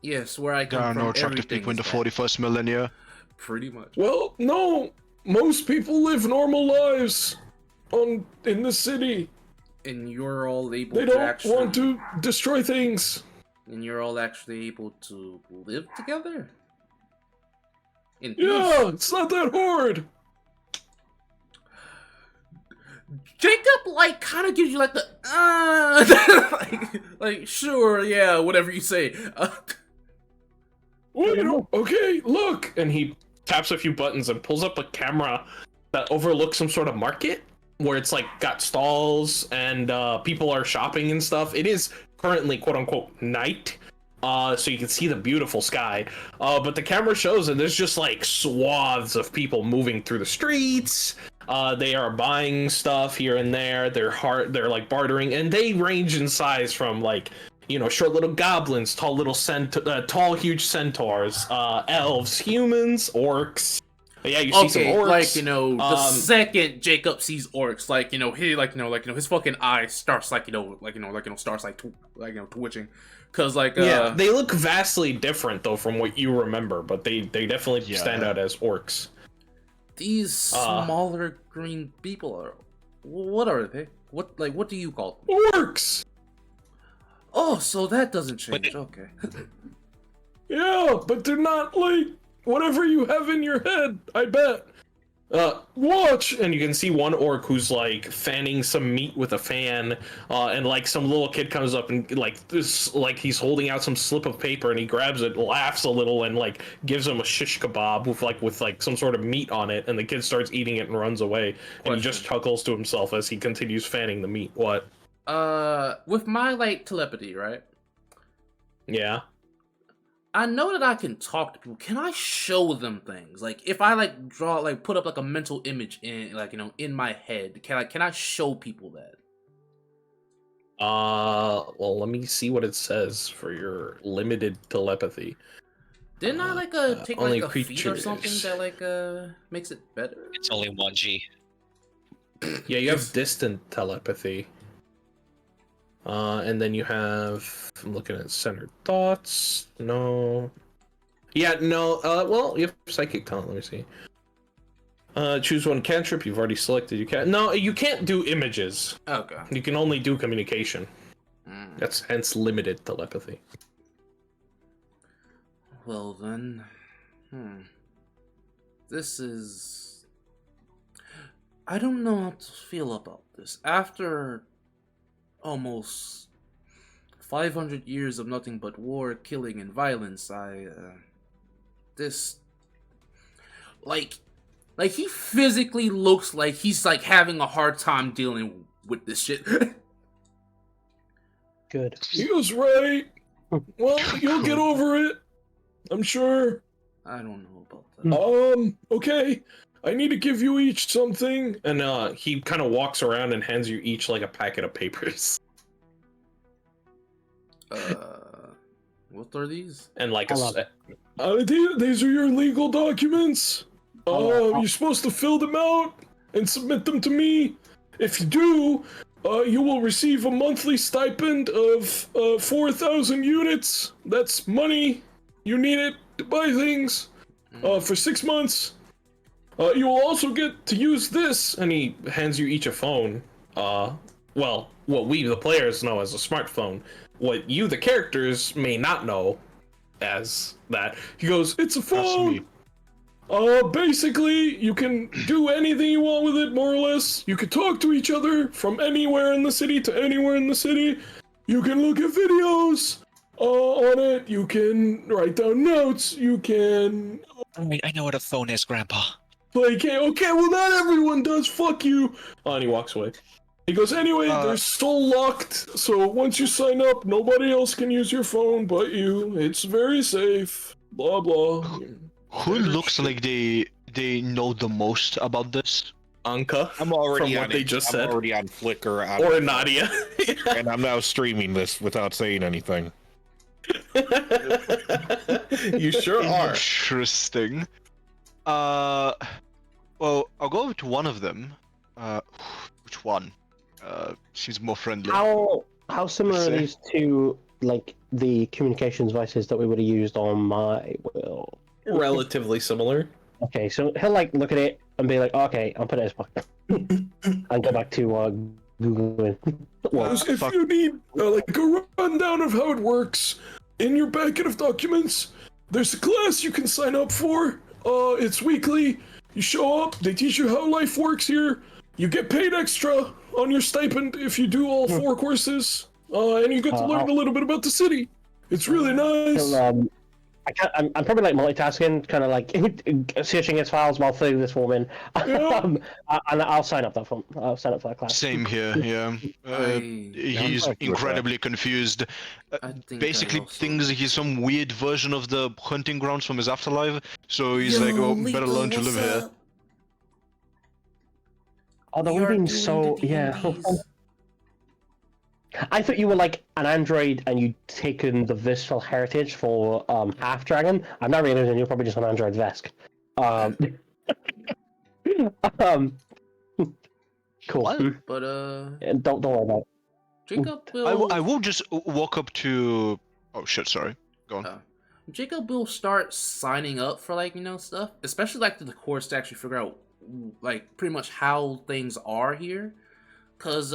Yes, where I There come are from, no attractive everything people in the is bad. 41st millennia. Pretty much. Well, no. Most people live normal lives. in the city. And you're all able They to don't actually... want to destroy things. And you're all actually able to live together? In peace? Yeah, it's not that hard. Jacob, like, kind of gives you, like, the, like, sure, yeah, whatever you say. Well, okay, look. And he taps a few buttons and pulls up a camera that overlooks some sort of market where it's, like, got stalls and people are shopping and stuff. It is currently, quote-unquote, night. So you can see the beautiful sky. But the camera shows and there's just, like, swaths of people moving through the streets. They are buying stuff here and there. They're like bartering, and they range in size from like, you know, short little goblins, tall huge centaurs, elves, humans, orcs. Yeah, you see some orcs. Like, you know, the second Jacob sees orcs, like, you know, his fucking eye starts like, starts like twitching, cause like yeah, they look vastly different though from what you remember, but they definitely stand out as orcs. These smaller green people are... What are they? What do you call them? Orcs! Oh, so that doesn't change. Okay. Yeah, but they're not like whatever you have in your head, I bet. Watch! And you can see one orc who's like fanning some meat with a fan, and like some little kid comes up and like this, like he's holding out some slip of paper and he grabs it, laughs a little, and like gives him a shish kebab with some sort of meat on it, and the kid starts eating it and runs away, and he just chuckles to himself as he continues fanning the meat. What? With my like telepathy, right? Yeah. I know that I can talk to people. Can I show them things? Like, if I like draw, like put up like a mental image in, like, you know, in my head, can I show people that? Well, let me see what it says for your limited telepathy. Didn't I like take like a feat or something that like makes it better? It's only 1G. Yeah, you have distant telepathy. And then you have, I'm looking at centered thoughts. No. Yeah, no. Well, you have psychic talent. Let me see. Choose one cantrip. You've already selected. You can't. No, you can't do images. Okay. You can only do communication. That's hence limited telepathy. Well then, this is... I don't know how to feel about this. After almost 500 years of nothing but war, killing, and violence, like he physically looks like he's like having a hard time dealing with this shit. Good. He was right. Well, you'll get over it. I'm sure. I don't know about that. Okay. I need to give you each something. And he kind of walks around and hands you each like a packet of papers. What are these? And like these are your legal documents. You're supposed to fill them out and submit them to me. If you do, you will receive a monthly stipend of 4,000 units. That's money. You need it to buy things for 6 months. You will also get to use this, and he hands you each a phone. Well, what we, the players, know as a smartphone. What you, the characters, may not know as that. He goes, it's a phone! Basically, you can do anything you want with it, more or less. You can talk to each other from anywhere in the city to anywhere in the city. You can look at videos on it. You can write down notes. You can... I know what a phone is, Grandpa. Okay, well, not everyone does. Fuck you. And he walks away. He goes, anyway, they're still locked, so once you sign up, nobody else can use your phone but you. It's very safe. Blah, blah. Who looks like they know the most about this? Anka. I'm already from on what they just I'm said. already on Flickr. Or Nadia. And I'm now streaming this without saying anything. You sure are. Interesting. Well, I'll go with one of them. Which one? She's more friendly. How similar are these to like the communications devices that we would have used on my will? Relatively similar. Okay, so he'll like look at it and be like, okay, I'll put it in his pocket, and go back to Googling. If you need like a rundown of how it works, in your packet of documents, there's a class you can sign up for. It's weekly. You show up, they teach you how life works here. You get paid extra on your stipend if you do all 4 courses, and you get to learn a little bit about the city. It's really nice. I'm probably like multitasking, kind of like searching his files while filling this form in. Yeah. And I'll sign up that I'll sign up for that class. Same here, yeah. He's incredibly confused. Basically thinks he's some weird version of the hunting grounds from his afterlife, so he's like, oh, better learn to live here. Oh, the one being so, yeah. I thought you were like an android and you'd taken the visceral heritage for Half Dragon. I'm not realizing you're probably just an android Vesk. Cool. But don't worry about it. Jacob will. I will just walk up to. Oh shit! Sorry. Go on. Jacob will start signing up for like stuff, especially like the course to actually figure out like pretty much how things are here. Cause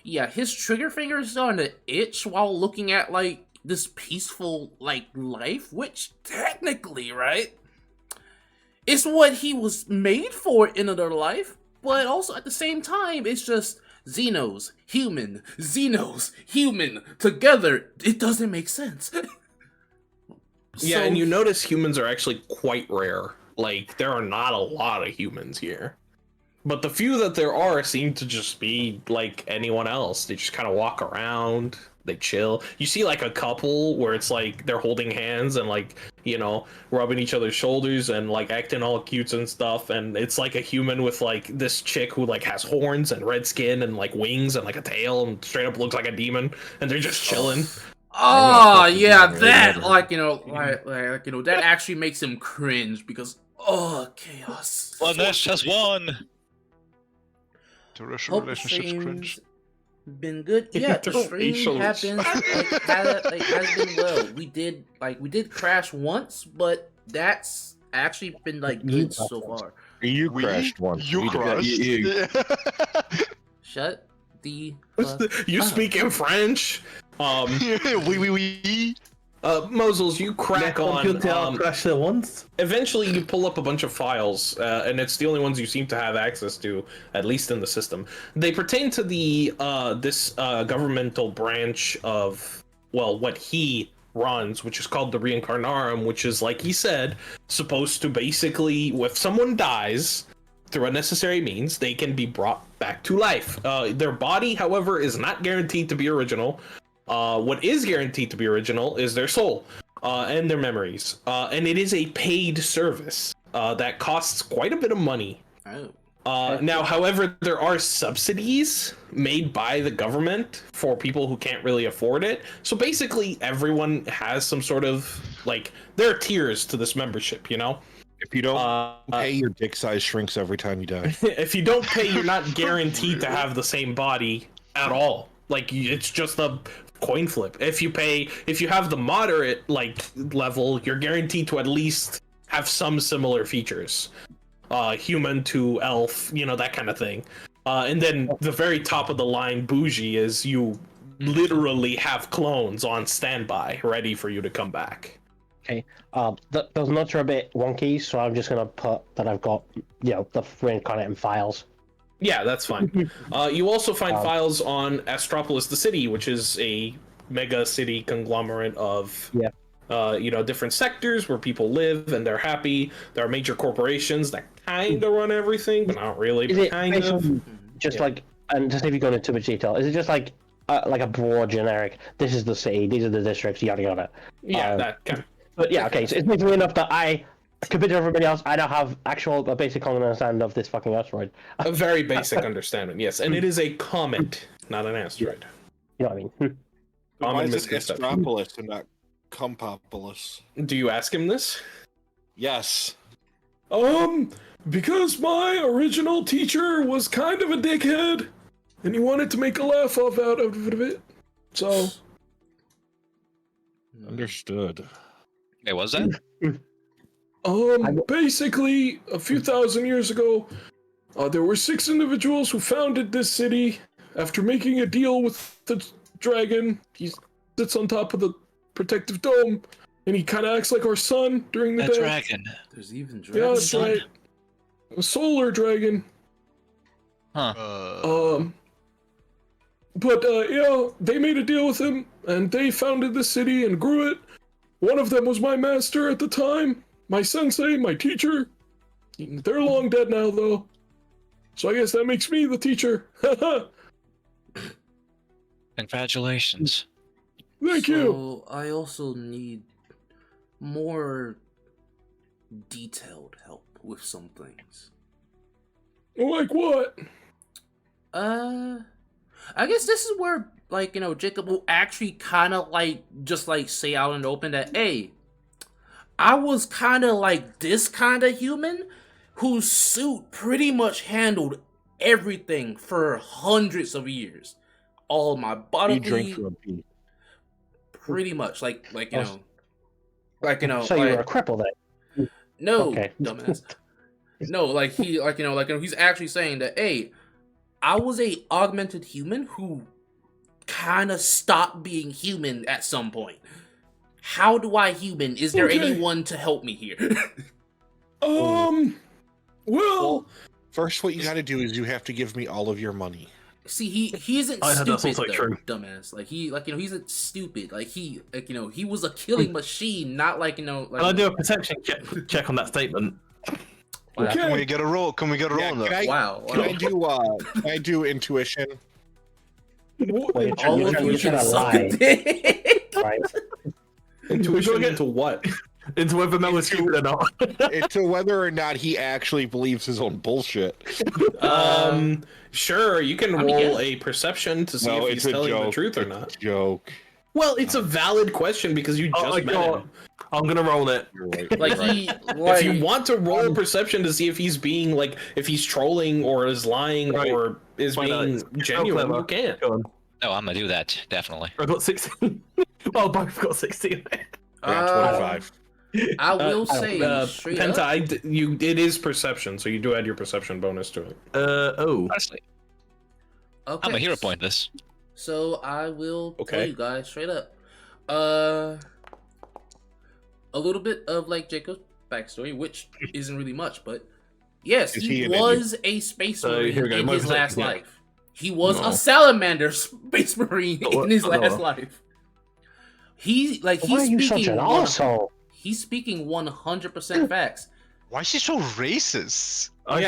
yeah, his trigger finger is starting to itch while looking at like this peaceful like life, which technically, right, it's what he was made for in another life, but also at the same time, it's just Xenos, human, together. It doesn't make sense. Yeah, and you notice humans are actually quite rare. Like, there are not a lot of humans here. But the few that there are seem to just be like anyone else. They just kind of walk around, they chill. You see like a couple where it's like they're holding hands and like, rubbing each other's shoulders and like acting all cute and stuff. And it's like a human with like this chick who like has horns and red skin and like wings and like a tail and straight up looks like a demon. And they're just chilling. Oh yeah, that like that actually makes him cringe because chaos. Well, that's just one. Interracial relationships cringe. Been good. Yeah, the stream has been has been well. We did crash once, but that's actually been like good so far. You crashed once. You crashed. Shut the. You speak in French. Oui. Mosels, you crack on. Crash there once. Eventually, you pull up a bunch of files, and it's the only ones you seem to have access to, at least in the system. They pertain to the this governmental branch of what he runs, which is called the Reincarnarum, which is, like he said, supposed to basically, if someone dies through unnecessary means, they can be brought back to life. Their body, however, is not guaranteed to be original. What is guaranteed to be original is their soul and their memories. And it is a paid service that costs quite a bit of money. Now, however, there are subsidies made by the government for people who can't really afford it. So basically, everyone has some sort of, there are tiers to this membership, If you don't pay, your dick size shrinks every time you die. If you don't pay, you're not guaranteed to have the same body at all. It's just a coin flip. If you have the moderate level, you're guaranteed to at least have some similar features. Human to elf, that kind of thing. And then the very top of the line bougie is you literally have clones on standby, ready for you to come back. Okay. Those notes are a bit wonky, so I'm just gonna put that I've got, the reincarnating files. Yeah, that's fine. You also find files on Astropolis, the city, which is a mega city conglomerate of different sectors where people live and they're happy. There are major corporations that kind of run everything, but not really. But kind of. Just and just if you go into too much detail, is it just like a broad generic? This is the city. These are the districts. Yada yada. Yeah, that kind of. But yeah, okay. So it's making me enough that compared to everybody else, I don't have a basic common understanding of this fucking asteroid. A very basic understanding, yes. And it is a comet, not an asteroid. You know what I mean? Why is it Astropolis and not Compopolis? Do you ask him this? Yes. Because my original teacher was kind of a dickhead, and he wanted to make a laugh out of it. So. Understood. Hey, was that? Basically, a few thousand years ago, there were 6 individuals who founded this city after making a deal with the dragon. He sits on top of the protective dome, and he kind of acts like our sun during the That day. dragon. There's even Yeah, dragons. that's right. A solar dragon. Huh. But yeah, they made a deal with him, and they founded the city and grew it. One of them was my master at the time, my sensei, my teacher. They're long dead now, though. So I guess that makes me the teacher. Congratulations. Thank you. So I also need more detailed help with some things. Like what? I guess this is where, like, you know, Jacob will actually kind of, like, just, like, say out in the open that, hey, I was kind of like this kind of human whose suit pretty much handled everything for hundreds of years. All my You bodily... drink from a pee. Pretty much, like, you know... Like, you know, So like... you were a cripple then? No, Okay. dumbass. No, like, he, like, you know, he's actually saying that, hey, I was a augmented human who kind of stopped being human at some point. How do I human? Is there Okay. anyone to help me here? Well, First, what you got to do is you have to give me all of your money. See, he isn't I heard that's stupid, also though, true. dumbass. Like, he, like, you know, he's not stupid. Like, he, like, you know, he was a killing machine, not like, you know, like... Can I do a perception check on that statement? Wow. Can we get a roll? Can we get a roll Yeah, on that? Wow. Can I do intuition? Wait, All you're of trying you to can suck lie, a dick. right? intuition into what? Into whether Mel is stupid or not. Into whether or not he actually believes his own bullshit. Sure, you can I mean, roll yeah. a perception to see No, if it's he's a telling the joke. truth or It's not. a joke. Well, it's a valid question because you just Oh my met god. him. I'm gonna roll it. You're right. Like, you're right. he, If like... you want to roll a perception to see if he's being like, if he's trolling or is lying Right. or is Why not? being It's so genuine, clever. you can. Go on. No, I'm gonna do that, definitely. I got 16. Oh, both got 16. Yeah, 25. I will say, straight Penta, up... it is perception, so you do add your perception bonus to it. Oh. Honestly, Okay. I'm a hero point this. So I will tell Okay. you guys straight up. A little bit of like Jacob's backstory, which isn't really much, but yes, Is he he an was a space So, marine here we go. in My his last perception, yeah. life. He was No. a salamander space marine Oh, in his oh. last life. He like Why are he's you such speaking an one- asshole? He's speaking 100% facts. Why is he so racist? I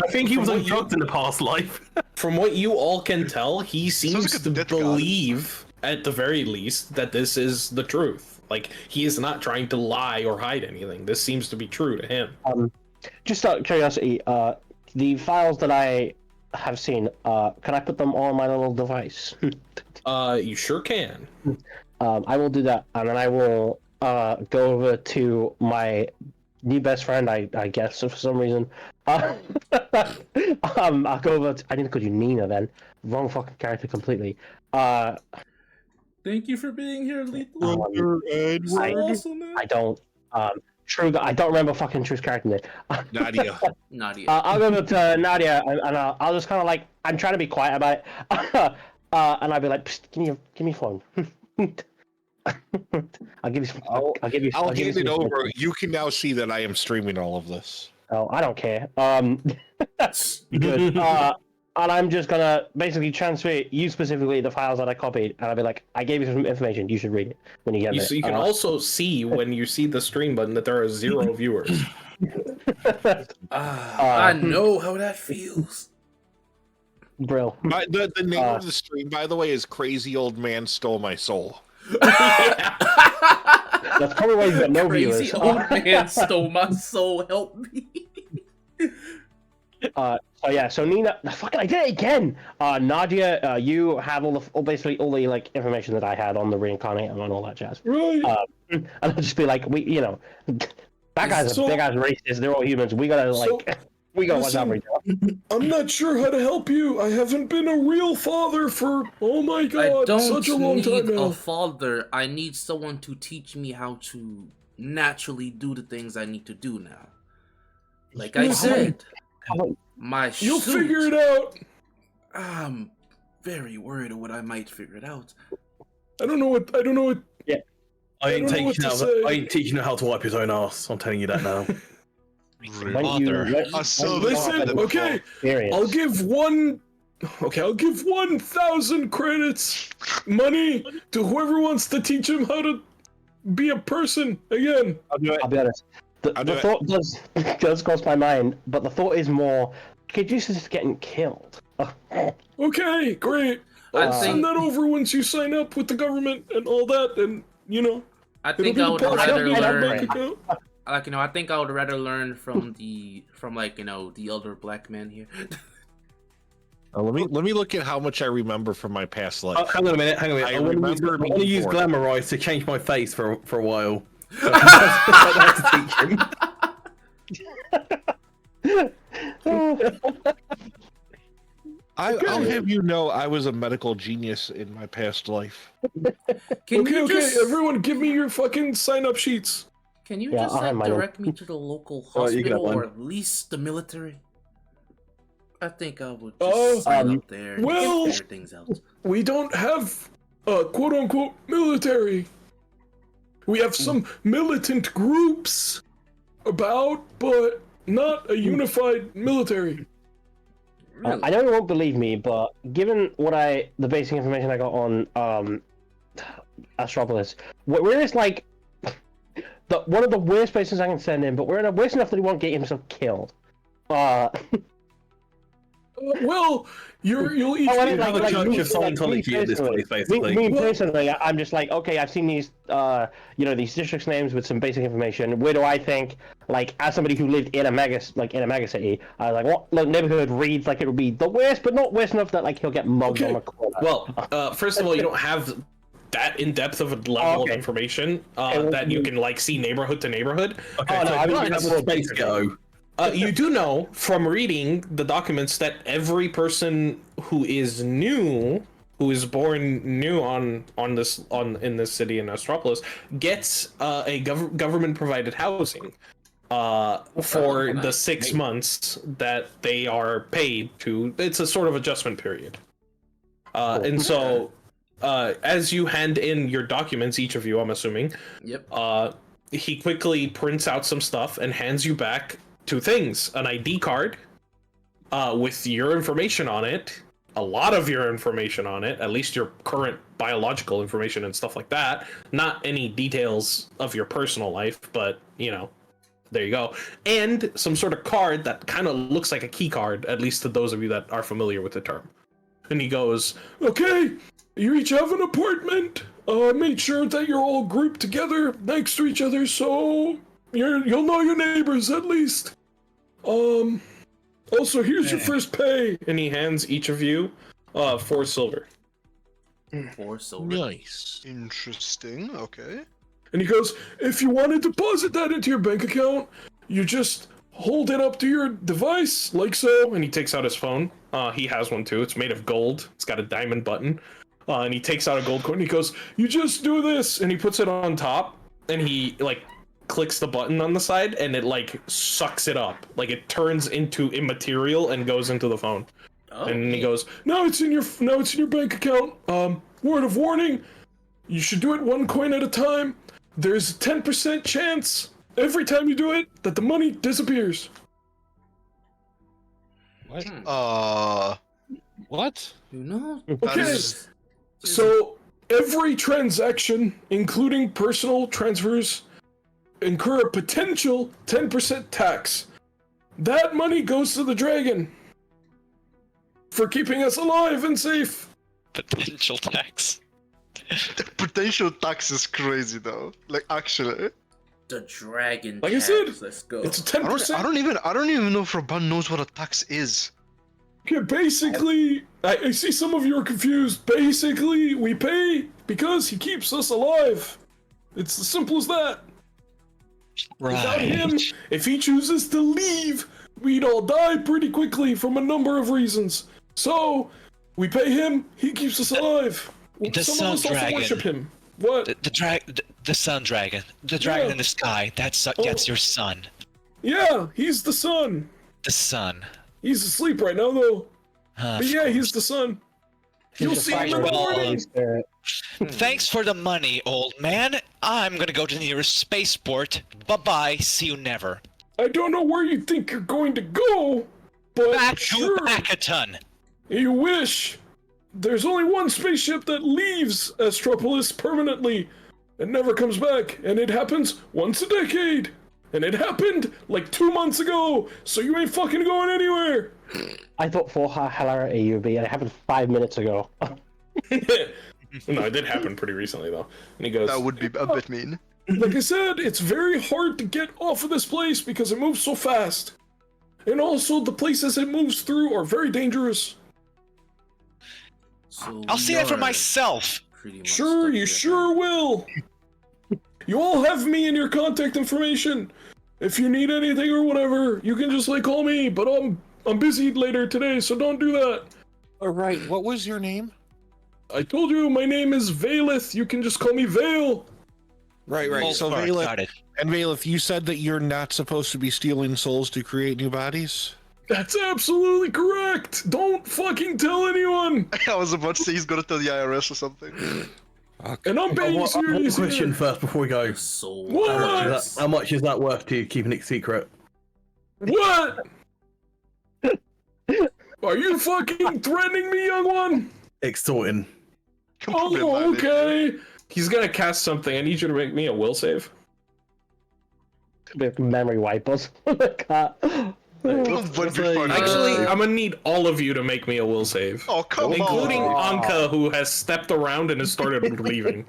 think he was from on what drugs in the past life. From what you all can tell, he seems like a to dead god. believe, at the very least, that this is the truth. Like, he is not trying to lie or hide anything. This seems to be true to him. Just out of curiosity, the files that I have seen, can I put them on my little device? You sure can. I will do that, and then I will go over to my new best friend, I guess, for some reason. I'll go over to, I didn't call you Nina then. Wrong fucking character completely. Thank you for being here, Lethal. I don't, I don't remember fucking True's character name. Nadia. Nadia. I'll go over to Nadia, and I'll just kind of like, I'm trying to be quiet about it, and I'll be like, Psst, give me your phone. I'll give you some. I'll give you. I'll give you hand it some- over. You can now see that I am streaming all of this. Oh, I don't care. Good. And I'm just gonna basically transfer you specifically the files that I copied, and I'll be like, I gave you some information. You should read it when you get it. You can also see when you see the stream button that there are 0 viewers. I know how that feels. Brill. The name of the stream, by the way, is Crazy Old Man Stole My Soul. That's probably why you got no Crazy viewers. old man stole my soul. Help me. So yeah, so Nina, fucking, I did it again. Nadia, you have basically all the like information that I had on the reincarnate and on all that jazz. Right. And I'll just be like, that guy's So- a big ass racist. They're all humans. We gotta like, we gotta watch out for each other. I'm not sure how to help you. I haven't been a real father for, oh my I god, don't such a long need time now. a father. I need someone to teach me how to naturally do the things I need to do now. Like I said, my You'll suit, figure it out. I'm very worried of what I might figure it out. I don't know what. I ain't I don't know what to say. I ain't teaching you how to wipe his own ass. I'm telling you that now. I saw this. Listen, okay, I'll give 1,000 credits money to whoever wants to teach him how to be a person again. I'll be honest. The thought does cross my mind, but the thought is more, kid Jesus is getting killed. Okay, great. I'll send that over once you sign up with the government and all that, and I think I would rather learn. I think I would rather learn from the elder black man here. Let me look at how much I remember from my past life. Hang on a minute. I want to use Glamorize to change my face for a while. So that's to teach him. I'll have you know I was a medical genius in my past life. Okay, everyone give me your fucking sign-up sheets. Can you just direct me to the local hospital or at least the military? I think I would just sign up there and figure things out. We don't have quote-unquote military. We have some militant groups but not a unified military. Really? I know you won't believe me, but given the basic information I got on Astropolis, we're just like one of the worst places I can send him, but we're in a worse enough that he won't get himself killed. Well, you'll each have a church of Scientology at this place, basically. Me personally, I'm just like, okay, I've seen these, these districts names with some basic information. Where do I think, like, as somebody who lived in a mega city, I was like, what neighborhood reads like it would be the worst, but not worst enough that like he'll get mugged on the corner. Well, first of all, you don't have that in depth of a level of information that you can like see neighborhood to neighborhood. You do know from reading the documents that every person who is born new in this city in Astropolis gets a government provided housing for the 6 months that they are paid to. It's a sort of adjustment period. And so as you hand in your documents, each of you, I'm assuming, he quickly prints out some stuff and hands you back 2 things: an ID card with your information on it, a lot of your information on it, at least your current biological information and stuff like that, not any details of your personal life, but there you go, and some sort of card that kind of looks like a key card, at least to those of you that are familiar with the term. And he goes, okay, you each have an apartment, make sure that you're all grouped together next to each other so you'll know your neighbors at least. Also, here's your first pay, and he hands each of you 4 silver. 4 silver. Nice. Interesting. Okay. And he goes, if you want to deposit that into your bank account, you just hold it up to your device like so. And he takes out his phone. He has one too. It's made of gold. It's got a diamond button. And he takes out a gold coin. And he goes, you just do this, and he puts it on top, and he clicks the button on the side, and it sucks it up, it turns into immaterial and goes into the phone. And he goes, now it's in your bank account. Word of warning, you should do it 1 coin at a time. There's a 10% chance every time you do it that the money disappears. What? What? Okay, so every transaction, including personal transfers, incur a potential 10% tax. That money goes to the dragon for keeping us alive and safe. Potential tax. The potential tax is crazy though. Actually. The dragon like tax. I said, Let's go. it's a 10%. I don't even know if Raban knows what a tax is. Okay, basically, I see some of you are confused. Basically, we pay because he keeps us alive. It's as simple as that. Without him, if he chooses to leave, we'd all die pretty quickly from a number of reasons. So, we pay him, he keeps us alive. It does Some of us sound also dragon. worship him. What? The sun dragon. The dragon in the sky. That's your son. Yeah, he's the sun. The sun. He's asleep right now, though. Of But yeah, he's course. the sun. He's You'll the see him in the final morning. Holy Spirit. Thanks for the money, old man. I'm gonna go to the nearest spaceport. Bye-bye. See you never. I don't know where you think you're going to go, but Back sure, to Backaton. you wish. There's only one spaceship that leaves Astropolis permanently and never comes back, and it happens once a decade. And it happened like 2 months ago, so you ain't fucking going anywhere. I thought for how hilarity you would be, and it happened 5 minutes ago. No, it did happen pretty recently, though. And he goes, That would be a bit mean. like I said, it's very hard to get off of this place because it moves so fast. And also, the places it moves through are very dangerous. So I'll see that for you're myself. pretty much Sure, stuck you here sure will. You all have me and your contact information. If you need anything or whatever, you can just like call me. But I'm busy later today, so don't do that. All right, what was your name? I told you my name is Valeth. You can just call me Vale. Right. Oh, So sorry, Valeth, got it. and Valeth, you said that you're not supposed to be stealing souls to create new bodies? That's absolutely correct. Don't fucking tell anyone. I was about to say he's gonna tell the IRS or something. And I'm being One serious question here. first before we go. now. So What? How much is that worth to you keeping it secret? What? Are you fucking threatening me, young one? Extorting. Oh, okay. He's gonna cast something. I need you to make me a will save. With memory wipers. Would be fun. Actually, I'm gonna need all of you to make me a will save. Oh, come Including on. Anka, who has stepped around and has started leaving.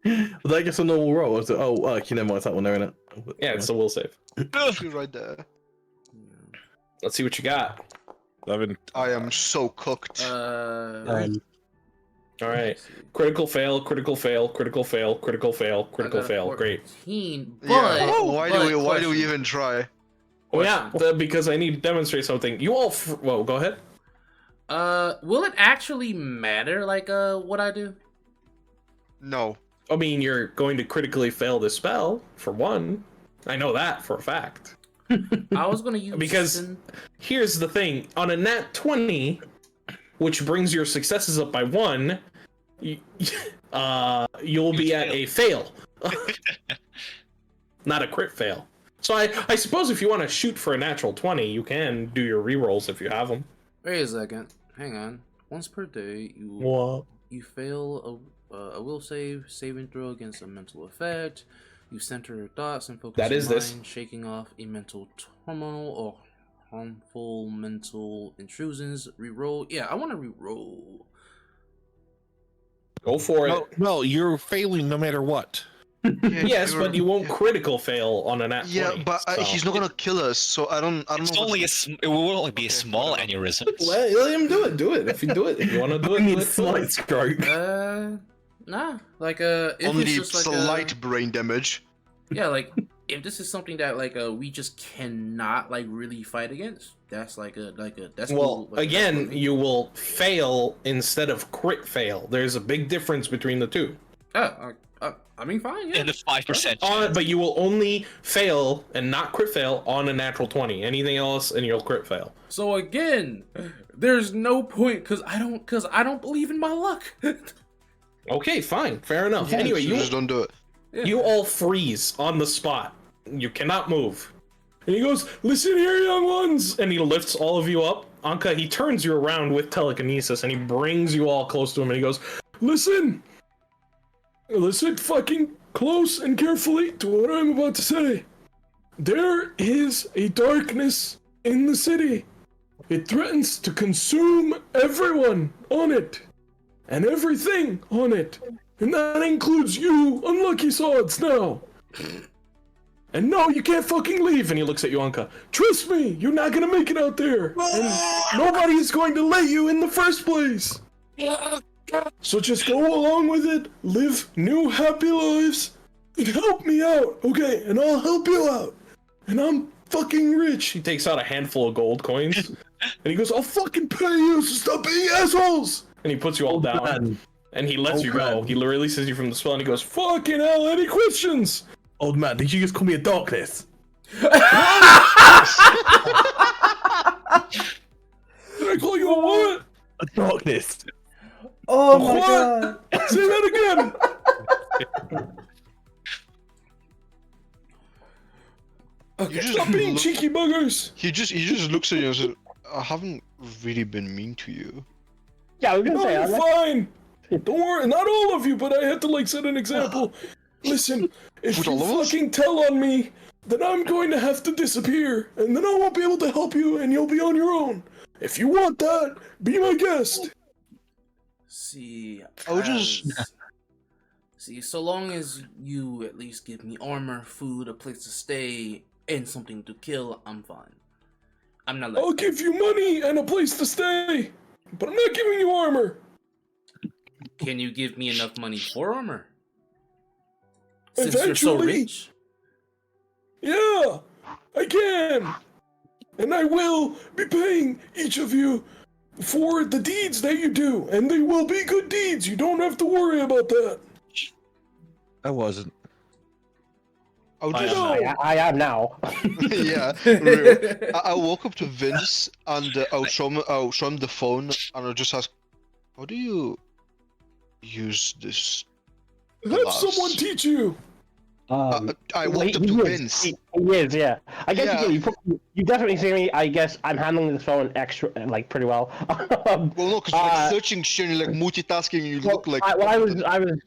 Well, that gets a normal roll. Or is it? Oh, you never mind. It's that one there, innit? Yeah, it's a will save. You're right there. Let's see what you got. 11. I am so cooked. All right. Critical fail, critical fail, critical fail, critical fail, critical fail. Great. 14, but Yeah. Why do we question. even try? Oh yeah, because I need to demonstrate something. You all, whoa, go ahead. Will it actually matter, like, what I do? No. I mean, you're going to critically fail this spell, for one. I know that for a fact. I was gonna use Because here's the thing: on a nat 20, which brings your successes up by 1, you'll be at a fail, not a crit fail. So I suppose if you want to shoot for a natural 20, you can do your rerolls if you have them. Wait a second. Hang on. Once per day, you fail a will saving throw against a mental effect. You center your thoughts and focus That your is mind, this. shaking off a mental turmoil or harmful mental intrusions. Reroll. Yeah, I want to reroll. Go for it. No, you're failing no matter what. Yes, but you won't critical fail on a nat 20. Yeah, but so. he's not gonna kill us, so I don't It's know. only it will only be a Okay, small whatever. aneurysm. Let him do it. Do it. If you do it, if you want to do it, I need do a it. slight stroke. Nah. Like, if Only it's just like slight brain damage. yeah, like, if this is something that, like, we just cannot, like, really fight against, that's that's Well, cool. Like, again, that's cool. you will fail instead of crit fail. There's a big difference between the two. I mean, fine, yeah. In the 5%. But you will only fail and not crit fail on a natural 20. Anything else, and you'll crit fail. So again, there's no point because I don't believe in my luck. Okay, fine, fair enough. Yeah, Anyway, so just don't do it. you all freeze on the spot. You cannot move. And he goes, "Listen here, young ones!" And he lifts all of you up. Anka, he turns you around with telekinesis, and he brings you all close to him, and he goes, "Listen! Listen fucking close and carefully to what I'm about to say. There is a darkness in the city. It threatens to consume everyone on it, and everything on it. And that includes you, unlucky sods, now. And no, you can't fucking leave." And he looks at you, Anka. "Trust me, you're not gonna make it out there. And nobody's going to let you in the first place. So just go along with it, live new happy lives, and help me out, okay? And I'll help you out. And I'm fucking rich." He takes out a handful of gold coins, and he goes, "I'll fucking pay you, so stop being assholes!" And he puts you all down. And he lets you go. He releases you from the spell and he goes, "Fucking hell, any questions?" Old man, did you just call me a darkness? Did I call you a what? A darkness. Oh my What? god. Say that again. You just Stop being look- cheeky buggers. He just looks at you and says, "I haven't really been mean to you." Yeah, I was gonna No, say. you're I like- fine. Don't worry, not all of you, but I had to like set an example. Listen, if With you all of us? fucking tell on me, then I'm going to have to disappear, and then I won't be able to help you, and you'll be on your own. If you want that, be my guest. See, I would just- see, so long as you at least give me armor, food, a place to stay, and something to kill, I'm fine. I'm not like I'll give you money and a place to stay, but I'm not giving you armor. Can you give me enough money for armor? Since you're so Eventually. rich. Yeah, I can. And I will be paying each of you for the deeds that you do, and they will be good deeds. You don't have to worry about that. I wasn't. I would I just, I am now. yeah, real. I walk up to Vince and I'll show him the phone and I'll just ask, "How do you use this?" Have Alas. someone teach you. I walked up to Vince. He is, yeah. I guess Yeah. you definitely see me. I guess I'm handling this phone extra, like, pretty well. Well, no, because you're like Uh, searching shit, and you're like multitasking, and you Well, look like. I was doing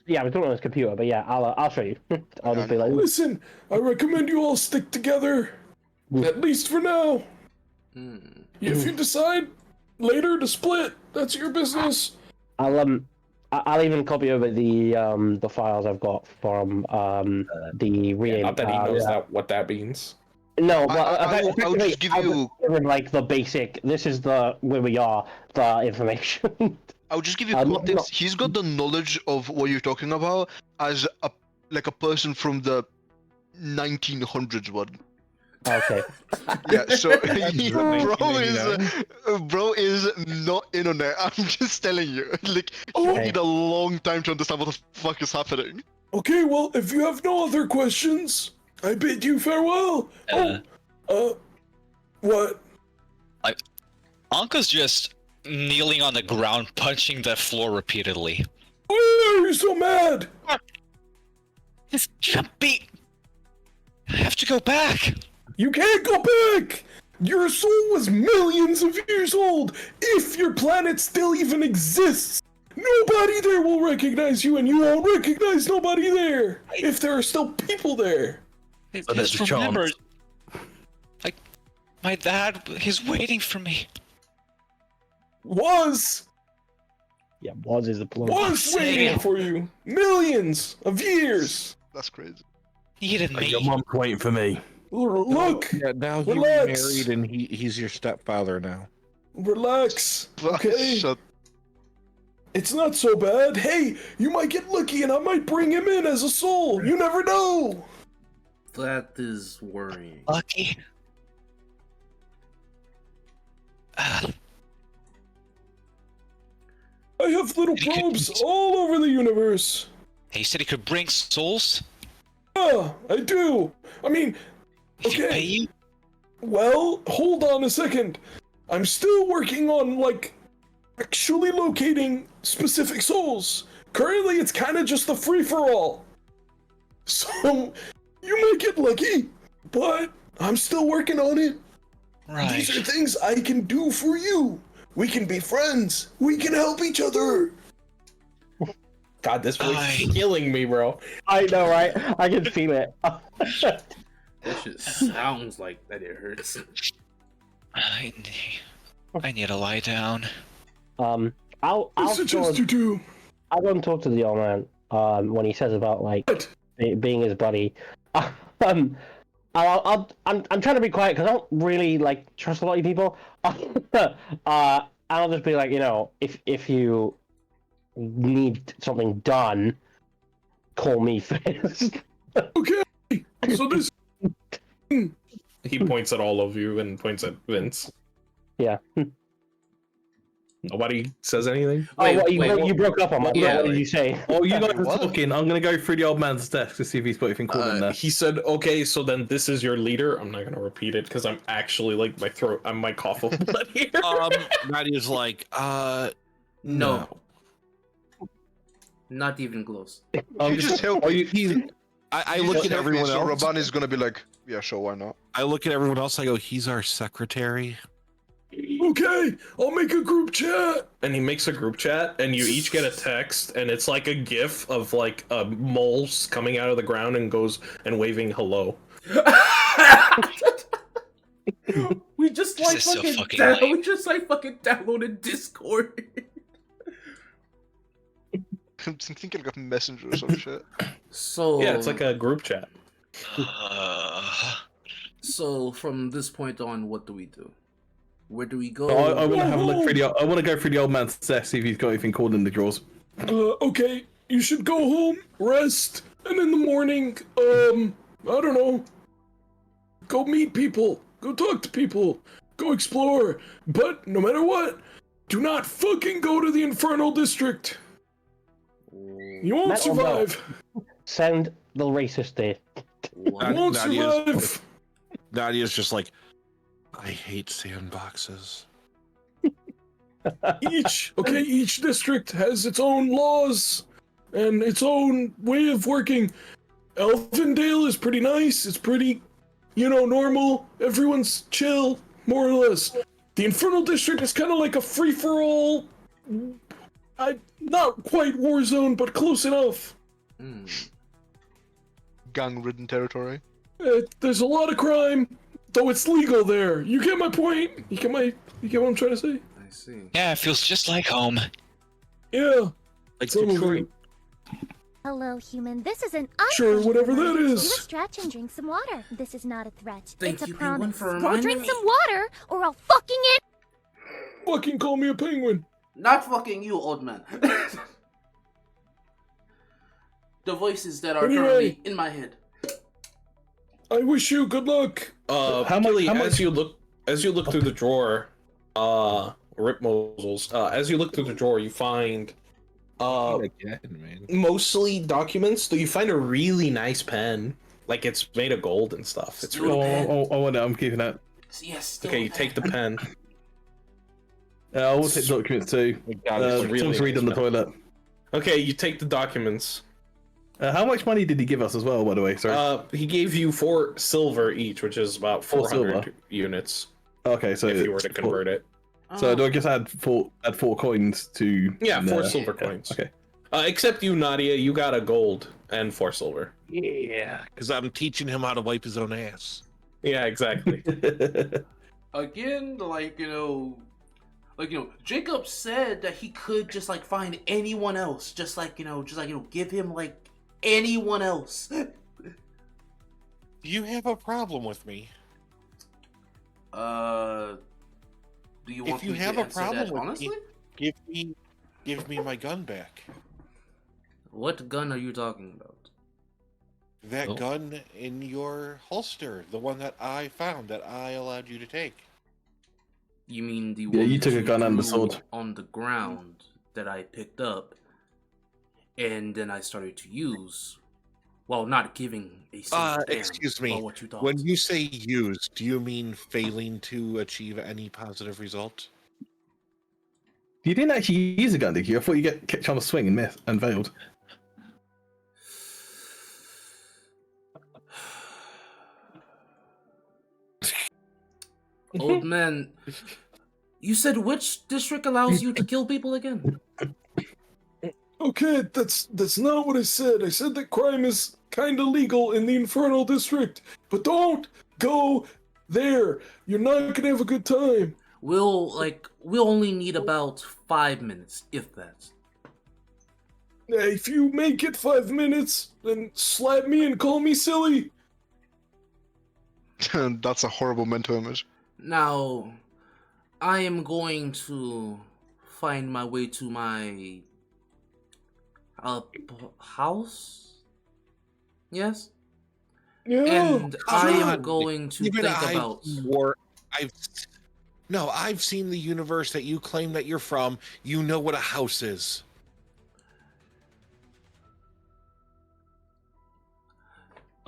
it on his computer, but yeah, I'll show you. I'll just be like, Listen, I recommend you all stick together, at least for now. If you decide later to split, that's your business. I'll even copy over the files I've got from the re Not that he knows what that means. No, but I'll just give you. given, like, the basic. This is the where we are. The information. I'll just give you not- context. He's got the knowledge of what you're talking about as a person from the 1900s one. Okay. Yeah, so bro is not in on it. I'm just telling you. Like, you Okay. need a long time to understand what the fuck is happening. Okay, well, if you have no other questions, I bid you farewell. What? Anka's just kneeling on the ground, punching the floor repeatedly. Why are you so mad? This jumpy. I have to go back. You can't go back! Your soul was millions of years old! If your planet still even exists! Nobody there will recognize you, and you won't recognize nobody there! If there are still people there! So there's Just a remember, chance. like, my dad, he's waiting for me. Was is the plural. was waiting for you! Millions of years! That's crazy. Needed me. Your mom's waiting for me. Look! Yeah, now he Relax. remarried and he's your stepfather now. Relax, okay? Shut. It's not so bad. Hey, you might get lucky and I might bring him in as a soul. You never know! That is worrying. Lucky. I have little You can- probes all over the universe. He said he could bring souls. Yeah, I do. I mean, If he pay okay. you. Well, hold on a second. I'm still working on, like, actually locating specific souls. Currently, it's kind of just a free-for-all. So, you might get lucky, but I'm still working on it. Right. These are things I can do for you. We can be friends. We can help each other. God, this voice Aye. is killing me, bro. I know, right? I can feel it. That shit sounds like that it hurts. I need to lie down. I'll I suggest you do. I'll go and talk to the old man. When he says about, like, What? being his buddy. I'm trying to be quiet because I don't really, like, trust a lot of people. I'll just be like, if you need something done, call me first. Okay. So this. He points at all of you and points at Vince. Yeah. Nobody says anything. Wait, you broke up on my. yeah, What did you say? Oh, you guys are What? talking. I'm gonna go through the old man's desk to see if he's put anything cool in there. He said, "Okay, so then this is your leader." I'm not gonna repeat it because I'm actually like my throat. I might cough up blood here. Nadia's like, no. Not even close. You just help me. I You look just at help me, everyone so else. Rabani's gonna be like, yeah, sure, why not? I look at everyone else. I go, he's our secretary. Okay, I'll make a group chat. And he makes a group chat, and you each get a text, and it's like a GIF of like a mole coming out of the ground and goes and waving hello. We just This like is so fucking, fucking lame. we just like fucking downloaded Discord. I'm thinking like a messenger or some shit. So Yeah, it's like a group chat. So from this point on, what do we do? Where do we go? I want to have a look through the. I want to go through the old man's desk, see if he's got anything cool in the drawers. Okay, you should go home, rest, and in the morning, I don't know, go meet people, go talk to people, go explore. But no matter what, do not fucking go to the Infernal District. You won't Metal no. survive. Send the racist there. You won't survive. Nadia's just like, I hate sandboxes. Each district has its own laws and its own way of working. Elfindale is pretty nice. It's pretty, normal. Everyone's chill, more or less. The Infernal District is kind of like a free-for-all. Not quite war zone, but close enough. Gang-ridden territory. There's a lot of crime, though it's legal there. You get my point? You get what I'm trying to say? I see. Yeah, it feels just like home. Yeah. Like Some of Detroit. Hello, human. This is an Sure, whatever that Do a is. stretch and drink some water. This is not a threat. Thank it's a you, Penguin, promise. for Go reminding drink me. some water, or I'll fucking it. Fucking call me a penguin. Not fucking you, old man. The voices that are Anyway. currently in my head. I wish you good luck. Gilly, how much- as you look through the drawer, Rip Mosels, as you look through the drawer, you find Again, man. mostly documents. So you find a really nice pen, like it's made of gold and stuff. It's really I'm keeping that. Yes. okay. You take the pen. I will take documents too. God, it's really Someone's read on the nice pen. toilet. Okay, you take the documents. How much money did he give us as well, by the way? Sorry. He gave you 4 silver each, which is about 4 400 silver. units Okay, so if you were to convert it. So do I just add four coins to? Yeah, 4 the- silver coins. Okay. Except you, Nadia, you got a gold and 4 silver. Yeah, because I'm teaching him how to wipe his own ass. Yeah, exactly. Again, Jacob said that he could just find anyone else, just give him anyone else. Do you have a problem with me? Do you want If you me have to a answer problem that with honestly? me, give me my gun back. What gun are you talking about? That gun in your holster, the one that I found that I allowed you to take. You mean the Yeah, one you that took a gun and the threw sword. on the ground that I picked up, and then I started to use, while not giving a single damn Excuse me. about what you thought. When you say use, do you mean failing to achieve any positive result? You didn't actually use a gun, did you? I thought you get kept trying to swing and miss and failed. Old man, you said which district allows you to kill people again? Okay, that's not what I said. I said that crime is kind of legal in the Infernal District, but don't go there. You're not gonna have a good time. We'll only need about 5 minutes, if that. If you make it 5 minutes, then slap me and call me silly. That's a horrible mental image. Now, I am going to find my way to my house. Yes, Yeah. and I am God, going to Even think I've about. No, I've seen the universe that you claim that you're from. You know what a house is.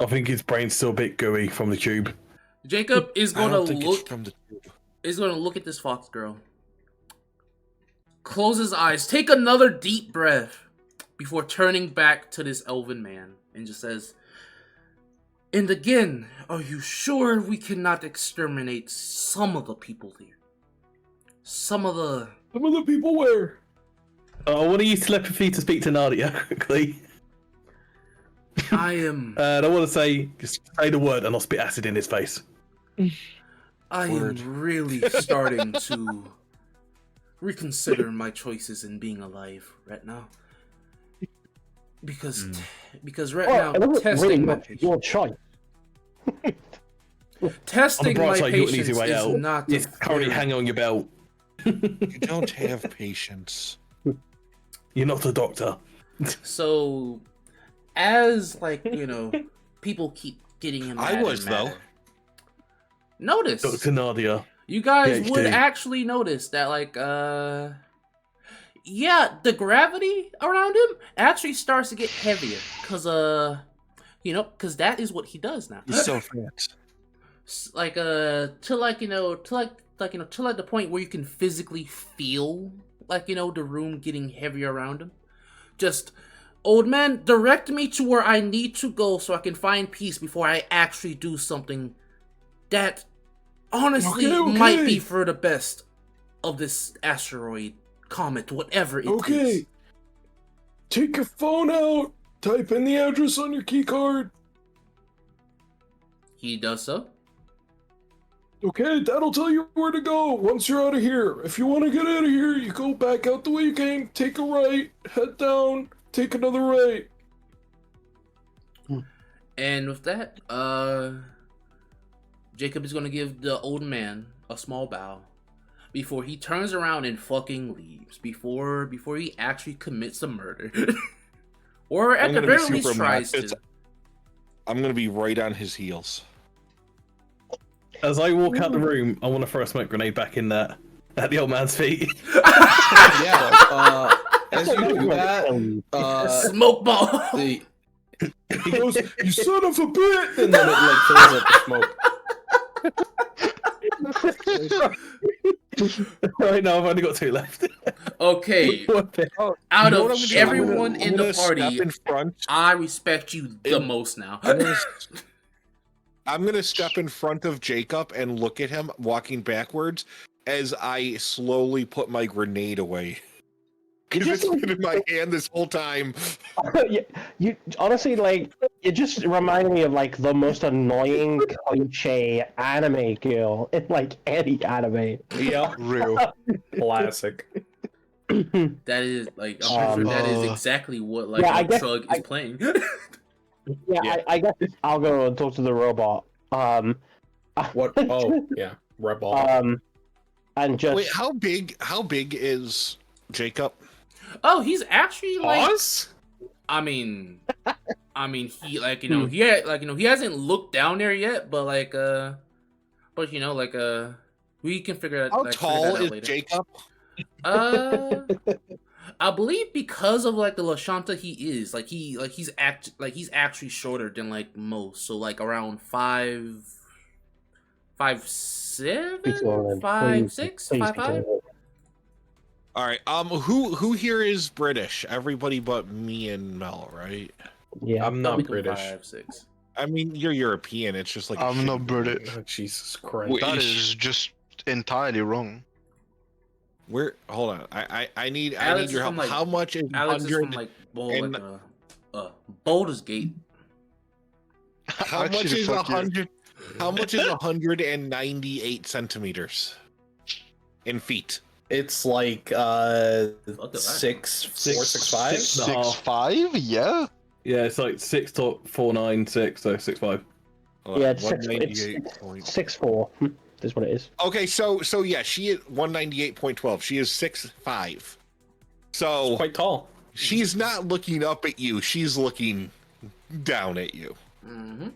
I think his brain's still a bit gooey from the tube. Jacob is I going don't to think look. it's from the tube. Is going to look at this fox girl. Close his eyes. Take another deep breath before turning back to this elven man and just says, "And again, are you sure we cannot exterminate some of the people here? Some of the people where? I want to use telepathy to speak to Nadia quickly. I am. And I want to say, just say the word and I'll spit acid in his face. I Word. am really starting to reconsider my choices in being alive right now. Because right now, testing my your choice. testing On the my bright side, you got an patience easy way is out. not It's a currently very- hanging on your belt. You don't have patience. You're not a doctor. So, as people keep getting him. I mad was, and madder. though. Notice, Dr. Nadia. you guys would PhD. actually notice that, yeah, the gravity around him actually starts to get heavier, cause cause that is what he does now. He's so fat. To the point where you can physically feel the room getting heavier around him. Just, old man, direct me to where I need to go so I can find peace before I actually do something that honestly Okay. might be for the best of this asteroid, comet, whatever it is. Okay. Take your phone out. Type in the address on your key card. He does so. Okay, that'll tell you where to go once you're out of here. If you want to get out of here, you go back out the way you came, take a right, head down, take another right. And with that, Jacob is gonna give the old man a small bow before he turns around and fucking leaves. Before he actually commits a murder, or at I'm the gonna be very least super tries obnoxious. to. I'm gonna be right on his heels. As I walk out the room, I want to throw a smoke grenade back in there at the old man's feet. Yeah. As you do that, Smoke ball. he goes, "You son of a bitch!" And then it fills up the smoke. Right now, I've only got 2 left. Okay. Out You know of what I'm gonna do? everyone I'm in gonna the step party, in front. I respect you the most now. I'm gonna step in front of Jacob and look at him walking backwards as I slowly put my grenade away. Because it's been in my hand this whole time. you honestly, it just reminded me of the most annoying cliche anime girl in any anime. Yep. Real. Classic. That is I'm pretty sure that is exactly what I guess- Trug is playing. Yeah. I guess I'll go and talk to the robot. What? Oh, yeah. Rebel. And just Wait, how big is Jacob? Oh, he's actually Pause? I mean he he hasn't looked down there yet, but we can figure How figure tall that out is later. Jacob? I believe because of the Lashanta he is he's actually shorter than most, so around 5'7", 5'6", 5'5". All right. Who here is British? Everybody but me and Mel, right? Yeah. I'm not Probably British. 5'6". I mean, you're European. It's just I'm a not shitty- British. Oh, Jesus Christ. That is just entirely wrong. Where? Hold on. I need Alex your is help. from, How much is Alex is from 100? Baldur's Gate. How much Actually, is fuck you. 100? How much is 198 centimeters in feet? It's like that. 6'4", 6'5". 6'5", yeah. Yeah, it's 6'4", 9'6", so 6'5". Hold on, Yeah, it's 198 point- 6'4". Is what it is. Okay, so yeah, she is 198.12. She is 6'5". So Quite tall. she's not looking up at you. She's looking down at you. Mm-hmm.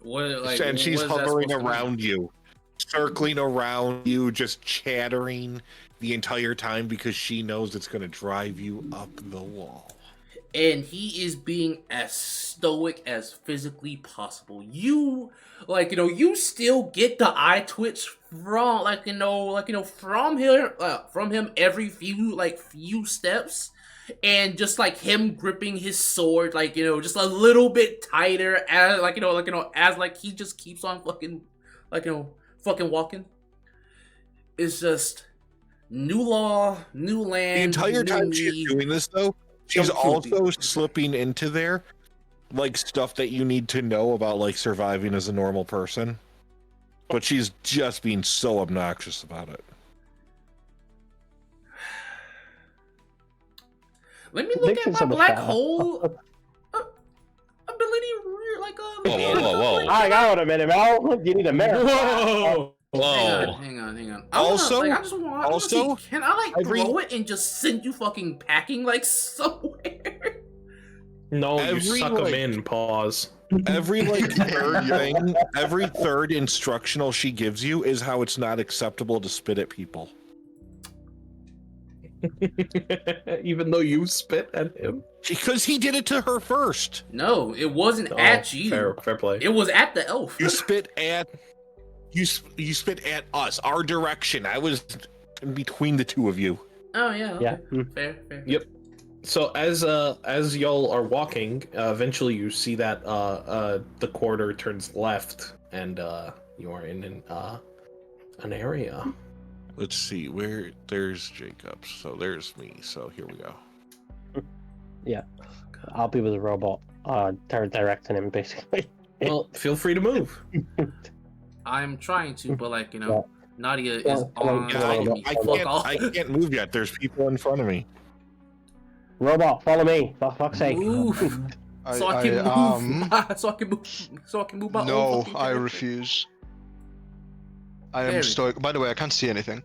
What, like, and she's what is that hovering supposed to mean? around you, circling around you, just chattering the entire time because she knows it's going to drive you up the wall. And he is being as stoic as physically possible. You, like, you still get the eye twitch from, from him every few steps, and just like him gripping his sword, just a little bit tighter as, as he just keeps on fucking walking. It's just new law, new land. The entire new time me. she's doing this, though, she's also slipping into there, like, stuff that you need to know about, like, surviving as a normal person. But she's just being so obnoxious about it. Let me look at my black hole ability. Whoa. I got a minute, Mel. You need a minute. Whoa. Whoa. Hang on. Also, can I grow it and just send you fucking packing somewhere? No, you Every, suck them in. Pause. Every third thing, every third instructional she gives you is how it's not acceptable to spit at people. Even though you spit at him. Because he did it to her first. No, it wasn't at you. Fair play. It was at the elf. You spit at you spit at us, our direction. I was in between the two of you. Oh yeah. Okay. Yeah. Fair. Yep. So as y'all are walking, eventually you see that the corridor turns left, and you are in an area. Let's see where there's Jacob. So there's me. So here we go. Yeah, I'll be with the robot, directing him basically. Well, feel free to move. I'm trying to, but Yeah. Nadia is Yeah, on. I can't move yet. There's people in front of me. Robot, follow me. For fuck's sake. Move. So I can move. So I can move. So I can move. No, I refuse. I am There we stoic. By the way, I can't see anything.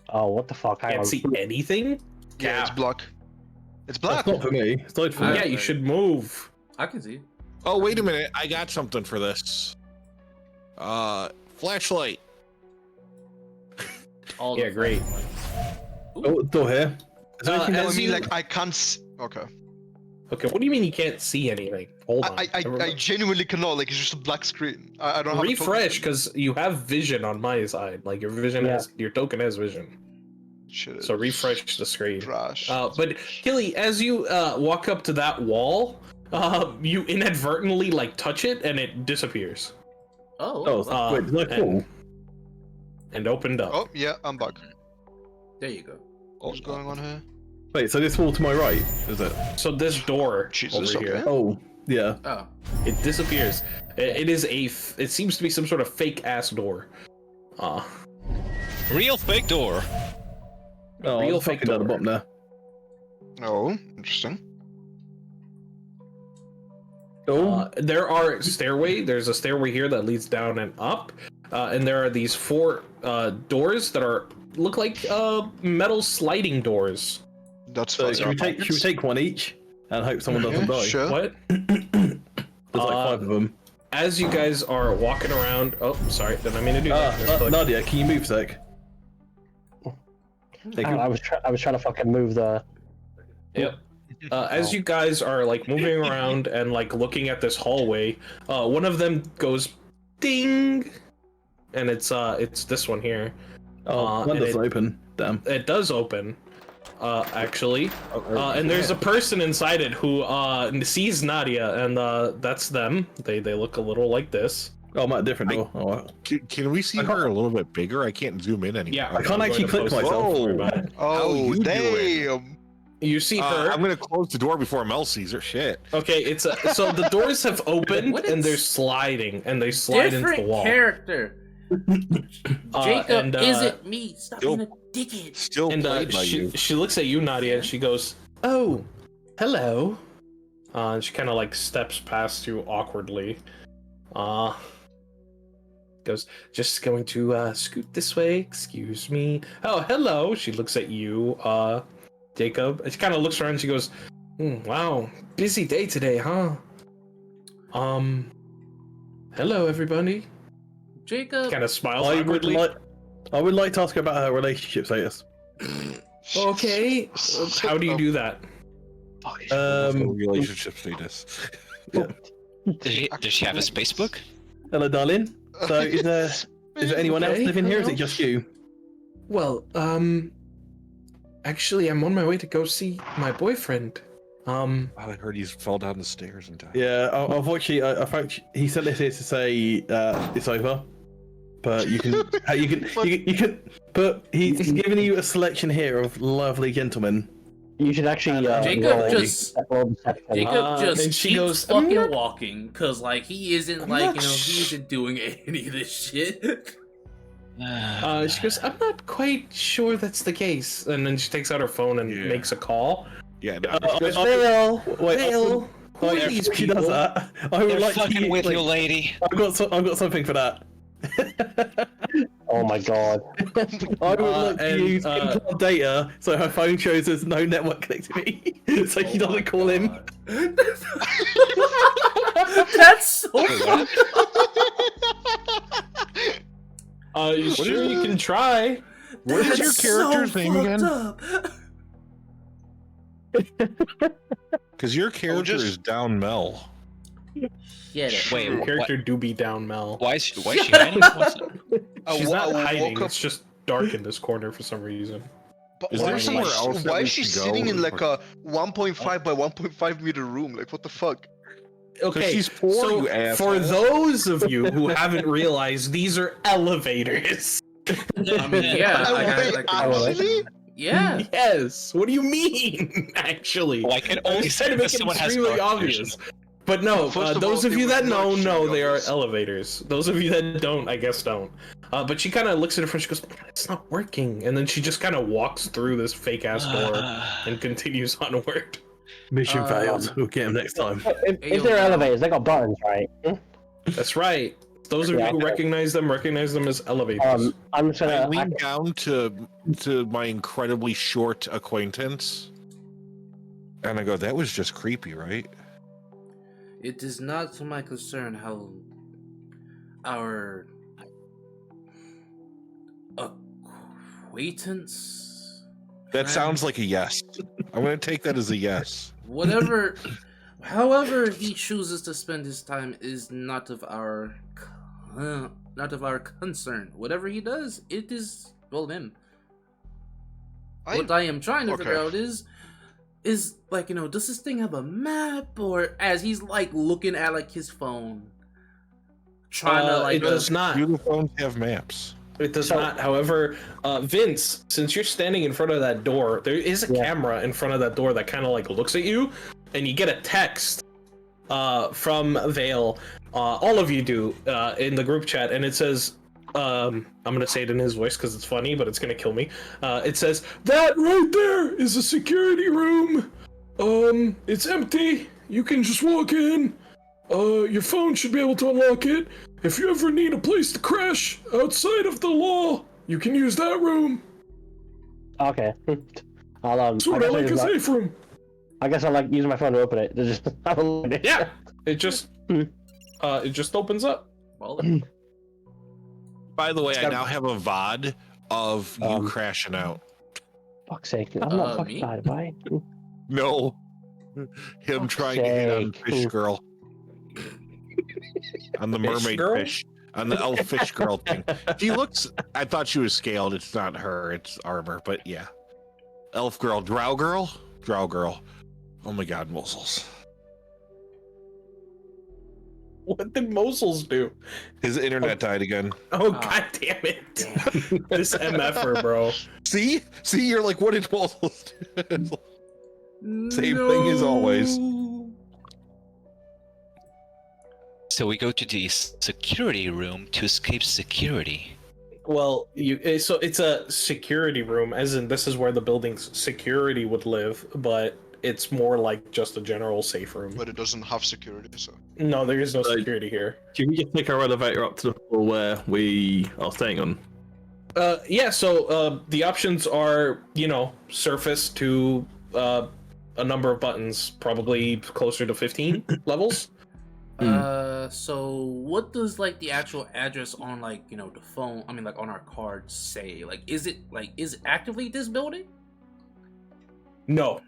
Oh, what the fuck? Hang Can't on. see anything? Yeah, it's black. It's black. That's not for me. It's not for me. Yeah, you should move. I can see. Oh, wait a minute. I got something for this. Flashlight. Yeah, great. Oh, door here. Is there anything No, I else? mean, I can't. Okay. Okay, what do you mean you can't see anything? Hold on. I genuinely cannot. Like, it's just a black screen. I don't have. Refresh, because you have vision on my side. Like your vision your token has vision. Shit. So refresh the screen. Trash. But Killy, as you walk up to that wall, you inadvertently touch it and it disappears. Oh. Wait, is that cool? And opened up. Oh yeah, I'm back. There you go. What's going on here? Wait, so this wall to my right, is it? So this door Jesus, over here, okay. Oh, yeah. Oh. it disappears. It is it seems to be some sort of fake ass door. Real fake door. Oh, Real I'll fake fucking down the door. bottom there. Oh, interesting. There's a stairway here that leads down and up, and there are these 4 doors that look like metal sliding doors. That's So fine. should we take one each and hope someone doesn't die? Sure. What? There's like 5 of them. As you guys are walking around, oh, sorry, didn't I mean to do that? Nadia, can you move a sec? I was trying to fucking move the. Yep. As you guys are moving around and looking at this hallway, one of them goes ding, and it's this one here. One doesn't open. Damn. It does open, actually, and there's a person inside it who sees Nadia, and that's them. They look a little like this. Oh, I'm at a different door. Oh, wow. Can we see her a little bit bigger? I can't zoom in anymore. Yeah, I can't actually click myself. Whoa. How Oh, you doing? damn. You see her. I'm gonna close the door before Mel sees her. Shit. Okay, it's so the doors have opened What and is- they're sliding and they slide into the Different wall. character. Jacob and, isn't me. Stop still- being a dickhead. Still And played by you. she looks at you, Nadia, and she goes, "Oh, hello." And she kind of steps past you awkwardly. Goes, "Just going to scoot this way. Excuse me." "Oh, hello." She looks at you, Jacob. And she kind of looks around. And she goes, "Wow, busy day today, huh?" Hello, everybody. Jacob. Kind of smiles I awkwardly. would like to ask about her relationship status. Okay. How do you do that? Relationship status. Yeah. Does she have a spacebook? Hello, darling. So, is there anyone else Okay, living here? Or is hello. it just you? Well, actually, I'm on my way to go see my boyfriend. I heard he fell down the stairs and died. Yeah, unfortunately, I think he sent this here to say it's over. But you can, you can. But he's giving you a selection here of lovely gentlemen. You should actually. Jacob just and she keeps goes, fucking walking, cause like he isn't like he isn't doing any of this shit. She goes, I'm not quite sure that's the case. And then she takes out her phone and makes a call. Yeah, no. Vale, Who are these she does people? that. I would They're like fucking to, with like, you, lady. I've got something for that. Oh my god. I would like to and, use implant data so her phone shows there's no network connectivity, so she doesn't call him. That's so fucked Sure, you can try. What is your character's name again? up. Because your character is Down Mel. Get it. Wait, Your character do be down, Mel. why is she hiding? What's it? She's not hiding. woke up- It's just dark in this corner for some reason. But Is why there is somewhere she, else that why we is she should go? sitting in like a 1.5 by 1.5 meter room? Like, what the fuck? Okay, she's poor, so you asshole. for those of you who haven't realized, these are elevators. I mean, yeah. Oh, I got, wait, like, actually? yeah. Yes. What do you mean? Actually, Well, I can I only was trying to say make that it someone has extremely dark obvious. vision. But no, First of those all, of it you was that not know, extremely they are obvious. elevators. Those of you that don't, I guess don't. But she kind of looks at it first. She goes, "It's not working," and then she just kind of walks through this fake ass door and continues onward. Mission failed. We'll get him next time. If they're elevators, they got buttons, right? That's right. Those of you who recognize them as elevators. I'm just I gonna. lean down to my incredibly short acquaintance, and I go, "That was just creepy, right?" It is not to my concern how our acquaintance. That sounds like a yes. I'm gonna take that as a yes. Whatever, however he chooses to spend his time is not of our concern. Whatever he does, it is well him. What I am trying to figure out is like, does this thing have a map, or as he's like looking at like his phone, trying to like. It does not. Do the phones have maps? It does not. However, Vince, since you're standing in front of that door, there is a camera in front of that door that kind of like looks at you, and you get a text from Vale. All of you do in the group chat, and it says, I'm gonna say it in his voice because it's funny, but it's gonna kill me. It says, "That right there is a security room. It's empty. You can just walk in. Your phone should be able to unlock it. If you ever need a place to crash outside of the law, you can use that room." Okay. I'll Sort of like a safe room. I guess I'll like use my phone to open it. To just have a look at it. Yeah, it just opens up. Well, By the way, I now have a VOD of you crashing out. Fuck's sake! I'm not fucking me? bad, right? No, him trying to hit on Fish Girl, on the mermaid girl? fish, on the elf fish girl thing. She looks. I thought she was scaled. It's not her. It's armor. But yeah, elf girl, drow girl, drow girl. Oh my god, Mosels. What did Mosels do? His internet died again. Oh, god damn it! This MFer, bro. See, you're like, what did Mosels do? Same thing as always. So we go to the security room to escape security. Well, so it's a security room, as in this is where the building's security would live, but it's more like just a general safe room. But it doesn't have security, so. No, there is no security here. Can we just take our elevator up to the floor where we are staying on? Yeah, so the options are, surface to a number of buttons, probably closer to 15 levels. So what does like the actual address on like the phone? I mean, like on our card say? Like, is it actively this building? No.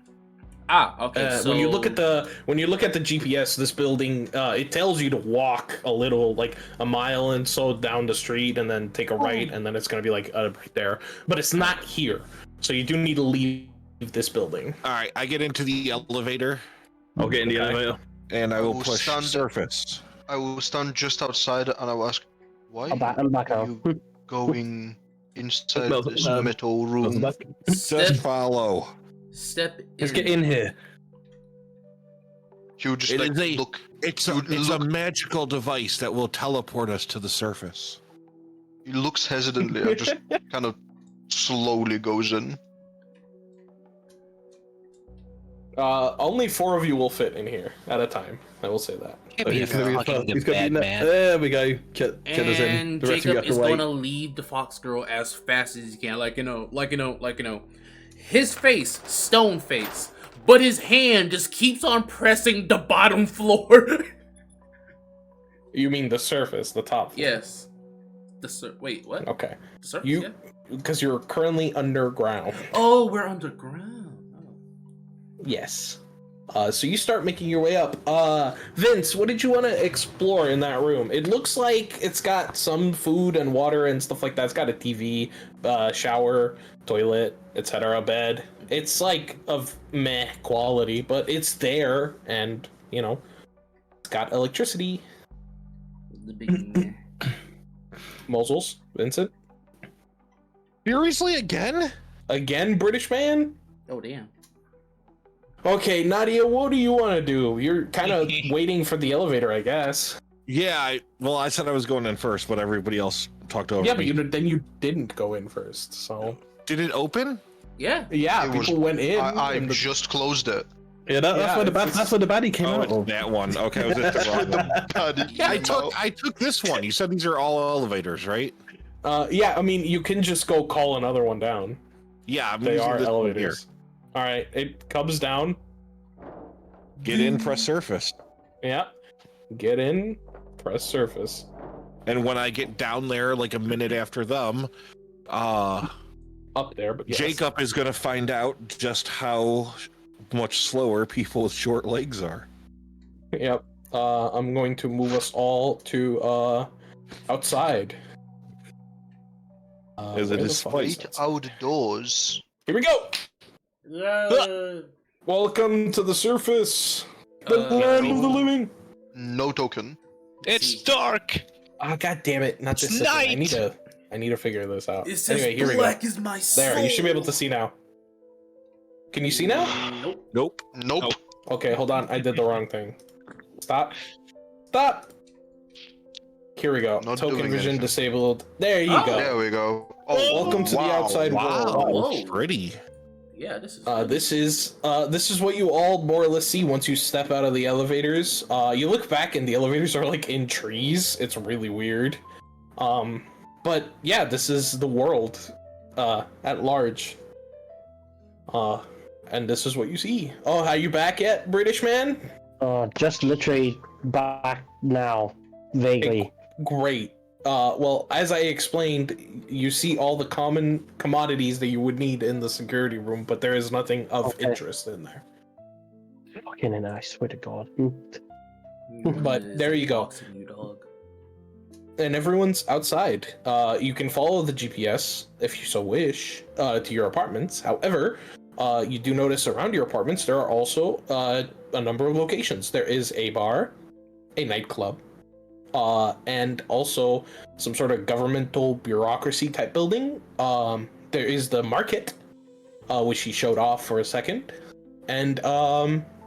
Okay. So when you look at the GPS, this building it tells you to walk a little, like a mile and so down the street, and then take a right, and then it's gonna be like right there. But it's not here, so you do need to leave this building. All right, I get into the elevator. I'll get in the elevator. And I will push surface. I will stand just outside and I will ask, why I'm back are now. you going inside No, this no, metal room? Just follow. step. Let's get in here. You just It like is a- look. It's You a look- magical device that will teleport us to the surface. He looks hesitantly and just kind of slowly goes in. Only 4 of you will fit in here at a time. I will say that. Can't be a He's gonna be the fucking first. He's gonna be bad man. There we go. Get us in. And The rest of you Jacob have to is wait. gonna leave the fox girl as fast as he can. His face, stone face, but his hand just keeps on pressing the bottom floor. You mean the surface, the top floor? Yes. Wait, what? Okay. The surface, You, yeah? because you're currently underground. Oh, we're underground. Oh. Yes. So you start making your way up. Vince, what did you want to explore in that room? It looks like it's got some food and water and stuff like that. It's got a TV, shower, toilet, etc., bed. It's like of meh quality, but it's there, and it's got electricity. The big Mosels, Vincent, Seriously, again? again, British man. Oh damn. Okay, Nadia, what do you want to do? You're kind of waiting for the elevator, I guess. Yeah, I said I was going in first, but everybody else talked over Yeah, me. but then you didn't go in first, so. Did it open? Yeah. Yeah, It people was- went in. I and the- just closed it. Yeah, that's Yeah, where the it's- that's where the baddie came Oh, out it's of. that one. Okay, I was at the wrong one. God, I took this one. You said these are all elevators, right? yeah, I mean, you can just go call another one down. Yeah, I'm They using are this one elevators. All right, it comes down. here. Get in, press surface. Yeah, get in, press surface. And when I get down there, like a minute after them, Up there, but yes. Jacob is gonna find out just how much slower people with short legs are. Yep. I'm going to move us all to outside. Is it where a the fuck spite? is Right that? outdoors. Here we go. Welcome to the surface, the land of the living. No token. It's dark. Oh, god damn it! Not this. It's second. I need to figure this out. It says Anyway, here we go. black is my soul. There, you should be able to see now. Can you see now? Nope. Nope. Nope. Okay, hold on. I did the wrong thing. Stop. Stop. Here we go. Not Token doing vision anything. disabled. There you Oh. go. There we go. Oh, Welcome to the outside Wow, world. Whoa. pretty. Yeah, this is. This is what you all more or less see once you step out of the elevators. You look back and the elevators are like in trees. It's really weird. But yeah, this is the world at large. And this is what you see. Oh, are you back yet, British man? Just literally back now, vaguely. Great. Well, as I explained, you see all the common commodities that you would need in the security room, but there is nothing of Okay. interest in there. Fucking and I swear to God. But there you go. You dog. And everyone's outside. You can follow the GPS if you so wish to your apartments. However, you do notice around your apartments there are also a number of locations. There is a bar, a nightclub, and also some sort of governmental bureaucracy type building. There is the market, which he showed off for a second. And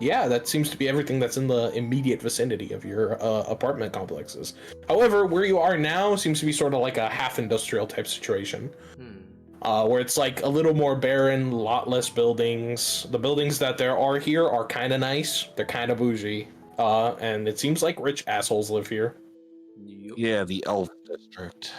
yeah, that seems to be everything that's in the immediate vicinity of your apartment complexes. However, where you are now seems to be sort of like a half industrial type situation. Where it's like a little more barren, lot less buildings. The buildings that there are here are kind of nice. They're kind of bougie. And it seems like rich assholes live here. Yeah, the elf district.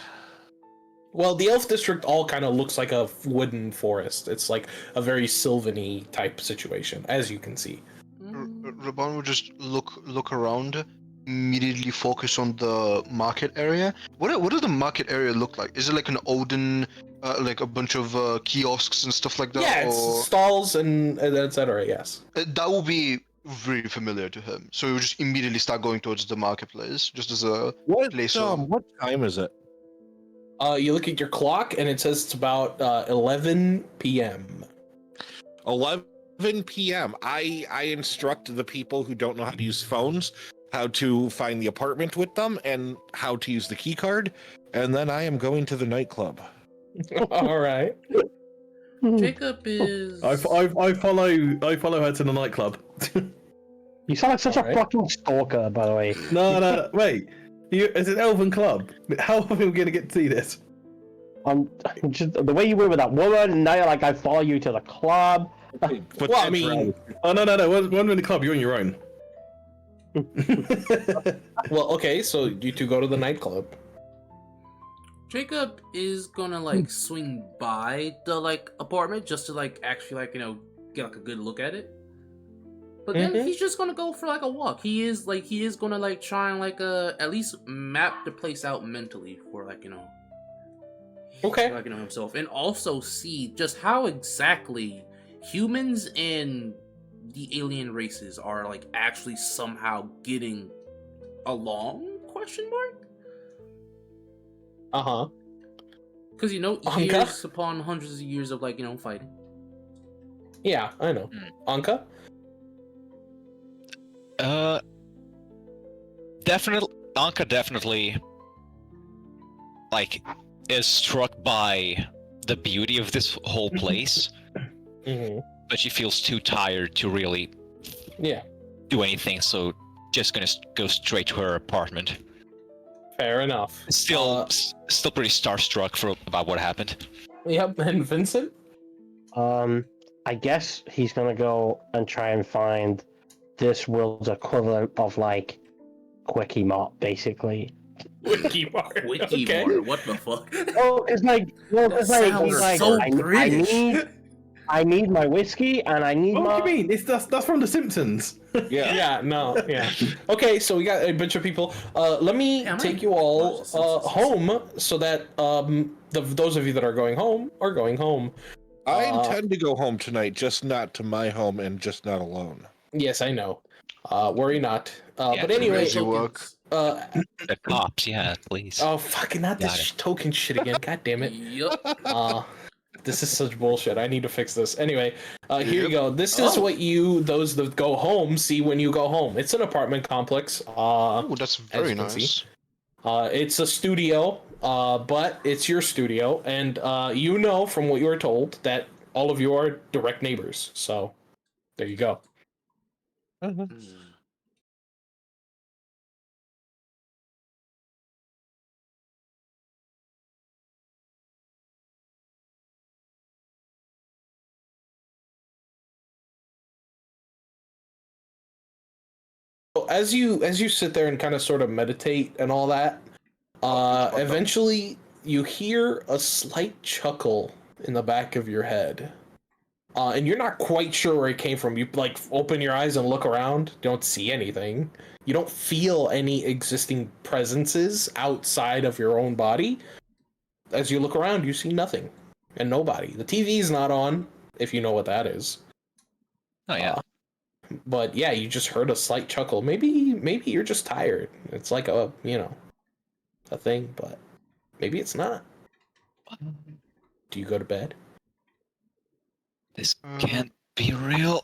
Well, the elf district all kind of looks like a wooden forest. It's like a very Sylvan-y type situation, as you can see. Raban will just look around immediately focus on the market area. What does the market area look like? Is it like an olden, like a bunch of kiosks and stuff like that? Yeah, it's or... stalls and etc. Yes. That will be very familiar to him, so he'll just immediately start going towards the marketplace, just as a place. What time is it? You look at your clock and it says it's about 11 p.m. 11 p.m. I instruct the people who don't know how to use phones how to find the apartment with them and how to use the key card, and then I am going to the nightclub. All right. Jacob is. I follow her to the nightclub. You sound like such a fucking stalker, by the way. No, wait. It's an elven club. How are we gonna get to see this? Just the way you were with that woman, and now you're like, I follow you to the club. Well, I mean, oh no, when we're in the club, you're on your own. Well, okay, so you two go to the nightclub. Jacob is gonna like swing by the like apartment just to like actually like get like a good look at it. But then he's just gonna go for like a walk. He is gonna like try and like at least map the place out mentally for like okay, like himself, and also see just how exactly humans and the alien races are like actually somehow getting along? Question mark. Because years upon hundreds of years of like fighting. Yeah, I know. Anka? Definitely, Anka definitely like is struck by the beauty of this whole place, but she feels too tired to really do anything, so just gonna go straight to her apartment. Fair enough. Still pretty starstruck about what happened. Yep, and Vincent? I guess he's gonna go and try and find this world's equivalent of like Quickie Mart, basically. Quickie Mart. Quickie Mart. What the fuck? Well, it's like, he's like, so I need my whiskey and I need my. What do you mean? That's from The Simpsons. Yeah. Okay, so we got a bunch of people. Let me take you all home so that those of you that are going home are going home. I intend to go home tonight, just not to my home and just not alone. Yes, I know. Worry not. But anyway, the cops, yeah, please. Oh, fucking not this token shit again. God damn it. Yup. This is such bullshit. I need to fix this. Anyway, here you go. This is what those that go home, see when you go home. It's an apartment complex. Oh, that's very nice. It's a studio, but it's your studio, and from what you were told that all of you are direct neighbors. So, there you go. As you sit there and kind of sort of meditate and all that, eventually you hear a slight chuckle in the back of your head. And you're not quite sure where it came from. You like open your eyes and look around, don't see anything. You don't feel any existing presences outside of your own body. As you look around, you see nothing and nobody. The TV's not on, if you know what that is. Oh yeah. But yeah, you just heard a slight chuckle. Maybe you're just tired. It's like a thing, but maybe it's not. Do you go to bed? This can't be real.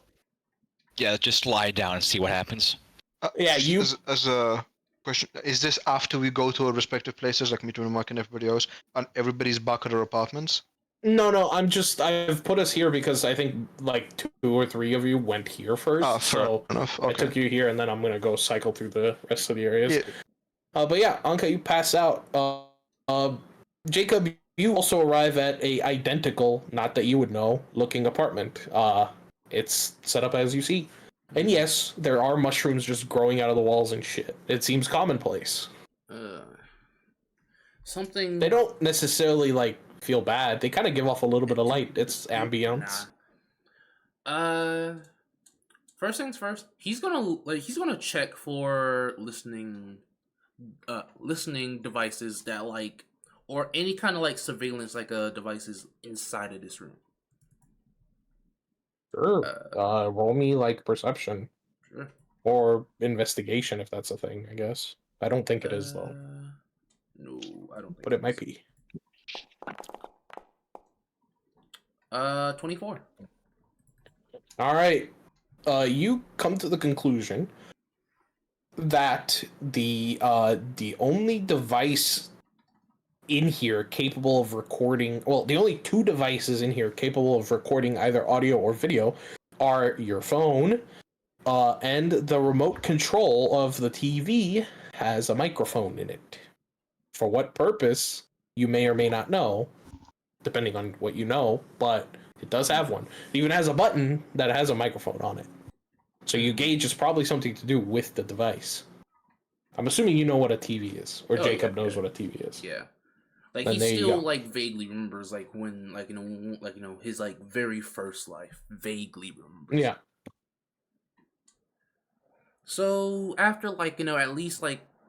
Yeah, just lie down and see what happens. As a question, is this after we go to our respective places, like me, to Mark, and everybody else, and everybody's back at their apartments? No, I've put us here because I think like 2 or 3 of you went here first. Fair enough. Okay. I took you here, and then I'm gonna go cycle through the rest of the areas. But yeah, Anka, you pass out. Jacob, you also arrive at a identical, not that you would know, looking apartment. It's set up as you see. And yes, there are mushrooms just growing out of the walls and shit. It seems commonplace. Something... They don't necessarily, like, feel bad. They kind of give off a little bit of light. It's ambience. From First things first, he's gonna check for listening devices that like, or any kind of like surveillance devices inside of this room. Sure. Roll me like perception. Sure. Or investigation if that's a thing, I guess. I don't think it is though. No, I don't think. But it might be. 24. All right. You come to the conclusion that the only device in here capable of recording, well, the only two devices in here capable of recording either audio or video are your phone, and the remote control of the TV has a microphone in it. For what purpose, you may or may not know, depending on what you know, but it does have one. It even has a button that has a microphone on it. So you gauge it's probably something to do with the device. I'm assuming you know what a TV is, or Jacob knows what a TV is. Yeah. Like Then he there you still go. like vaguely remembers like when his like very first life. Vaguely remembers. Yeah. So after at least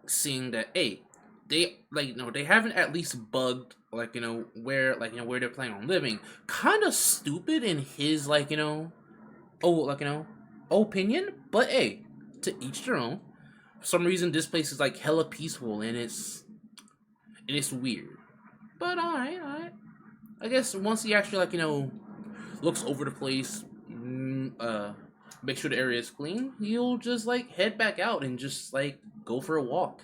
seeing that, hey, they they haven't at least bugged where they're planning on living. Kind of stupid in his opinion, but hey, to each their own. For some reason, this place is like hella peaceful and it's weird. But alright. I guess once he actually looks over the place, make sure the area is clean, he'll just head back out and just go for a walk.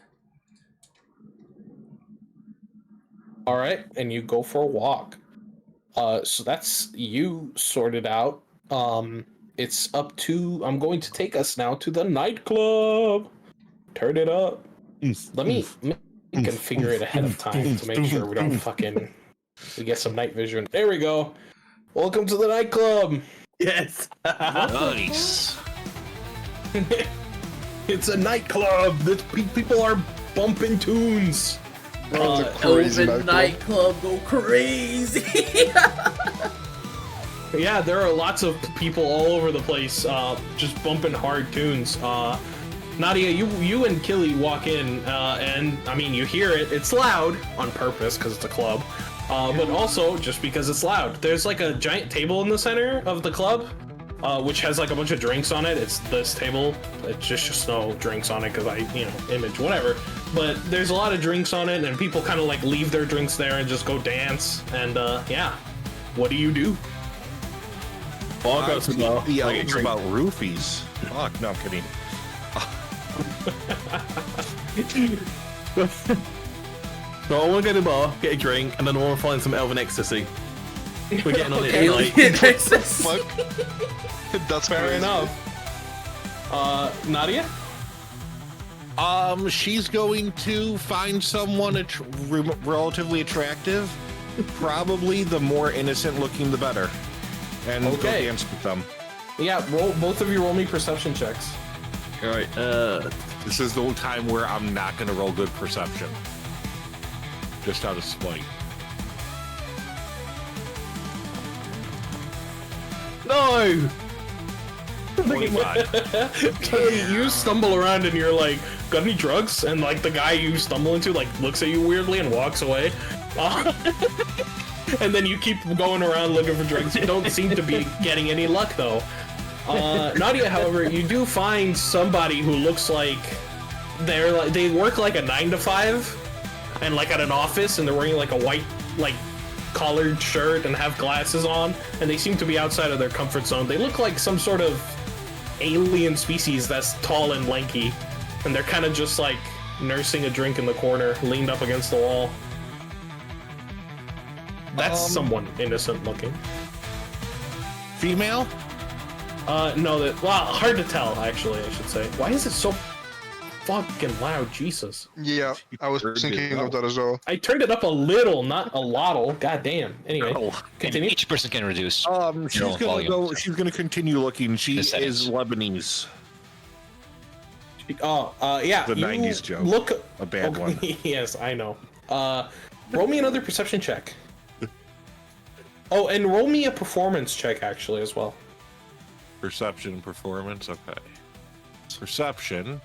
All right, and you go for a walk. So that's you sorted out. It's up to. I'm going to take us now to the nightclub. Turn it up. Let me configure it ahead of time to make sure we don't we get some night vision. There we go. Welcome to the nightclub. Yes. Nice. It's a nightclub. People are bumping tunes. Elven nightclub go crazy. Yeah, there are lots of people all over the place, just bumping hard tunes. Nadia, you and Killy walk in, and I mean, you hear it. It's loud on purpose because it's a club, but also just because it's loud. There's a giant table in the center of the club, which has a bunch of drinks on it. It's this table. It's just no drinks on it because image whatever. But there's a lot of drinks on it, and people kind of leave their drinks there and just go dance. And yeah, what do you do? Oh, I've got some The elves about roofies. Fuck, no, I'm kidding. So I want to go to the bar, get a drink, and then I want to find some elven ecstasy. We're getting on it Alien tonight. ecstasy. That's Fair crazy. enough. Nadia? She's going to find someone relatively attractive. Probably the more innocent looking, the better. And go dance with them. Yeah, both of you roll me perception checks. All right. This is the time where I'm not going to roll good perception. Just out of spite. No! 25. You stumble around and you're like, got any drugs? And the guy you stumble into looks at you weirdly and walks away. And then you keep going around looking for drugs. You don't seem to be getting any luck though. Nadia, however, you do find somebody who looks like they work a 9 to 5 and at an office, and they're wearing a white collared shirt and have glasses on, and they seem to be outside of their comfort zone. They look like some sort of alien species that's tall and lanky, and they're kind of just nursing a drink in the corner, leaned up against the wall. That's someone innocent looking. Female? No, hard to tell, actually, I should say. Why is it so fucking loud? Jesus. Yeah, I was thinking of that as well. I turned it up a little, not a lottle. God damn. Anyway, And continue. each person can reduce. She's gonna volume. go. She's gonna continue looking. She The is settings. Lebanese. Yeah. The you 90s joke. Look. A bad one. Yes, I know. Roll me another perception check. Oh, and roll me a performance check, actually, as well. Perception and performance. Okay. Perception.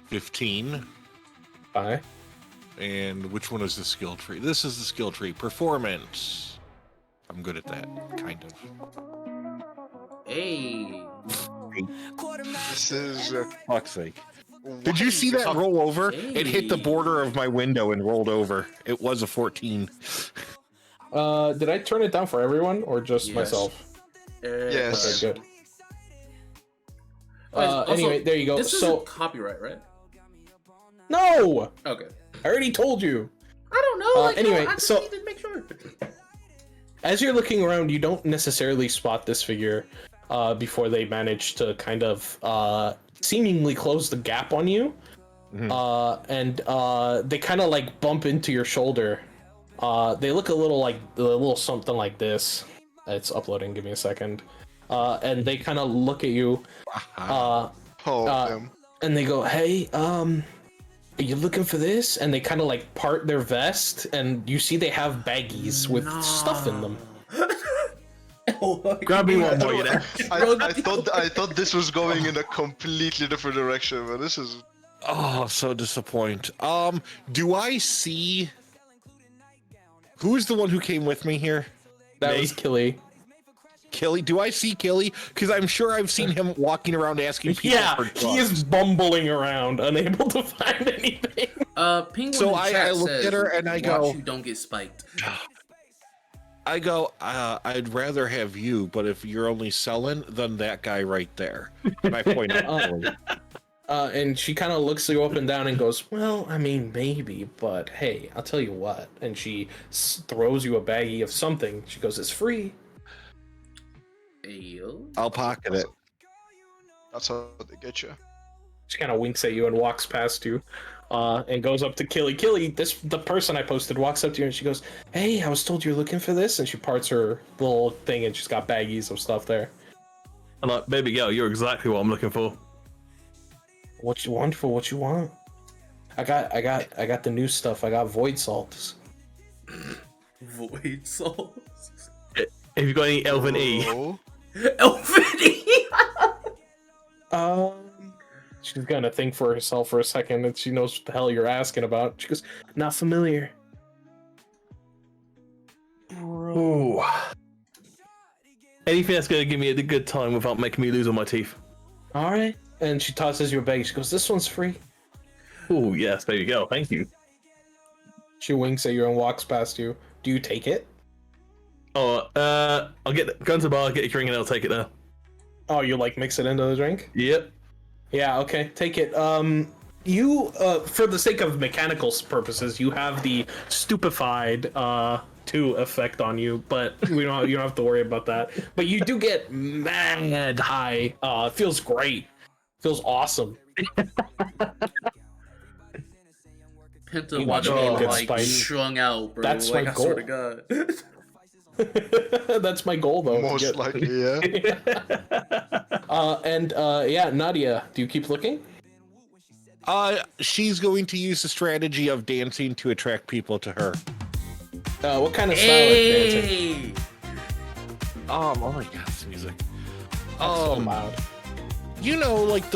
15. Bye. And which one is the skill tree? This is the skill tree. Performance. I'm good at that, kind of. Hey. This is. Fuck's sake. Did you see that roll over? Hey. It hit the border of my window and rolled over. It was a 14. Did I turn it down for everyone or just Yes. myself? Yes. Okay, good. Also, Anyway, there you go. This So isn't copyright, right? no, Okay. I already told you. I don't know. Like, Anyway, I just so- need to make sure. As you're looking around, you don't necessarily spot this figure before they manage to kind of seemingly close the gap on you. And they kind of like bump into your shoulder. They look a little something like this. It's uploading. Give me a second. And they kind of look at you. And they go, "Hey, are you looking for this?" And they kind of like part their vest, and you see they have baggies with stuff in them. Grab me one more, you know. I thought this was going in a completely different direction, but this is. Oh, so disappointed. Do I see... Who's the one who came with me here? That was Killy. Killy? Do I see Killy? Because I'm sure I've seen him walking around asking people for drugs. He is bumbling around, unable to find anything. Penguin So in I chat look says, at her and I "Watch go... you don't get spiked." I go, I'd rather have you, but if you're only selling, then that guy right there. And I point out Killy. And she kind of looks you up and down and goes, "Well, I mean, maybe, but hey, I'll tell you what." And she throws you a baggie of something. She goes, "It's free." Ayo. I'll pocket it. That's how they get you. She kind of winks at you and walks past you, and goes up to Killy. Killy, the person I posted, walks up to you and she goes, "Hey, I was told you're looking for this." And she parts her little thing and she's got baggies of stuff there. I'm like, baby girl, you're exactly what I'm looking for. What you want for what you want? I got the new stuff. I got void salts. Void souls. Have you got any Elven E? Elven E. She's gonna think for herself for a second, and she knows what the hell you're asking about. She goes, "Not familiar." Ooh. Anything that's gonna give me a good time without making me lose all my teeth. All right. And she tosses you a bag. She goes, "This one's free." Oh yes, baby girl, thank you. She winks at you and walks past you. Do you take it? Oh, I'll go to the bar, get a drink, and I'll take it there. Oh, you like mix it into the drink? Yep. Yeah, okay, take it. You, for the sake of mechanical purposes, you have the stupefied 2 effect on you, but you don't have to worry about that. But you do get mad high. It feels great. Feels awesome. Penta watching me like strung out, bro. That's like, my I goal. swear to God. That's my goal, though. Most likely, yeah. Yeah, Nadia, do you keep looking? She's going to use the strategy of dancing to attract people to her. What kind of style of dancing? Oh my God, this music. That's so loud. You know, like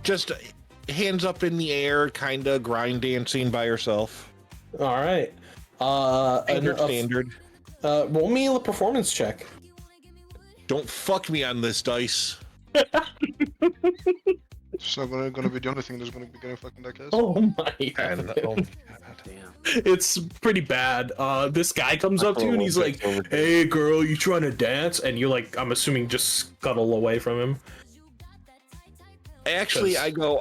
just hands up in the air, kind of grind dancing by herself. All right. Standard. Roll me a performance check. Don't fuck me on this dice. It's not gonna be the only thing that's gonna be getting fucked in that case. Oh my And, God. Damn. It's pretty bad. This guy comes up to you and he's like, "Hey girl, you trying to dance?" And you're like, I'm assuming, just scuttle away from him. Actually, I go,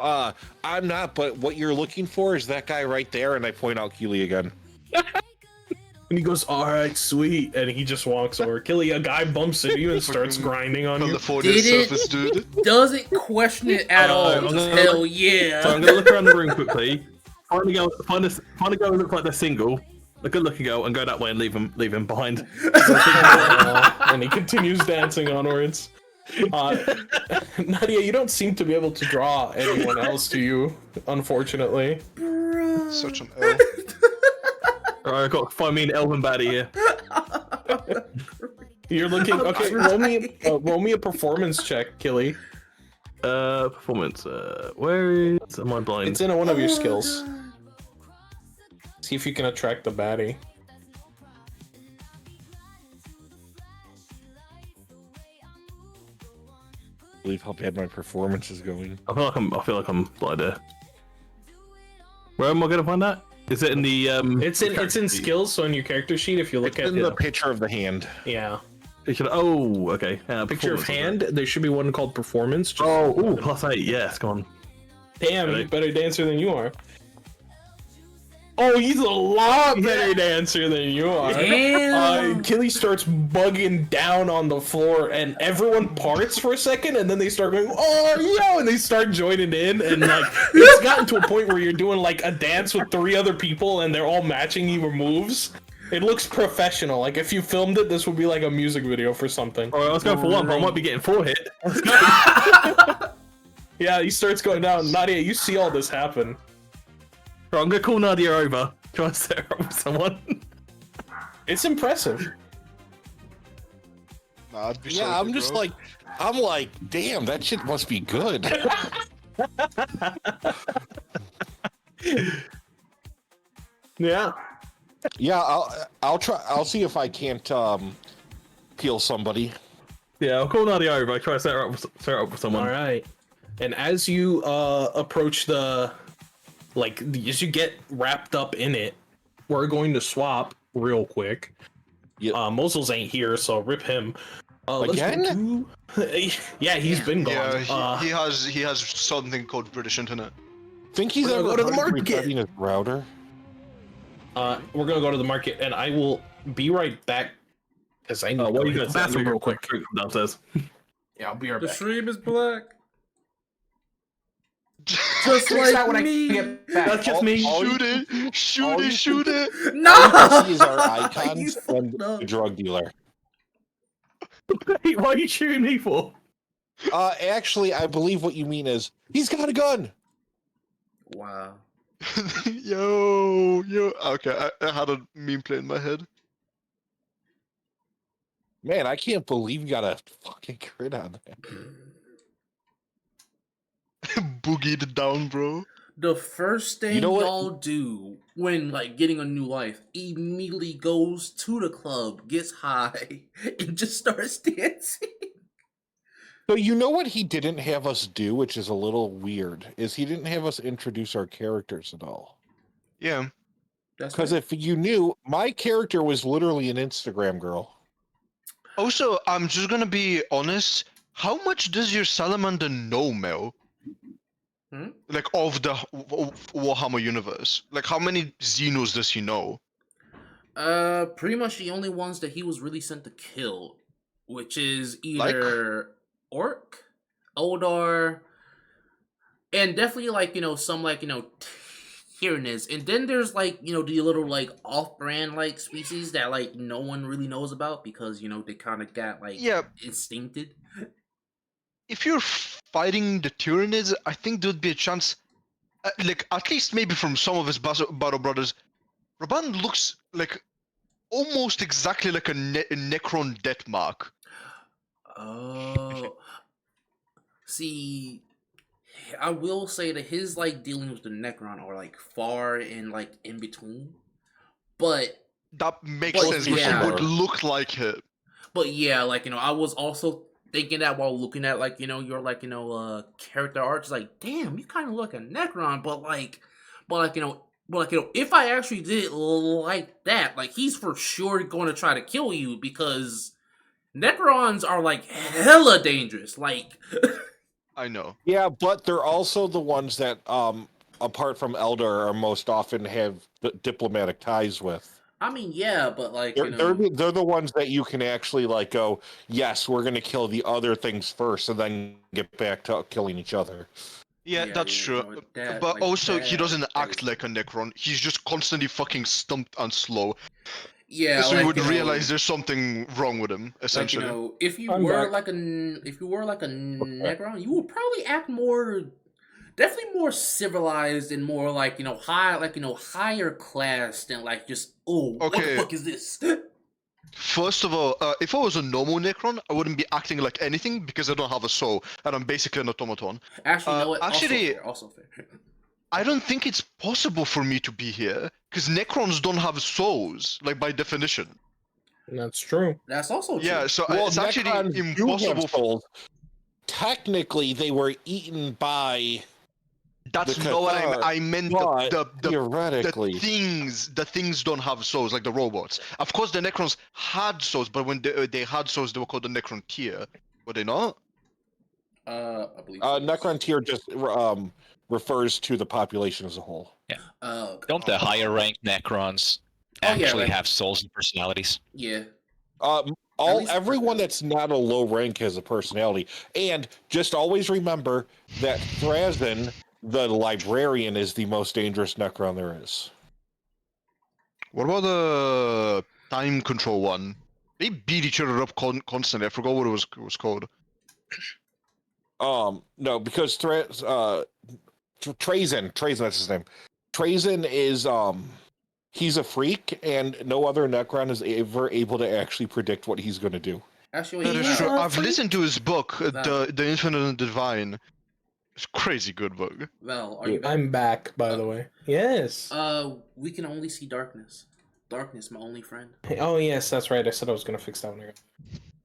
I'm not, but what you're looking for is that guy right there, and I point out Keely again. And he goes, "All right, sweet," and he just walks over. Killy, a guy bumps into you and starts grinding on you. the 40 surface, dude. Doesn't question it at all. Hell yeah. So I'm gonna look around the room quickly. Find a girl who looks like they're single. A good-looking girl, and go that way and leave him behind. And he continues dancing onwards. Nadia, you don't seem to be able to draw anyone else to you, unfortunately. Such an L. Alright, I've got to find me an elven baddie here. You're looking okay. Roll me a performance check, Killy. Performance. Where is? Am I blind? It's in one of your skills. See if you can attract the baddie. I believe how bad my performance is going. I feel like I'm blind there. Where am I gonna find that? Is it in the It's in skills, so in your character sheet, if you look It's at in the picture of the hand. Yeah. Oh, okay. Picture of hand. There should be one called performance. Oh, +8. Yes, come on. Damn, he's a better dancer than you are. Oh, he's a lot better dancer than you are. Damn. Killy starts bugging down on the floor, and everyone parts for a second, and then they start going, "Oh, yo!" and they start joining in, and like it's gotten to a point where you're doing like a dance with 3 other people, and they're all matching your moves. It looks professional. Like if you filmed it, this would be like a music video for something. Alright, let's go for one, but I might be getting 4 hit. Yeah, he starts going down. Nadia, you see all this happen. Right, I'm gonna call Nadia over. Try and set her up with someone. It's impressive. Nah, I'd be Yeah, so I'm good, just bro. like, damn, that shit must be good. Yeah. Yeah, I'll try. I'll see if I can't peel somebody. Yeah, I'll call Nadia over. Try to set her up with someone. All right. And as you approach the, like, as you get wrapped up in it, we're going to swap real quick. Yep. Mosels ain't here, so rip him. Again? Yeah, he's been gone. Yeah, he has something called British internet. Think he's We're gonna ever go to the heard of market. restarting his router? We're gonna go to the market, and I will be right back because I need to What go are you to gonna the say? bathroom real quick. Downstairs. Yeah, I'll be right The back. stream is black. Just like when me. I get back. That's just me. Shoot it! Shoot it! All you No! can see is our You icons and fucked up. the drug dealer. Wait, what are you shooting me for? Actually, I believe what you mean is he's got a gun. Wow. Yo. Okay, I had a meme play in my head. Man, I can't believe you got a fucking crit on that. Boogied down, bro. The first thing You know what? y'all do when like getting a new life, immediately goes to the club, gets high, and just starts dancing. So you know what he didn't have us do, which is a little weird, is he didn't have us introduce our characters at all. Yeah. Because if you knew, my character was literally an Instagram girl. Also, I'm just gonna be honest. How much does your salamander know, Mel? Like of the Warhammer universe? Like how many Xenos does he know? Pretty much the only ones that he was really sent to kill, which is either Orc, Eldar, and definitely like some like Tyranids, and then there's like the little like off-brand like species that like no one really knows about because they kind of got like instincted. If you're fighting the Tyranids, I think there'd be a chance, like at least maybe from some of his battle brothers, Raban looks like almost exactly like a Necron death mark. Oh, see, I will say that his like dealings with the Necron are like far and like in between, but that makes sense. Because he would look like it. But yeah, like I was also thinking that while looking at like your like character art, it's like damn, you kind of look a Necron, but if I actually did it like that, like he's for sure going to try to kill you because Necrons are like hella dangerous. Like I know. Yeah, but they're also the ones that, apart from Eldar, are most often have diplomatic ties with. I mean, yeah, but like they're the ones that you can actually like go, yes, we're going to kill the other things first, and then get back to killing each other. Yeah, that's true. But also, he doesn't act like a Necron. He's just constantly fucking stumped and slow. Yeah, so like, you would realize there's something wrong with him, essentially. Like, if you were like a Necron, you would probably act definitely more civilized and more higher class than like just what the fuck is this? First of all, if I was a normal Necron, I wouldn't be acting like anything because I don't have a soul, and I'm basically an automaton. Actually, you know what? Actually, Also fair. I don't think it's possible for me to be here because Necrons don't have souls, like by definition. That's true. That's also true. Yeah, so Well, it's actually Necrons do impossible. have souls. Technically, they were eaten by. That's the not what Cathar, I meant. but The theoretically, the things don't have souls, like the robots. Of course, the Necrons had souls, but when they had souls, they were called the Necron tier. Were they not? I believe. So, yes. Necron tier just refers to the population as a whole. Don't the higher ranked Necrons actually right. have souls and personalities? Yeah. Everyone that's not a low rank has a personality, and just always remember that Thrazin, the librarian, is the most dangerous Necron there is. What about the time control one? They beat each other up constantly. I forgot what it was called. No, because Trazin, that's his name. Trazin is he's a freak, and no other Necron is ever able to actually predict what he's going to do. Actually, That is true. I've freak? listened to his book, the Infinite and Divine. It's a crazy good book. Val, are you back? I'm back, by the way. Yes. We can only see darkness. Darkness, my only friend. Oh yes, that's right. I said I was gonna fix that one.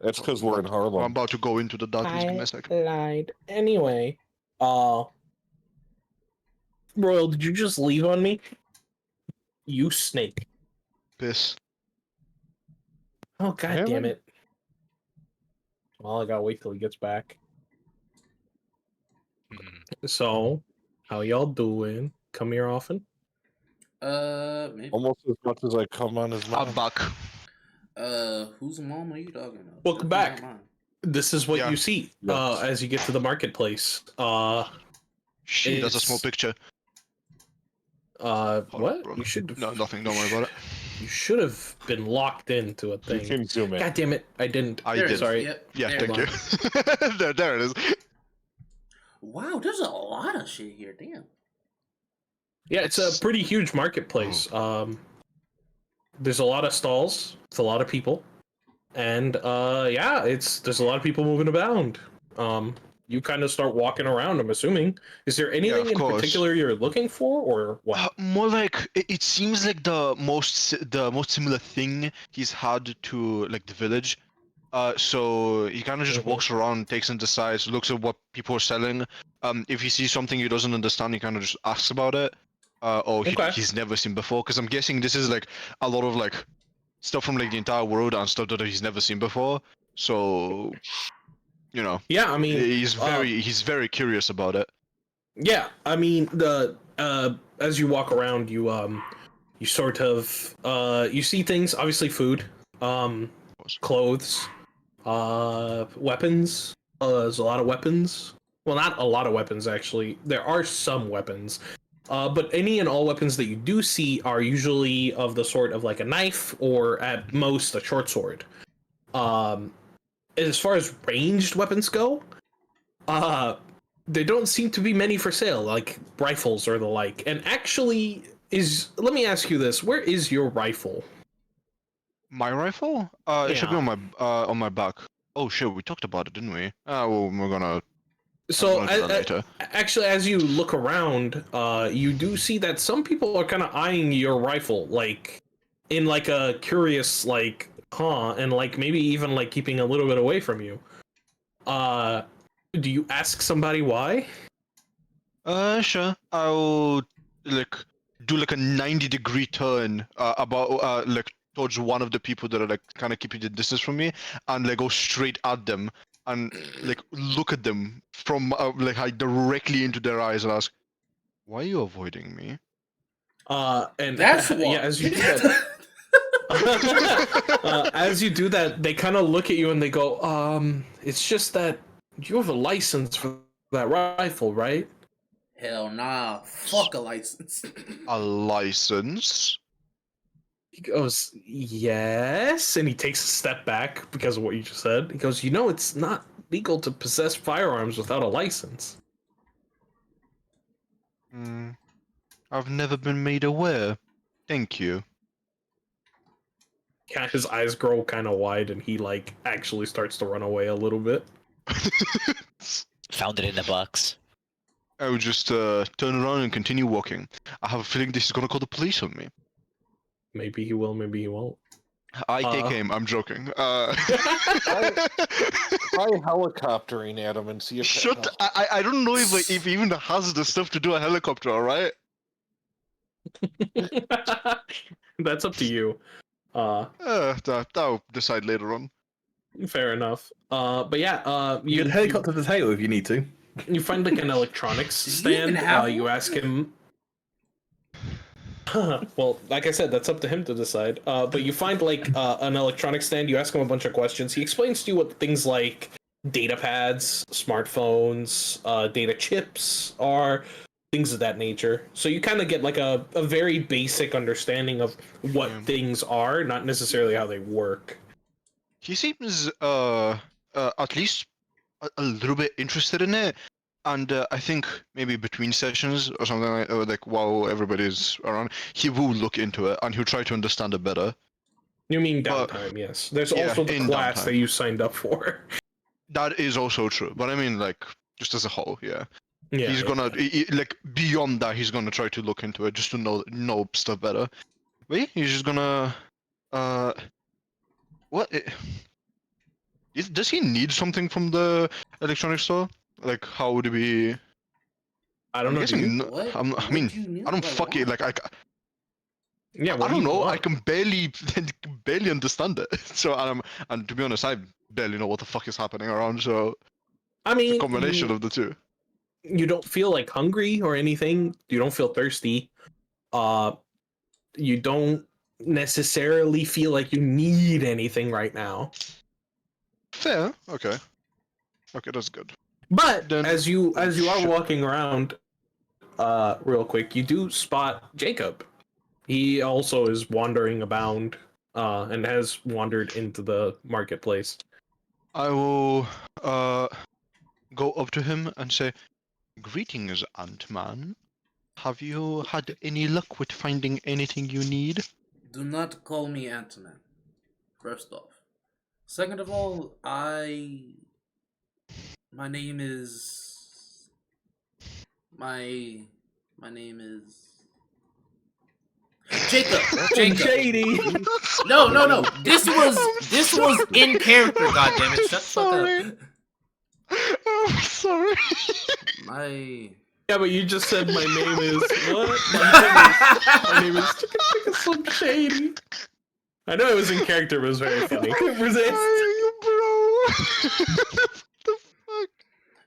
That's because we're in I'm Harlem. about to go into the darkness. Give me a second. Lied. Anyway, Royal, did you just leave on me? You snake. Piss. Oh god damn it. Well, I gotta wait till he gets back. So, how y'all doing? Come here often? Maybe. Almost as much as I come on his mom. I'm back. Whose mom are you talking about? Welcome back. This is what you see Yes. as you get to the marketplace. Shit, that's a It's- small picture. What? Bro. You should. No, nothing. Don't worry about it. You should have been locked into a You thing. can zoom in. God damn it! I didn't. I There it did. is. Sorry. Yep. Yeah, there thank it you. is. there it is. Wow, there's a lot of shit here. Damn. Yeah, it's a pretty huge marketplace. There's a lot of stalls. It's a lot of people, and yeah, there's a lot of people moving about. You kind of start walking around. I'm assuming. Is there anything in course. particular you're looking for, or what? More like it seems like the most similar thing he's had to like the village. So he kind of just walks around, takes in the sights, looks at what people are selling. If he sees something he doesn't understand, he kind of just asks about it. Or he's never seen before. Because I'm guessing this is like a lot of like stuff from like the entire world and stuff that he's never seen before. So, you know. Yeah, I mean, he's very curious about it. Yeah, I mean the as you walk around, you sort of you see things. Obviously, food, clothes, weapons. There's a lot of weapons. Well, not a lot of weapons actually. There are some weapons, but any and all weapons that you do see are usually of the sort of like a knife or at most a short sword. As far as ranged weapons go, there don't seem to be many for sale, like rifles or the like. And actually, let me ask you this: where is your rifle? My rifle? It should be on my back. Oh shit, we talked about it, didn't we? Well, we're gonna. So, later. actually, as you look around, you do see that some people are kind of eyeing your rifle, like in like a curious, like, and like maybe even like keeping a little bit away from you. Do you ask somebody why? Sure. I'll like do like a 90-degree turn about like towards one of the people that are like kind of keeping the distance from me, and like go straight at them and like look at them from like directly into their eyes and ask, "Why are you avoiding me?" And That's why. yeah, as you do that. As you do that, they kind of look at you and they go, it's just that you have a license for that rifle, right? Hell nah. Fuck a license. A license? He goes, yes, and he takes a step back because of what you just said. He goes, it's not legal to possess firearms without a license. I've never been made aware. Thank you. His eyes grow kind of wide, and he like actually starts to run away a little bit. Found it in a box. I would just turn around and continue walking. I have a feeling this is gonna call the police on me. Maybe he will, maybe he won't. I take aim. I'm joking. Try helicoptering at him and see if. Shut! I don't know if he even has the stuff to do a helicopter. All right. That's up to you. I'll decide later on. Fair enough. But yeah, You can helicopter the tail if you need to. You find like an electronics Do you stand. even have You one? ask him. Well, like I said, that's up to him to decide. But you find like an electronics stand. You ask him a bunch of questions. He explains to you what things like data pads, smartphones, data chips are, things of that nature. So you kind of get like a very basic understanding of what things are, not necessarily how they work. He seems at least a little bit interested in it, and I think maybe between sessions or something like while everybody's around, he will look into it and he'll try to understand it better. You mean downtime? Yes. There's also the class downtime. that you signed up for. That is also true, but I mean, like, just as a whole, yeah. Yeah, He's gonna like beyond that. He's gonna try to look into it just to know stuff better. But yeah, he's just gonna what? Does he need something from the electronics store? Like, how would it be? I don't know. Guessing Do you? no- What? I'm, I What mean, do you mean I don't by fuck it. what? Like, Yeah. I What do don't you know. I want? can barely understand it. So, and to be honest, I barely know what the fuck is happening around. So, I it's a mean, combination of the two. you don't feel like hungry or anything. You don't feel thirsty. You don't necessarily feel like you need anything right now. Fair. Okay. Okay, that's good. But Then- as you are shit. walking around, real quick, you do spot Jacob. He also is wandering about, and has wandered into the marketplace. I will go up to him and say, "Greetings, Ant-Man. Have you had any luck with finding anything you need?" Do not call me Ant-Man. First off. Second of all, my name is Jacob. Jacob. Shady. No. This was in character. Goddammit! Shut the fuck up. I'm sorry. My Yeah, but you just said my name is what? My name is Chicka Slim Shady. I know it was in character, but it was very funny. Resist. Bro. The fuck?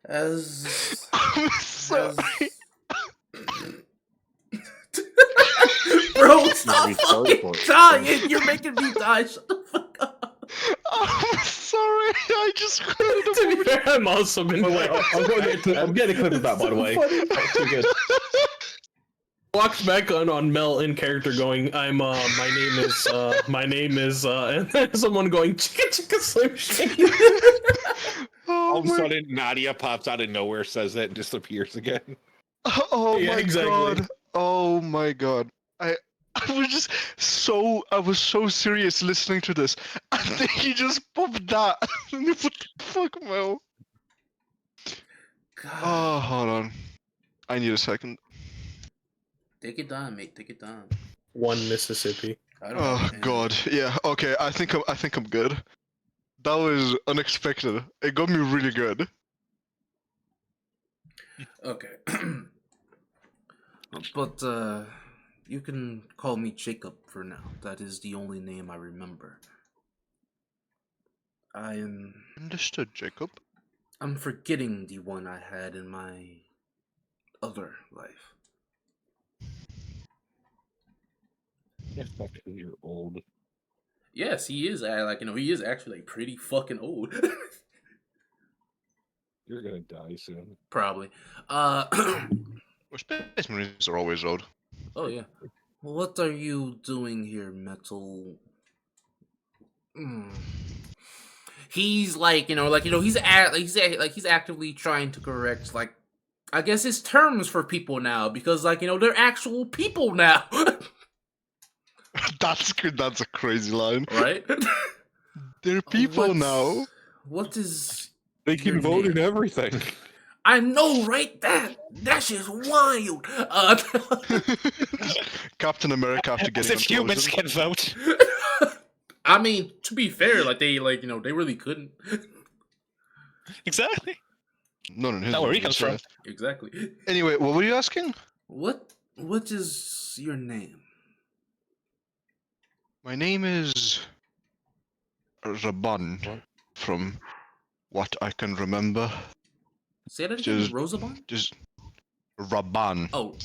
as I'm sorry. Bro, stop be sorry fucking for it. dying. You're making me die. Shut the fuck up. I'm sorry. I just couldn't. To be fair, I'm also been. Oh, wait, I'm getting a clip of that, by the way. That's too good. Walks back on Mel in character, going, "I'm my name is," and then someone going, "Chicka Slim Shady." All of a sudden, Nadia pops out of nowhere, says that, and disappears again. Oh Yeah, my exactly. god. Oh my god. I was so serious listening to this. And then he just popped that. What the fuck, Mel? God. Oh, hold on. I need a second. Take it down, mate. Take it down. One Mississippi. I don't Oh know. god. Yeah, okay, I think I'm good. That was unexpected. It got me really good. Okay. But you can call me Jacob for now. That is the only name I remember. Understood, Jacob. I'm forgetting the one I had in my other life. Especially you're old. Yes, he is. He is actually like pretty fucking old. You're gonna die soon. Probably. Well, Space Marines are always old. Oh yeah. What are you doing here, Metal? He's he's actively trying to correct, like, I guess his terms for people now, because they're actual people now. That's a crazy line. right? They're people What's- now. What is They can your vote in name? everything. I know, right? That shit's wild. Captain America after As getting if humans implosion. can vote. I mean, to be fair, like they they really couldn't. Exactly. Not in his Not where he movies, comes from. yeah. Exactly. Anyway, what were you asking? What is your name? My name is Raban, from what I can remember. Say that again. Just, Rosabon? just Raban. Oh,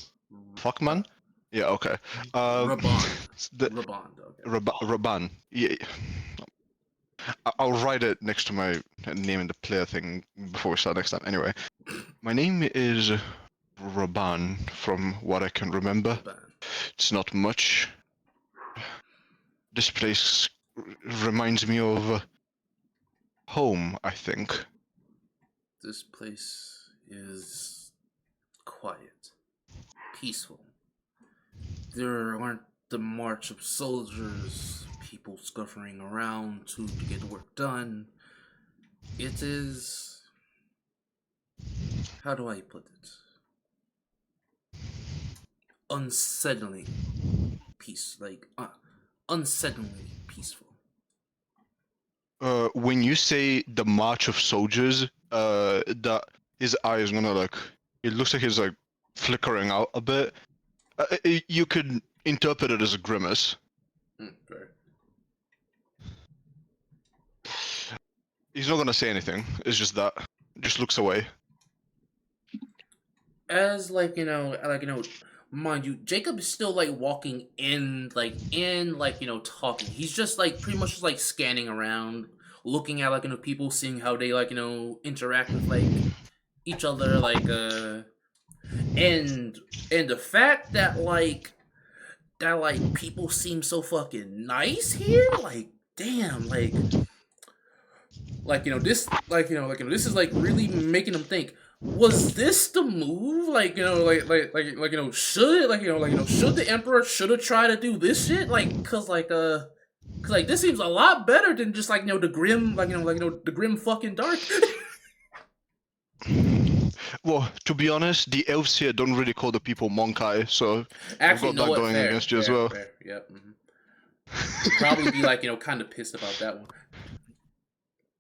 Fuck man. Yeah. Okay. Raban. The, Raban. Okay. Raban. Yeah. I'll write it next to my name in the player thing before we start next time. Anyway, my name is Raban, from what I can remember. Raban. It's not much. This place reminds me of home, I think. This place is quiet, peaceful. There aren't the march of soldiers, people scuffling around to get work done. It is. How do I put it? Unsettling peace, like unsettlingly peaceful. When you say the march of soldiers, that his eye is gonna like. It looks like he's like flickering out a bit. You could interpret it as a grimace. Fair. He's not gonna say anything. It's just that. Just looks away. As mind you, Jacob is still like walking in, talking. He's just like pretty much just like scanning around, looking at people, seeing how they interact with each other, and the fact that people seem so fucking nice here, damn, this is really making them think. Was this the move? Should the emperor should have tried to do this shit? Cause this seems a lot better than just the grim, the grim fucking dark. Well, to be honest, the elves here don't really call the people Monkai, so Actually, I've got that going against you as well. Fair. Yep. Probably be kind of pissed about that one.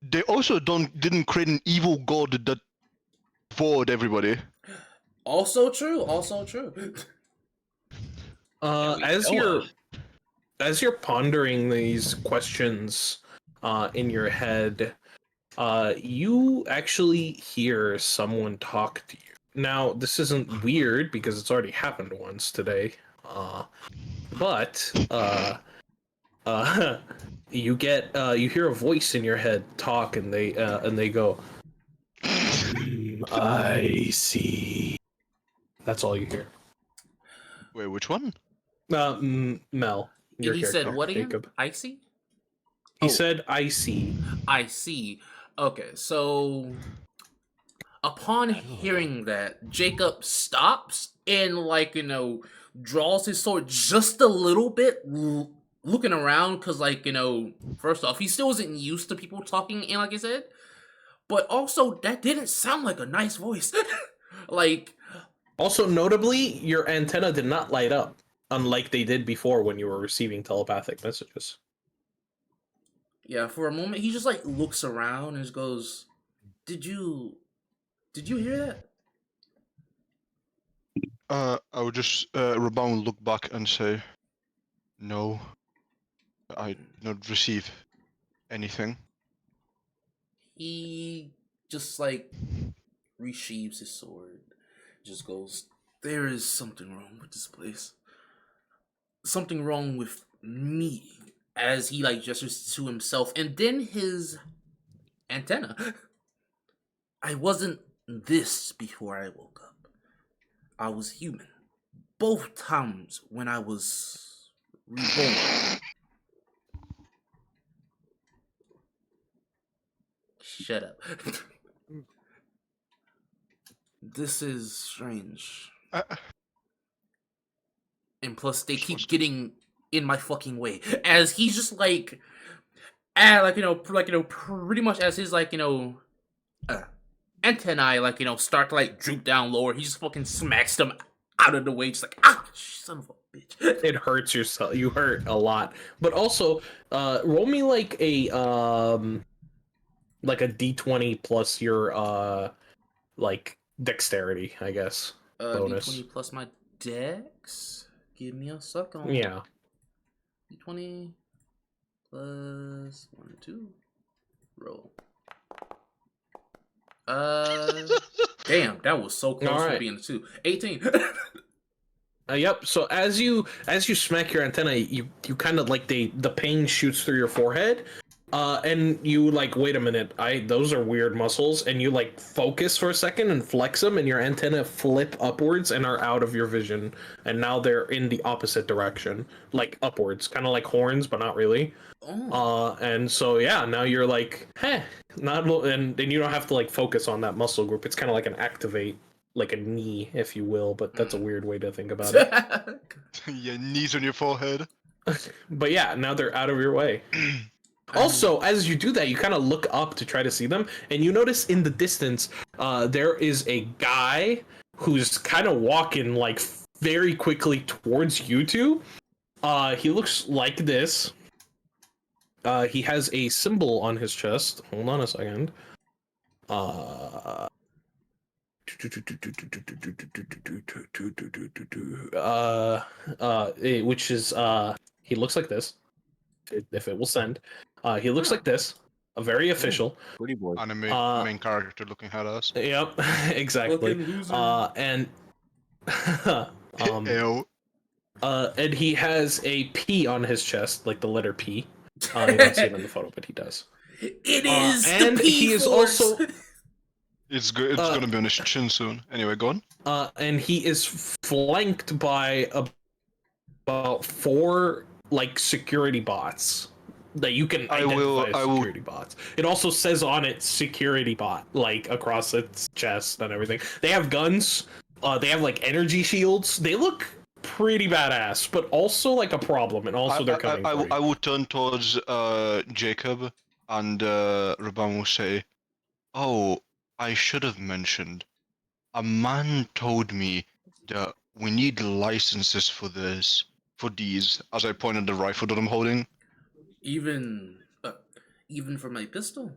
They also didn't create an evil god that devoured everybody. Also true. As you're pondering these questions in your head, you actually hear someone talk to you. Now, this isn't weird because it's already happened once today. But you hear a voice in your head talk, and they go, I see. That's all you hear. Wait, which one? Mel. And he said what again? Jacob. Icy? He said, I see. I see. Okay, so upon hearing that, Jacob stops and draws his sword just a little bit, looking around because first off, he still isn't used to people talking in, like I said, but also that didn't sound like a nice voice. Also, notably, your antenna did not light up, unlike they did before when you were receiving telepathic messages. Yeah, for a moment, he just looks around and just goes, Did you hear that? I would just Raban would look back and say, no, I did not receive anything. He just resheaves his sword, just goes, there is something wrong with this place. Something wrong with me. As he gestures to himself, and then his antenna. I wasn't this before I woke up. I was human. Both times when I was reborn. Shut up. This is strange. And plus, they keep getting in my fucking way. As he's just like, pretty much as his antennae start to droop down lower. He just fucking smacks them out of the way, just like son of a bitch. It hurts yourself. You hurt a lot. But also, roll me like a d20 plus your like dexterity, I guess. Bonus. D20 plus my dex. Give me a second. Yeah. D20 plus 1 and 2. Roll. Damn, that was so close to being a 2. 18. Yep. So as you smack your antenna, you kind of like the pain shoots through your forehead, and you like, wait a minute, those are weird muscles, and you like focus for a second and flex them, and your antenna flip upwards and are out of your vision, and now they're in the opposite direction, like upwards, kind of like horns, but not really. Oh. And so yeah, now you're like, and you don't have to like focus on that muscle group. It's kind of like an activate. Like a knee, if you will, but that's a weird way to think about it. Yeah, knees on your forehead. But yeah, now they're out of your way. Also, as you do that, you kind of look up to try to see them, and you notice in the distance, there is a guy who's kind of walking like very quickly towards you two. He looks like this. He has a symbol on his chest. Hold on a second. Which is he looks like this. If it will send, he looks like this. A very official. Pretty boy. Anime main character looking at us. Yep, exactly. And Ew. and he has a P on his chest, like the letter P. You don't see it in the photo, but he does. It is and the P he is force. also. It's good. It's gonna be on his chin soon. Anyway, go on. And he is flanked by about 4 like security bots that you can identify as security bots. It also says on it security bot like across its chest and everything. They have guns. They have like energy shields. They look pretty badass, but also like a problem. And also they're coming. I would turn towards Jacob, and Raban will say, "Oh, I should have mentioned. A man told me that we need licenses for these." As I pointed the rifle that I'm holding. Even for my pistol.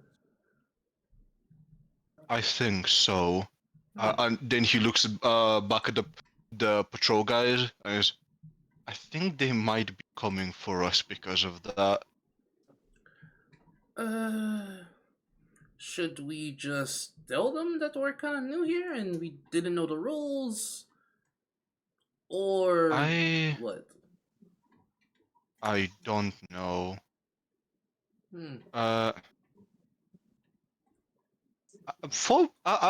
I think so. And then he looks back at the patrol guys and goes, "I think they might be coming for us because of that." Should we just tell them that we're kind of new here and we didn't know the rules? Or what? I don't know. I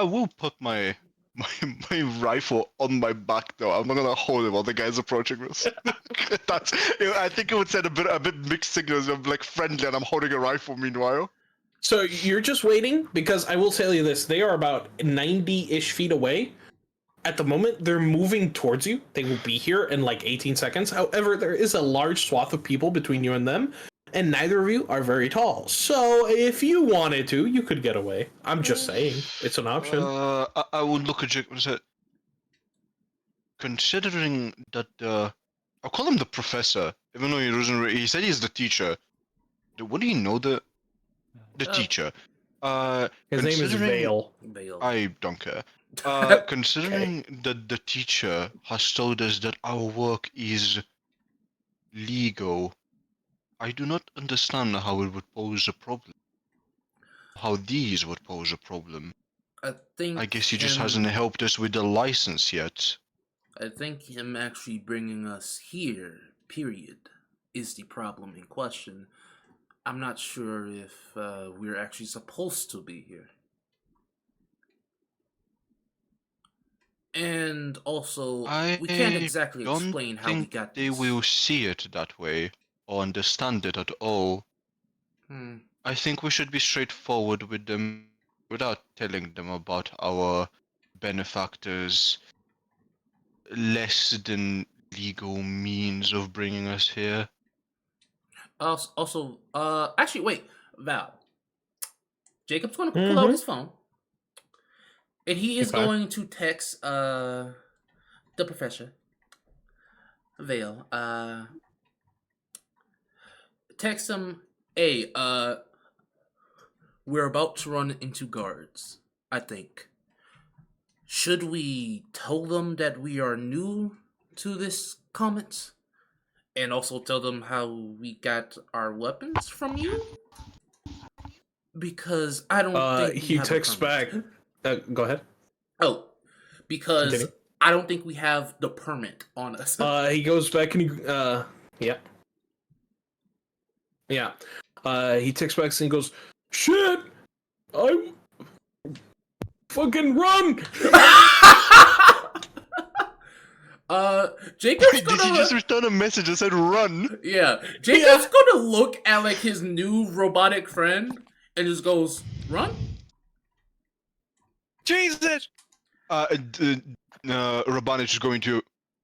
will put my rifle on my back though. I'm not gonna hold it while the guy's approaching us. I think it would send a bit mixed signals of like friendly, and I'm holding a rifle meanwhile. So you're just waiting, because I will tell you this: they are about 90-ish feet away. At the moment, they're moving towards you. They will be here in like 18 seconds. However, there is a large swath of people between you and them, and neither of you are very tall. So if you wanted to, you could get away. I'm just saying, it's an option. I would look at Jacob and say, considering that I'll call him the professor, even though he said he's the teacher. What do you know the teacher? His name is Vale. I don't care. Considering that the teacher has told us that our work is legal, I do not understand how it would pose a problem. How these would pose a problem. I guess he just hasn't helped us with the license yet. I think him actually bringing us here, period, is the problem in question. I'm not sure if we're actually supposed to be here. And also, we can't exactly explain how we got this. They will see it that way, or understand it at all. I think we should be straightforward with them without telling them about our benefactors' less than legal means of bringing us here. Also, actually, wait, Val. Jacob's going to pull out his phone, and he is going to text the professor, Vale. Text him, hey, we're about to run into guards, I think. Should we tell them that we are new to this comment? And also tell them how we got our weapons from you? Because I don't think he texts back. Go ahead. Oh, because Continue. I don't think we have the permit on us. He goes back and he texts back and he goes, "Shit, I'm fucking run." Did Jacob's he just return a message that said "run"? Yeah, Jacob's gonna look at like his new robotic friend and just goes, "Run." Jesus. Raban is just going to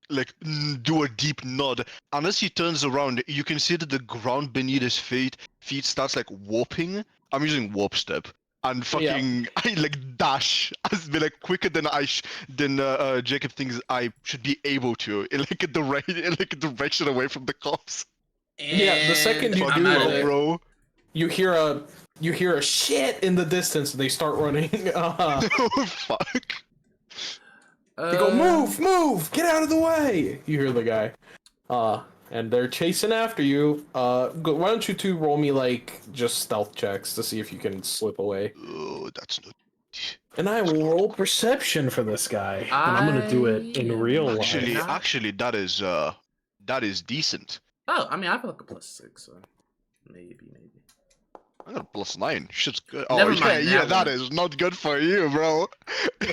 like do a deep nod. And as he turns around, you can see that the ground beneath his feet starts like warping. I'm using warp step. And fucking I like dash has been like quicker than Jacob thinks I should be able to in like the right in like a direction away from the cops. Yeah, the second you do that, bro, you hear a shit in the distance and they start running. Oh fuck. They go, move, get out of the way. You hear the guy. And they're chasing after you. Why don't you two roll me like just stealth checks to see if you can slip away. Oh, that's not. And I will roll perception for this guy. And I'm gonna do it in real life. Actually, that is decent. Oh, I mean, I have like a +6, so maybe. I got a +9. Shit's good. Oh Never mind yeah, that that one. is not good for you, bro.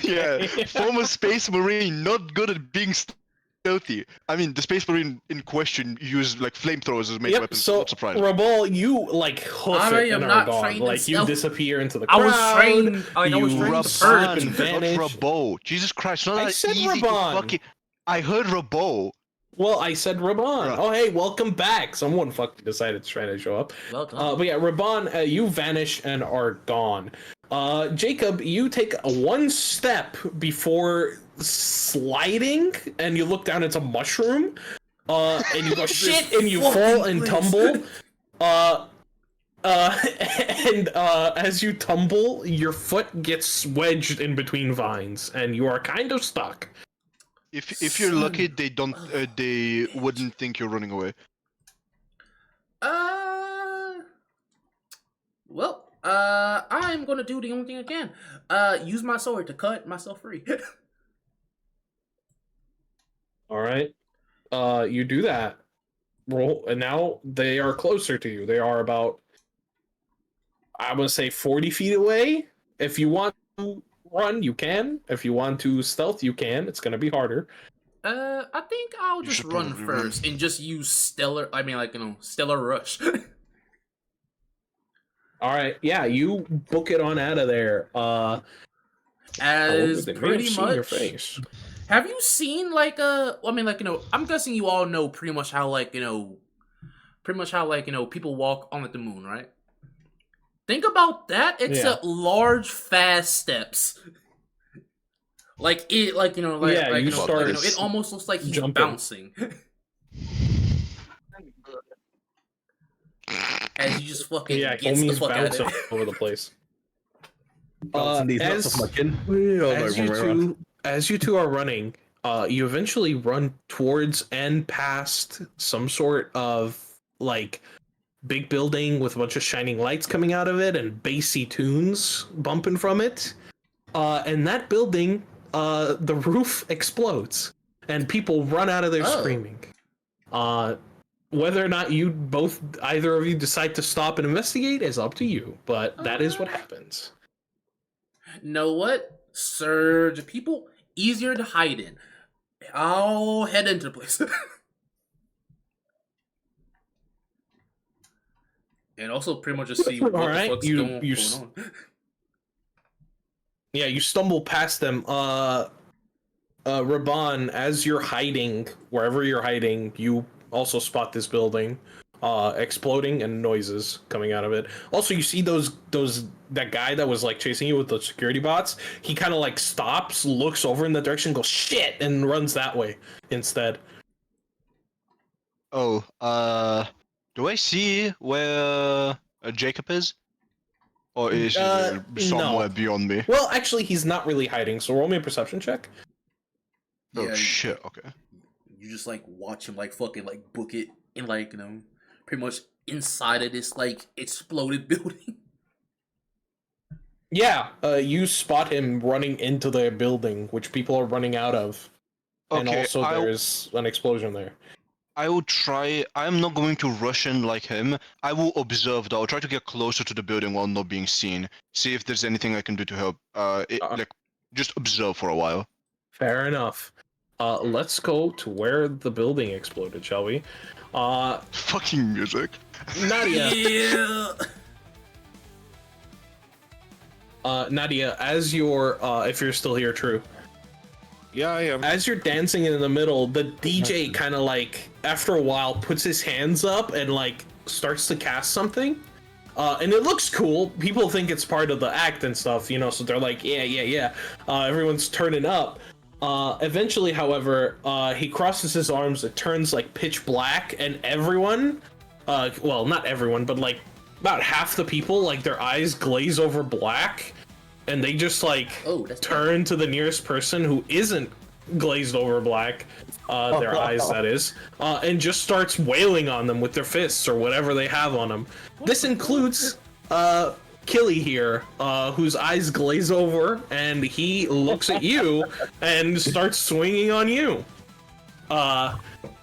Yeah, former space marine, not good at being stealthy. I mean, the space marine in question used like flamethrowers as main weapons. So Not surprised. Rabal, you like hoof I it am and not are gone. trained in Like you stealth. disappear into the I crowd. was trained. I was you trained to slip and Raban, vanish. not Rabo. Jesus Christ, not I that said easy Raban. to fucking. I heard Rabo. Well, I said Raban. Right. Oh, hey, welcome back. Someone fucking decided to try to show up. Well done. But yeah, Raban, you vanish and are gone. Jacob, you take one step before sliding, and you look down. It's a mushroom. And you go shit, and you fall and tumble. And as you tumble, your foot gets wedged in between vines, and you are kind of stuck. If you're lucky, they don't. They wouldn't think you're running away. Well, I'm gonna do the only thing I can. Use my sword to cut myself free. All right. You do that. Roll, and now they are closer to you. They are about, I would say, 40 feet away. If you want to run, you can. If you want to stealth, you can. It's gonna be harder. I think I'll just run first and just use stellar. I mean, like, stellar rush. All right. Yeah, you book it on out of there. As they may pretty have seen your much. face. Have you seen like I mean, like, I'm guessing you all know pretty much how people walk on like the moon, right? Think about that, except large, fast steps. Like it, like it almost looks like he's jumping. bouncing. As you just fucking gets the fuck out of it. over the place. As you two are running, you eventually run towards and past some sort of like big building with a bunch of shining lights coming out of it and bassy tunes bumping from it. And that building, the roof explodes and people run out of there screaming. Whether or not either of you decide to stop and investigate is up to you, but that is what happens. Know what? Surge people easier to hide in. I'll head into the place. And also pretty much just see what the fuck's going on. Yeah, you stumble past them. Raban, as you're hiding, wherever you're hiding, you also spot this building. exploding and noises coming out of it. Also, you see that guy that was like chasing you with the security bots. He kind of like stops, looks over in that direction, goes shit, and runs that way instead. Oh, do I see where Jacob is? Or is he somewhere No. beyond me? Well, actually, he's not really hiding. So roll me a perception check. Oh Yeah, shit, okay. You just like watch him like fucking like book it in like pretty much inside of this like exploded building. Yeah, you spot him running into the building, which people are running out of. And Okay, also there's an explosion there. I will try. I'm not going to rush in like him. I will observe though. I'll try to get closer to the building while not being seen. See if there's anything I can do to help. Like just observe for a while. Fair enough. Let's go to where the building exploded, shall we? Fucking music. Nadia. Yeah. Nadia, as you're, if you're still here, true. Yeah, I am. As you're dancing in the middle, the DJ kind of like, after a while, puts his hands up and like starts to cast something. And it looks cool. People think it's part of the act and stuff, you know, so they're like, yeah. Everyone's turning up. Eventually, however, he crosses his arms, it turns like pitch black, and everyone, well, not everyone, but like about half the people, like their eyes glaze over black, and they just like turn to the nearest person who isn't glazed over black, their eyes that is, and just starts wailing on them with their fists or whatever they have on them. This includes Killy here, whose eyes glaze over, and he looks at you and starts swinging on you.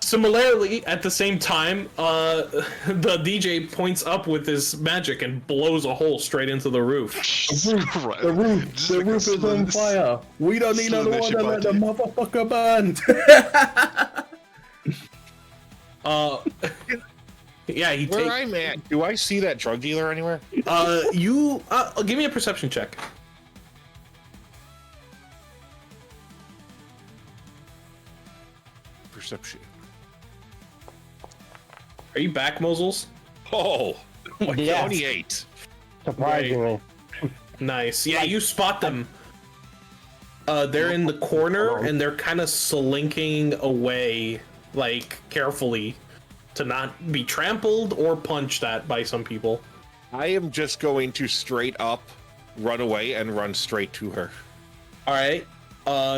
Similarly, at the same time, the DJ points up with his magic and blows a hole straight into the roof. The roof is on fire. We don't need another one to let the motherfucker burn. Yeah, Where I'm at, do I see that drug dealer anywhere? Give me a perception check. Perception. Are you back, Mosels? Oh, Yeah. 28. Surprisingly. Nice. Yeah, you spot them. They're in the corner and they're kind of slinking away, like carefully, to not be trampled or punched at by some people. I am just going to straight up run away and run straight to her. All right.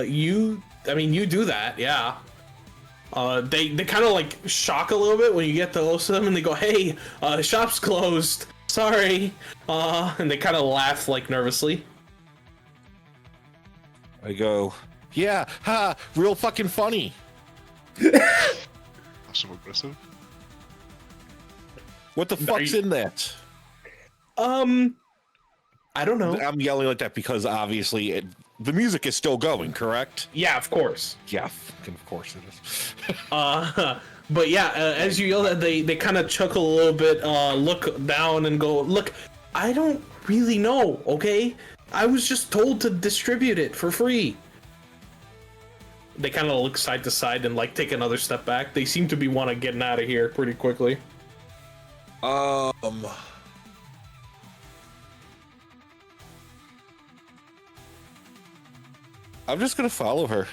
You do that, yeah. They kind of like shock a little bit when you get close to them, and they go, "Hey, the shop's closed. Sorry." And they kind of laugh like nervously. I go, "Yeah, ha, real fucking funny." So aggressive. What the fuck's in that? I don't know. I'm yelling like that because obviously the music is still going, correct? Yeah, of course. Yeah, of course it is. But yeah, as you yell that, they kind of chuckle a little bit, look down and go, "Look, I don't really know, okay? I was just told to distribute it for free." They kind of look side to side and like take another step back. They seem to be getting out of here pretty quickly. I'm just gonna follow her.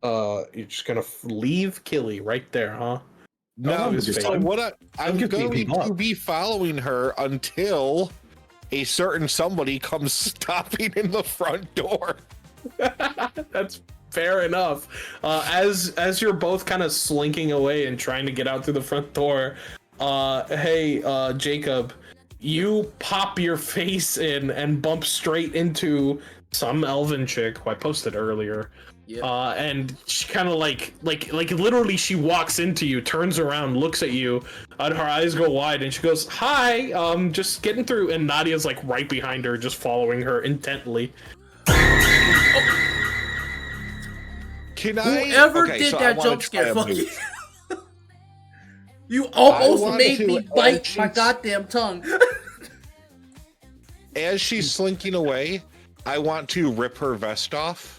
You're just gonna leave Killy right there, huh? No, his so face. I'm going to be following her until a certain somebody comes stopping in the front door. That's fair enough. As you're both kind of slinking away and trying to get out through the front door, hey, Jacob, you pop your face in and bump straight into some elven chick who I posted earlier. Yep. And she kind of like literally she walks into you, turns around, looks at you, and her eyes go wide, and she goes, "Hi, just getting through." And Nadia's like right behind her, just following her intently. Whoever did that jump scare, fuck you. You almost made me bite my goddamn tongue. As she's slinking away, I want to rip her vest off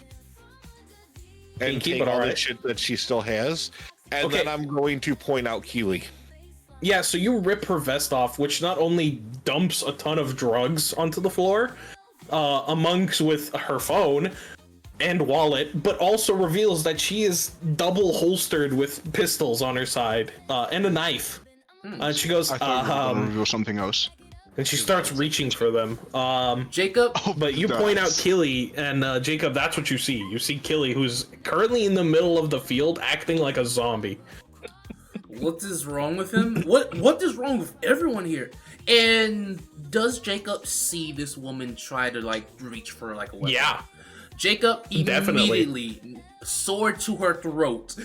and keep take it all all the right. shit that she still has. And Okay. then I'm going to point out Keely. Yeah, so you rip her vest off, which not only dumps a ton of drugs onto the floor, amongst with her phone and wallet, but also reveals that she is double holstered with pistols on her side and a knife. And she goes, I thought you were gonna reveal something else. and she starts reaching for them. Jacob, But you point out Killy, and Jacob, that's what you see. You see Killy, who's currently in the middle of the field, acting like a zombie. what is wrong with him? What is wrong with everyone here? And does Jacob see this woman try to like reach for like a weapon? Yeah. Jacob Definitely. immediately sword to her throat.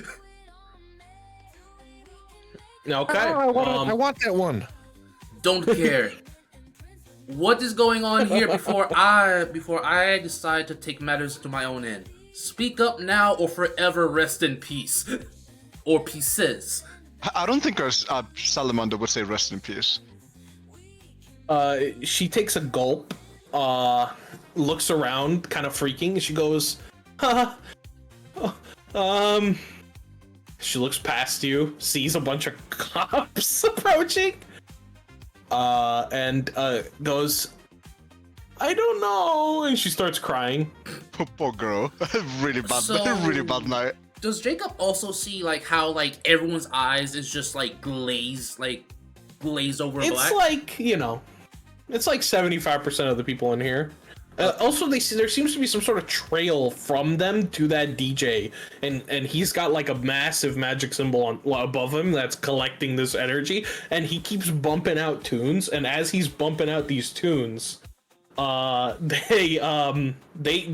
Okay. I want that one. Don't care. What is going on here before I decide to take matters into my own hand? Speak up now or forever rest in peace. Or pieces. I don't think a salamander would say rest in peace. She takes a gulp, looks around, kind of freaking, and she goes, she looks past you, sees a bunch of cops approaching, and goes, I don't know, and she starts crying. Poor girl. Really bad night. Does Jacob also see like how like everyone's eyes is just like glazed over It's black? like, it's like 75% of the people in here. Also, there seems to be some sort of trail from them to that DJ, and he's got like a massive magic symbol above him that's collecting this energy, and he keeps bumping out tunes. And as he's bumping out these tunes, the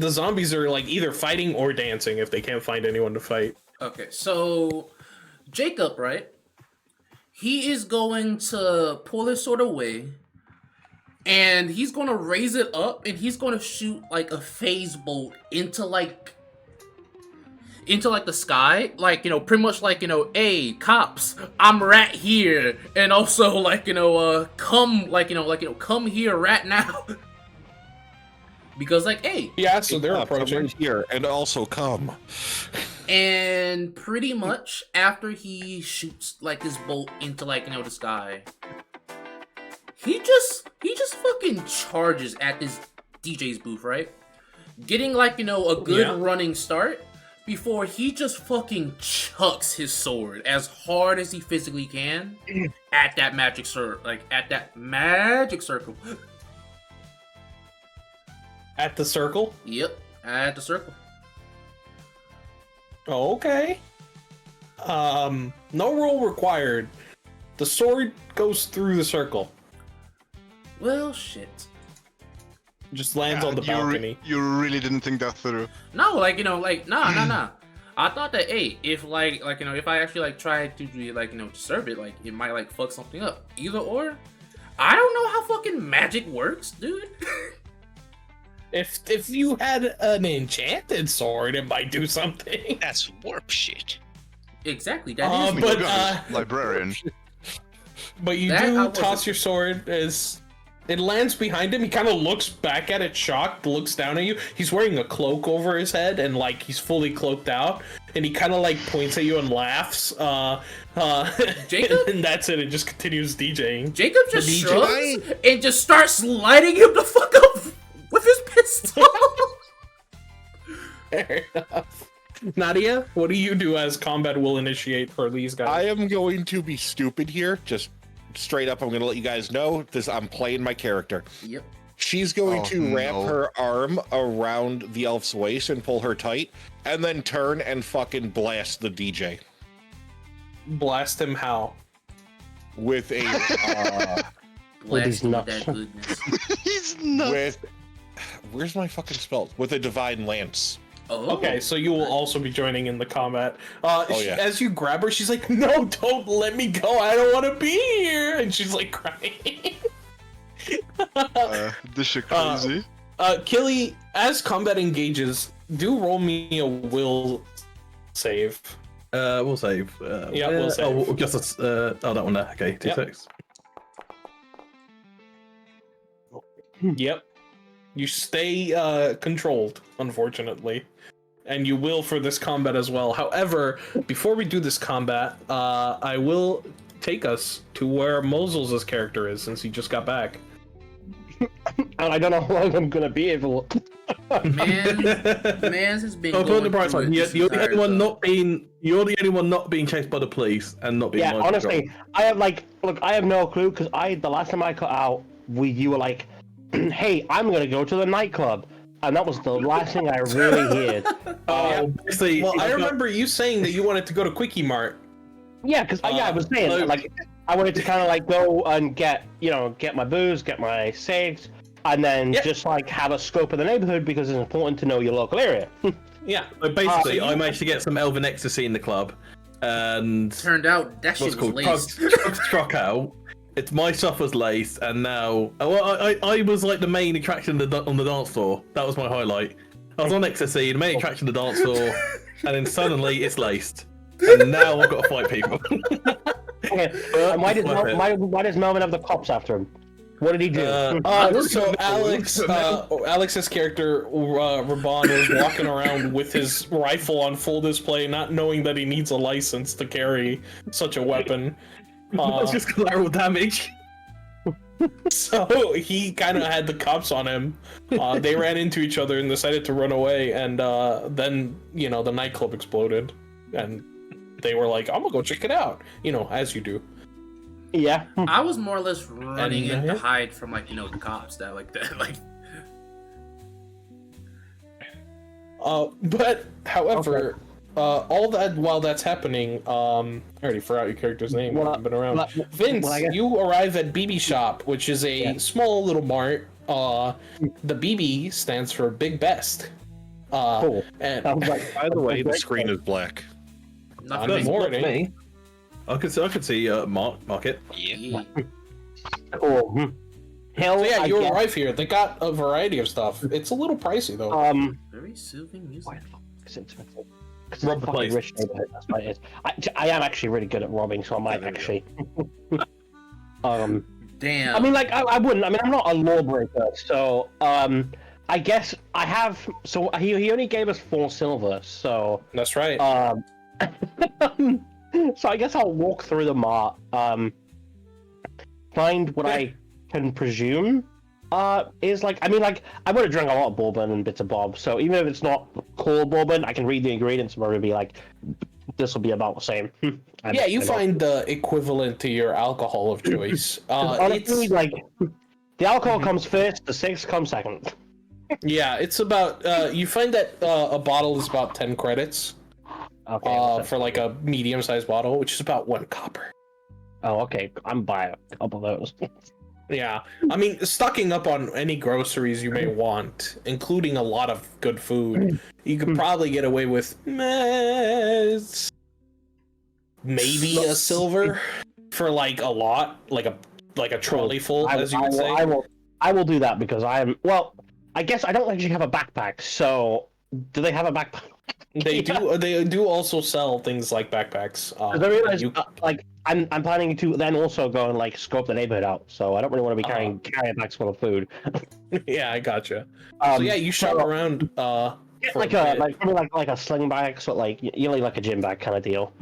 zombies are like either fighting or dancing if they can't find anyone to fight. Okay, so Jacob, right? He is going to pull his sword away. And he's gonna raise it up, and he's gonna shoot like a phase bolt into the sky, like pretty much like hey cops, I'm right here, and also like come here right now, because like hey yeah, so they're Come approaching here and also come. and pretty much after he shoots like this bolt into the sky. He just fucking charges at this DJ's booth, right? Getting a good running start before he just fucking chucks his sword as hard as he physically can at that magic circle, at the circle. Yep, at the circle. Okay. No roll required. The sword goes through the circle. Well, shit. Just lands on the balcony. You really didn't think that through. No, nah. I thought that, hey, if if I actually try to serve it, it might fuck something up. Either or, I don't know how fucking magic works, dude. If you had an enchanted sword, it might do something. That's warp shit. Exactly. That is. But librarian. But you do toss your sword as it lands behind him. He kind of looks back at it, shocked, looks down at you. He's wearing a cloak over his head, and he's fully cloaked out. And he kind of points at you and laughs. Jacob? And that's it. It just continues DJing. Jacob just shrugs and just starts lighting him the fuck up with his pistol. Fair enough. Nadia, what do you do as combat will initiate for these guys? I am going to be stupid here. Just straight up, I'm going to let you guys know this. I'm playing my character. Yep. She's going to wrap her arm around the elf's waist and pull her tight, and then turn and fucking blast the DJ. Blast him how? With a with his nuts. He's nuts. With where's my fucking spell? With a divine lance. Oh. Okay, so you will also be joining in the combat. Yeah. As you grab her, she's like, "No, don't let me go! I don't want to be here!" And she's crying. This shit crazy. Killy, as combat engages, do roll me a will save. We'll save. Yeah, we'll save. Oh, just that one there. Okay, 2-6. Yep. You stay controlled, unfortunately. and you will for this combat as well. However, before we do this combat, I will take us to where Moses' character is, since he just got back. And I don't know how long I'm gonna be able. Man's has been. Oh, Going on the bright through side, it you're this the only entire one time. not being. You're the only one not being chased by the police and not being. Yeah, mind honestly, controlled. I have look, I have no clue because the last time I cut out, you were like, "Hey, I'm gonna go to the nightclub," and that was the last thing I really heard. Obviously, Well, I remember you saying that you wanted to go to Quickie Mart. Yeah, because I was saying so- like I wanted to kind of like go and get my booze, get my cigs, and then just like have a scope of the neighborhood because it's important to know your local area. Yeah. So basically, I managed to get some elven ecstasy in the club, and Turned out that shit what's was called laced. drugs struck out. It's my stuff was laced, and now I was like the main attraction on the dance floor. That was my highlight. I was on ecstasy, the main attraction on the dance floor, and then suddenly it's laced, and now I've got to fight people. Okay, and why does Melvin have the cops after him? What did he do? So Alex's character, Raban, was walking around with his rifle on full display, not knowing that he needs a license to carry such a weapon. That's just collateral damage. So he kind of had the cops on him. They ran into each other and decided to run away, and then, the nightclub exploded, and they were like, I'm gonna go check it out, as you do. Yeah. I was more or less running in to yeah. hide from the cops that like. But however, all that while that's happening, I already forgot your character's name. I've been around. Vince, you arrive at BB Shop, which is a small little mart. The BB stands for Big Best. Cool. And By the way, the screen is black. Not Good me. morning. Me. I could see market. Yeah. Cool. Hell, So yeah, I you guess- arrive here. They got a variety of stuff. It's a little pricey though. Very soothing music. Why the fuck is it expensive? Because Rob it's the a fucking place. rich neighborhood. That's what it is. I am actually really good at robbing, so I might actually. Damn. I mean, like, I wouldn't. I mean, I'm not a lawbreaker, so I guess I have. So he only gave us 4 silver, so That's right. so I guess I'll walk through the mart, find what I can presume is like. I mean, like, I would have drank a lot of bourbon and bits of bob, so even if it's not core bourbon, I can read the ingredients and probably be like, this will be about the same. Yeah, you find the equivalent to your alcohol of choice. Honestly, like, the alcohol comes first, the cigs come second. Yeah, it's about. You find that a bottle is about 10 credits. Okay. For like a medium-sized bottle, which is about 1 copper. Oh, okay. I'm buying a couple of those. Yeah, I mean, stocking up on any groceries you may want, including a lot of good food, you could probably get away with maybe a silver for like a lot, like a trolley full, as you would say. I will do that because I guess I don't actually have a backpack. So, do they have a backpack? They do. They do also sell things like backpacks. I realize, like, I'm planning to then also go and like scope the neighborhood out. So I don't really want to be carrying bags full of food. Yeah, I gotcha. So yeah, you shop around. Get for like a bit. probably like a sling bag, so like like a gym bag kind of deal.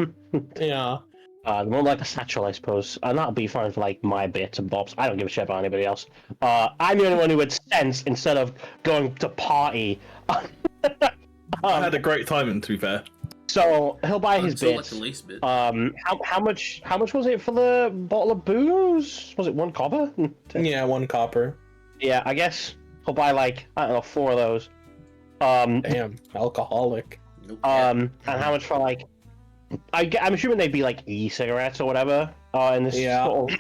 Yeah. More like a satchel, I suppose, and that'll be fine for like my bits and bobs. I don't give a shit about anybody else. I'm the only one who would sense instead of going to party. I had a great time, to be fair. So he'll buy his Until, like, bits. the least bit. How much was it for the bottle of booze? Was it 1 copper? Yeah, 1 copper. Yeah, I guess he'll buy like, I don't know, 4 of those. Damn, alcoholic. And how much for like? I'm assuming they'd be like e-cigarettes or whatever. In this sort of,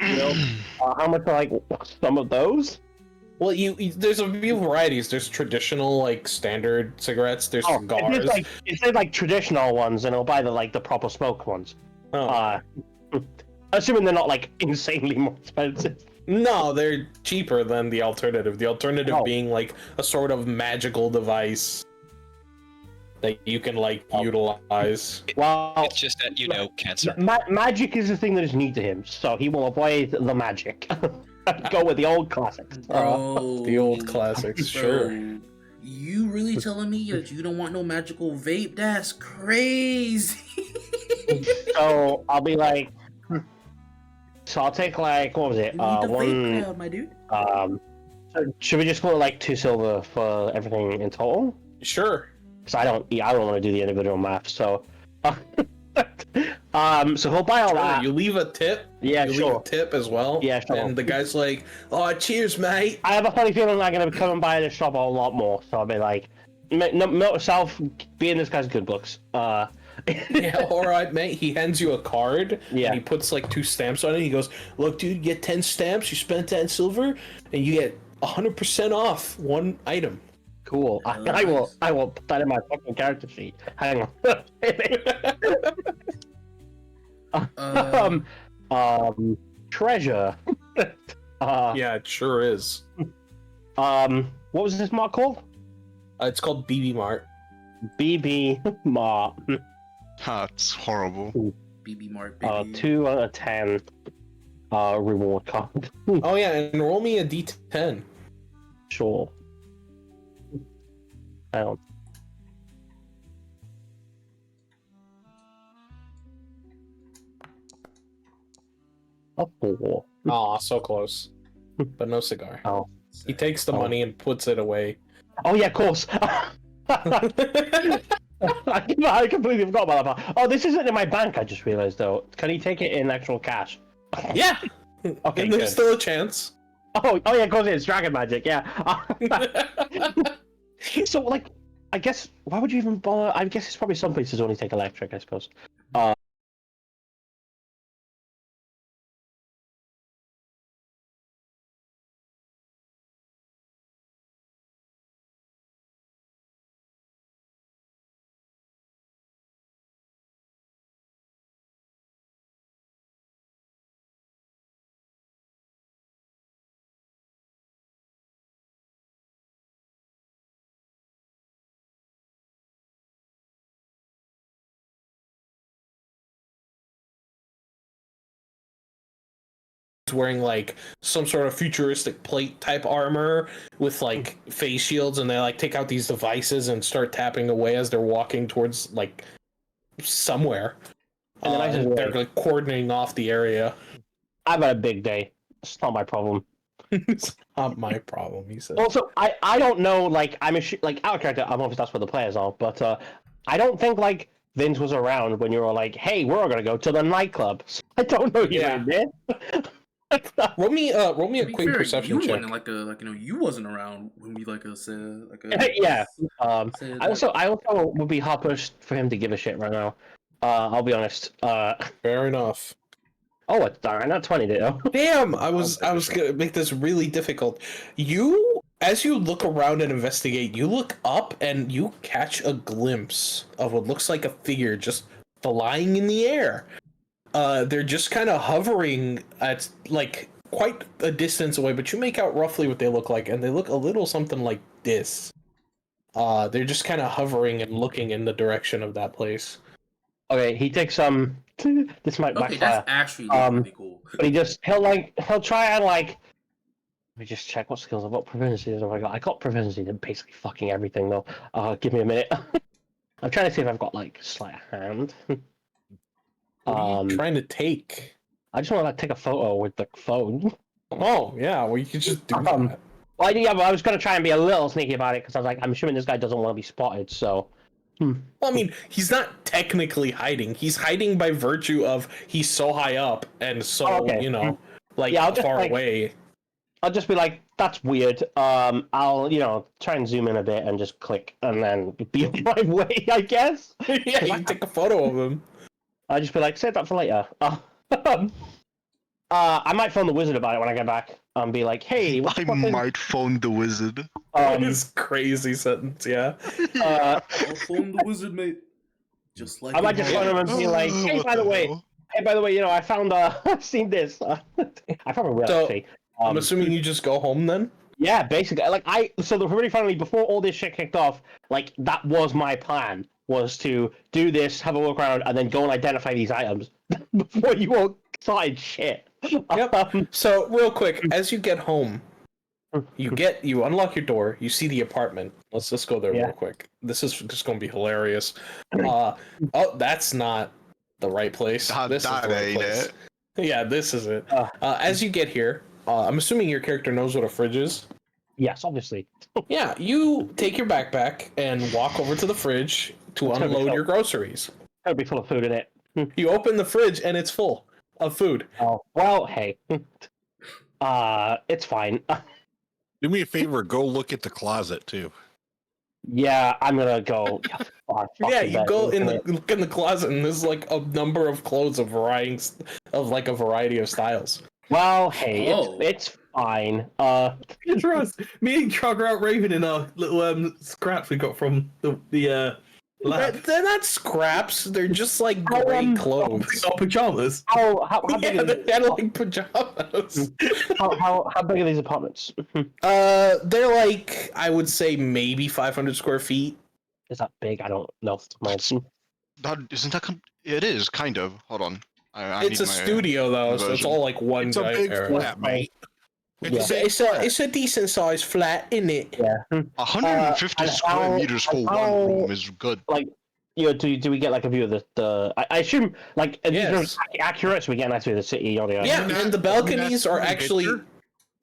how much for like some of those? Well, there's a few varieties. There's traditional, like, standard cigarettes. There's cigars. If they're like traditional ones, then I'll buy the proper smoked ones. Assuming they're not like insanely more expensive. No, they're cheaper than the alternative. The alternative being like a sort of magical device that you can like utilize. Well, it's just that cancer. Magic is the thing that is new to him, so he will avoid the magic. Go with the old classics. The old classics, sure. You really telling me that you don't want no magical vape? That's crazy. So I'll be like, so I'll take like, what was it? You need the vape One. crowd, my dude. So should we just put like 2 silver for everything in total? Sure. Because I don't want to do the individual math. So, so he'll buy all that. You leave a tip. Yeah, you sure. leave a tip as well. Yeah, sure. And the guy's like, "Oh, cheers, mate." I have a funny feeling I'm gonna come and buy this shop a lot more. So I'll be like, note myself, be in this guy's good books. Yeah, all right, mate. He hands you a card. Yeah. And he puts like 2 stamps on it. He goes, "Look, dude, you get 10 stamps. You spend 10 silver, and you get 100% off 1 item." Cool. I will put that in my fucking character sheet. Hang on. Treasure. Yeah, it sure is. What was this mark called? It's called BB Mart. BB Mart. That's horrible. BB Mart, baby. 2 out of 10. Reward card. Oh yeah, and roll me a D10. Sure. Hang on. A 4. Aw, so close. But no cigar. Oh. He takes the money and puts it away. Oh yeah, of course. I completely forgot about that part. Oh, this isn't in my bank. I just realized though. Can he take it in actual cash? Yeah. Okay, and there's good. still a chance. Oh yeah, of course it's dragon magic. Yeah. So like, I guess why would you even bother? I guess it's probably some places only take electric. I suppose. Wearing like some sort of futuristic plate type armor with like face shields, and they like take out these devices and start tapping away as they're walking towards like somewhere. And then I just they're like cordoning off the area. I've had a big day. It's not my problem. It's not my problem, he said. Also, I don't know. Like like our character. I'm obviously that's where the players are, but I don't think like Vince was around when you were like, "Hey, we're all gonna go to the nightclub." So I don't know you did. roll me a quick fair, perception you check. Wasn't you wasn't around when we said Yeah. said I also would be hard pushed for him to give a shit right now. I'll be honest. Fair enough. Oh, darn! Not 20, did I? Damn! I was gonna make this really difficult. As you look around and investigate, you look up and you catch a glimpse of what looks like a figure just flying in the air. They're just kind of hovering at like quite a distance away, but you make out roughly what they look like, and they look a little something like this. They're just kind of hovering and looking in the direction of that place. Okay, he takes this might backfire. That's actually really cool. But he'll try and like. Let me just check what skills I've got. Proficiency have I got? I got proficiency in basically fucking everything though. Give me a minute. I'm trying to see if I've got like sleight of hand. What are you trying to take? I just want to take a photo with the phone. Oh yeah, well you can just do that. Well, yeah, but I was gonna try and be a little sneaky about it because I was like, I'm assuming this guy doesn't want to be spotted, so. Well, I mean, he's not technically hiding. He's hiding by virtue of he's so high up and so far away. I'll just be like, that's weird. I'll try and zoom in a bit and just click and then be on my way, I guess. Yeah, you can take a photo of him. I'll just be like, save that for later. I might phone the wizard about it when I get back and be like, hey, I might phone the wizard. This crazy sentence, yeah. I'll phone the wizard, mate. Just like I might just phone him and be like, hey, by the way, I found I've seen this. I probably will actually. I'm assuming you just go home then? Yeah, basically. Really finally, before all this shit kicked off, like, that was my plan, was to do this, have a look around, and then go and identify these items before you all started shit. Yep. So, real quick, as you get home, You unlock your door, you see the apartment. Let's just go there Yeah. real quick. This is just gonna be hilarious. That's not the right place. This is the right ain't place. it. Yeah, this is it. As you get here, I'm assuming your character knows what a fridge is. Yes, obviously. Yeah, you take your backpack and walk over to the fridge to It's gonna be unload full. your groceries. It'll be full of food in it. You open the fridge and it's full of food. Oh well, hey. It's fine. Do me a favor, go look at the closet too. Yeah, I'm gonna go. Yeah, you go look in the closet and there's like a number of clothes of like a variety of styles. Well, hey, Oh. it's fine. Trust me and Trog are out raving in our little scraps we got from the lab. They're not scraps. They're just like gray clothes. Our pajamas. How big Yeah, are these? they're like pajamas. How big are these apartments? They're like, I would say maybe 500 square feet. Is that big? I don't know. Isn't that? It is kind of. Hold on. I It's need a my studio though, so it's version. all like one It's a giant big area. flat, mate. It's a decent sized flat, isn't it? Yeah. 150 and square how- meters for and one how- room is good. Like, do we get like a view of the I assume like these Yes. are accurate, so we get an idea of the city. Yada yada. Yeah, and the balconies are actually.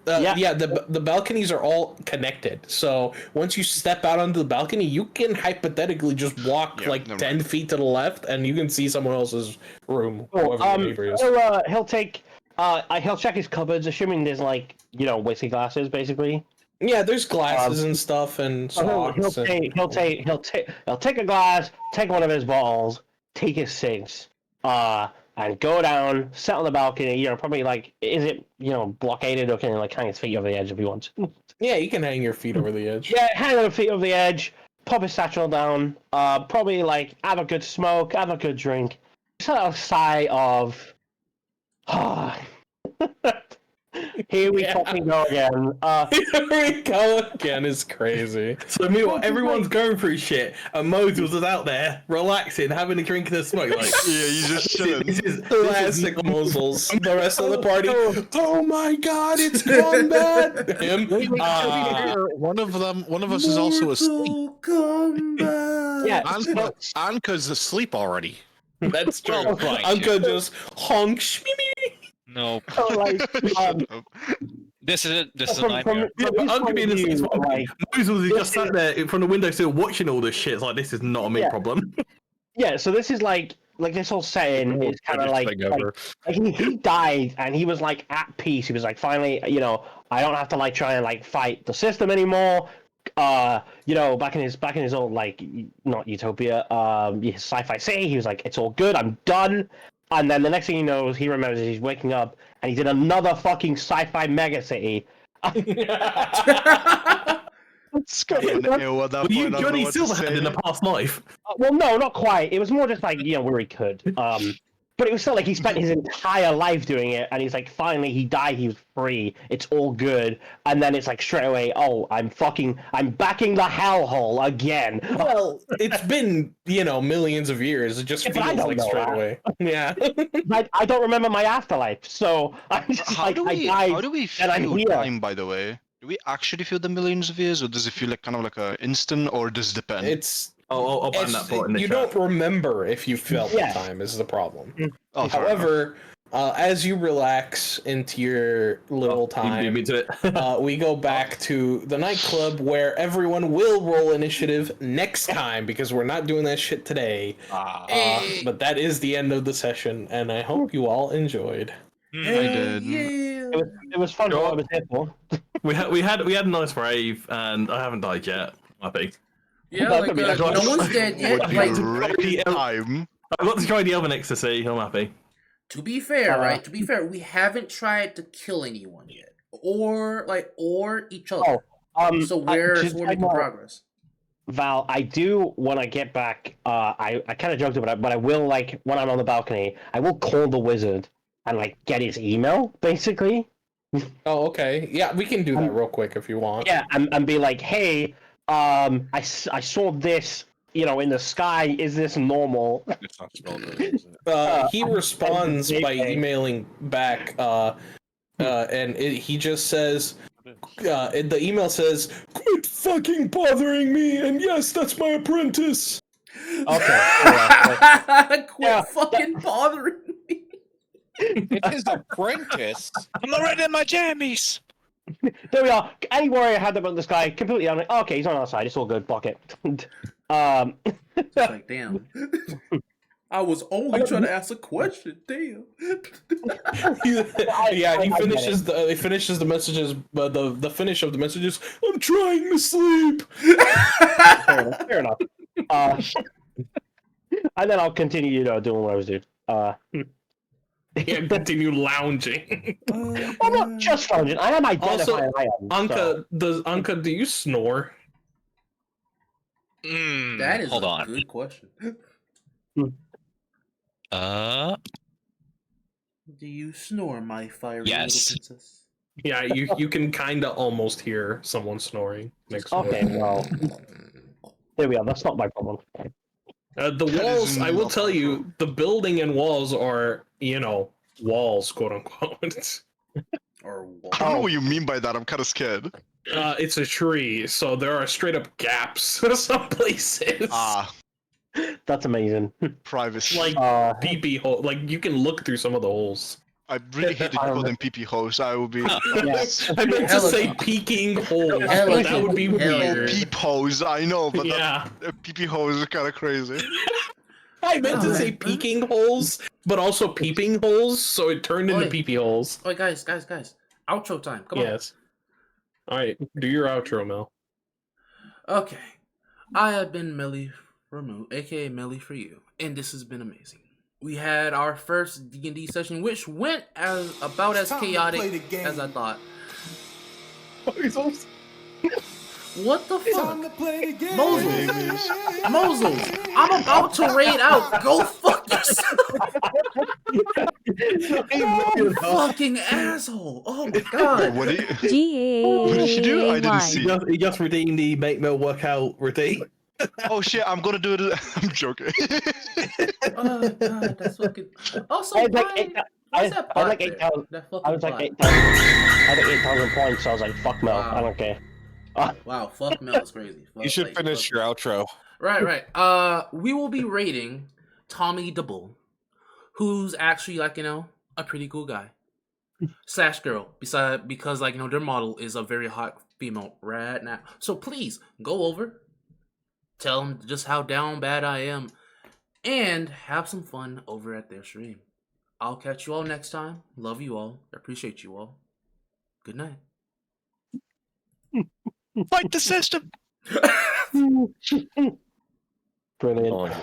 Yeah. The balconies are all connected. So once you step out onto the balcony, you can hypothetically just walk Yeah, like never 10 feet to the left, and you can see someone else's room. Cool. Whoever your neighbor is. He'll take. He'll check his cupboards, assuming there's like whiskey glasses, basically. Yeah, there's glasses and stuff, and So he'll socks. and- he'll take a glass, take one of his bottles, take his cigs, and go down, sit on the balcony. Probably like, is it blockaded, or can he like hang his feet over the edge if he wants? Yeah, you can hang your feet over the edge. Yeah, hang on the feet over the edge, pop his satchel down, probably like have a good smoke, have a good drink, sort of sigh of, here we fucking go again. Here we go again is crazy. So meanwhile, everyone's going through shit, and Moses is out there relaxing, having a drink and a smoke. Like, Yeah, he's just chilling. Classic Mosels. The rest of the party. Oh my god, it's combat! Him. One of us is also asleep. Yeah, Anka's asleep already. That's true. Well, fine, Uncle just honks. No, like, this is a from nightmare. Yeah, but his I'm point being of the view, like, Moses is just sat there from the windowsill watching all this shit. It's like, this is not a me Yeah. problem. yeah. So this is like this whole setting is kind of like he died and he was like at peace. He was like, finally, I don't have to like try and like fight the system anymore. Back in his old like not utopia, his sci-fi city, he was like, it's all good, I'm done. And then the next thing he knows, he remembers he's waking up and he's in another fucking sci-fi mega city. It's good. Were you Johnny Silverhand in the past life? Well, no, not quite. It was more just like where he could. But it was still like he spent his entire life doing it, and he's like, finally, he died, he was free, it's all good. And then it's like straight away, oh, I'm backing the hellhole again. Well, it's been, millions of years. It just Yeah, but I feels don't like know straight that. away. Yeah. I don't remember my afterlife, so I'm just How like, do we I died, how do we and I'm feel here. time, by the way? Do we actually feel the millions of years, or does it feel like kind of like a instant, or does it depend? It's I'll find that part in the you chat. don't remember if you felt Yeah. the time is the problem. Oh, fair enough. However, as you relax into your little You beat time, me to it. we go back to the nightclub where everyone will roll initiative next time because we're not doing that shit today. But that is the end of the session, and I hope you all enjoyed. I did. It was fun. What I was here for. we had a nice rave, and I haven't died yet. I think. Yeah, That like, could be nice. no one's dead yet. Would be Like, great time. I got to try the other ecstasy. I'm happy. to be fair, right? To be fair, we haven't tried to kill anyone yet, or each other. So we're making progress. Val, I do when I get back. I kind of joked about it, but I will like when I'm on the balcony, I will call the wizard and like get his email, basically. Oh, okay. Yeah, we can do that real quick if you want. Yeah, and be like, hey, I saw this, in the sky. Is this normal? It's not spelled right, is it? He responds by emailing back, and he just says, And the email says, "Quit fucking bothering me," and yes, that's my apprentice. Okay. Quit fucking bothering me. It's his apprentice. I'm already in my jammies. There we are. Any warrior had about this guy completely on it. Okay, he's on our side. It's all good. Fuck it. It's like, damn. I was only trying to ask a question. Damn. He finishes the messages, but the finish of the messages. I'm trying to sleep. Fair enough. And then I'll continue, doing what I was doing. And continue lounging. I'm not just lounging. I am identifying. Also, Anka, do you snore? That is hold a on. good question. Do you snore, my fiery Yes. little princess? Yeah, you can kind of almost hear someone snoring next door. Okay, well, there we are. That's not my problem. The walls, I will tell you, the building and walls are, walls, quote unquote. Or I don't know what you mean by that. I'm kind of scared. It's a tree, so there are straight up gaps some places. That's amazing. Privacy. Like pee-pee hole. Like you can look through some of the holes. I really hate that you call them pee-pee holes. I will be. I meant to say peeking holes, but that would be weird. Peep holes, I know, but Yeah. pee-pee holes are kind of crazy. I meant to say peeking holes, but also peeping holes, so it turned into pee-pee holes. Wait, guys. Outro time. Come on. Yes. Alright, do your outro, Mel. Okay. I have been Melly Ramu, aka Melly for you, and this has been amazing. We had our first D&D session, which went about as chaotic as I thought. What the fuck? Moses, I'm about to raid out. Go fuck yourself. You fucking asshole. Oh my god. What did What did you do? I didn't see. He just redeemed the make Mel workout redeem. Oh shit, I'm gonna do it. I'm joking. Oh god, that's fucking. Also, I had like 8,000. I was like 8,000 points, so I was like, fuck Mel. Wow. I don't care. Wow, fuck Mel is crazy. You should finish your outro. Right. We will be rating Tommy the Bull, who's actually a pretty cool guy / girl. Because their model is a very hot female right now. So please go over, tell them just how down bad I am, and have some fun over at their stream. I'll catch you all next time. Love you all. Appreciate you all. Good night. Fight the system. Brilliant.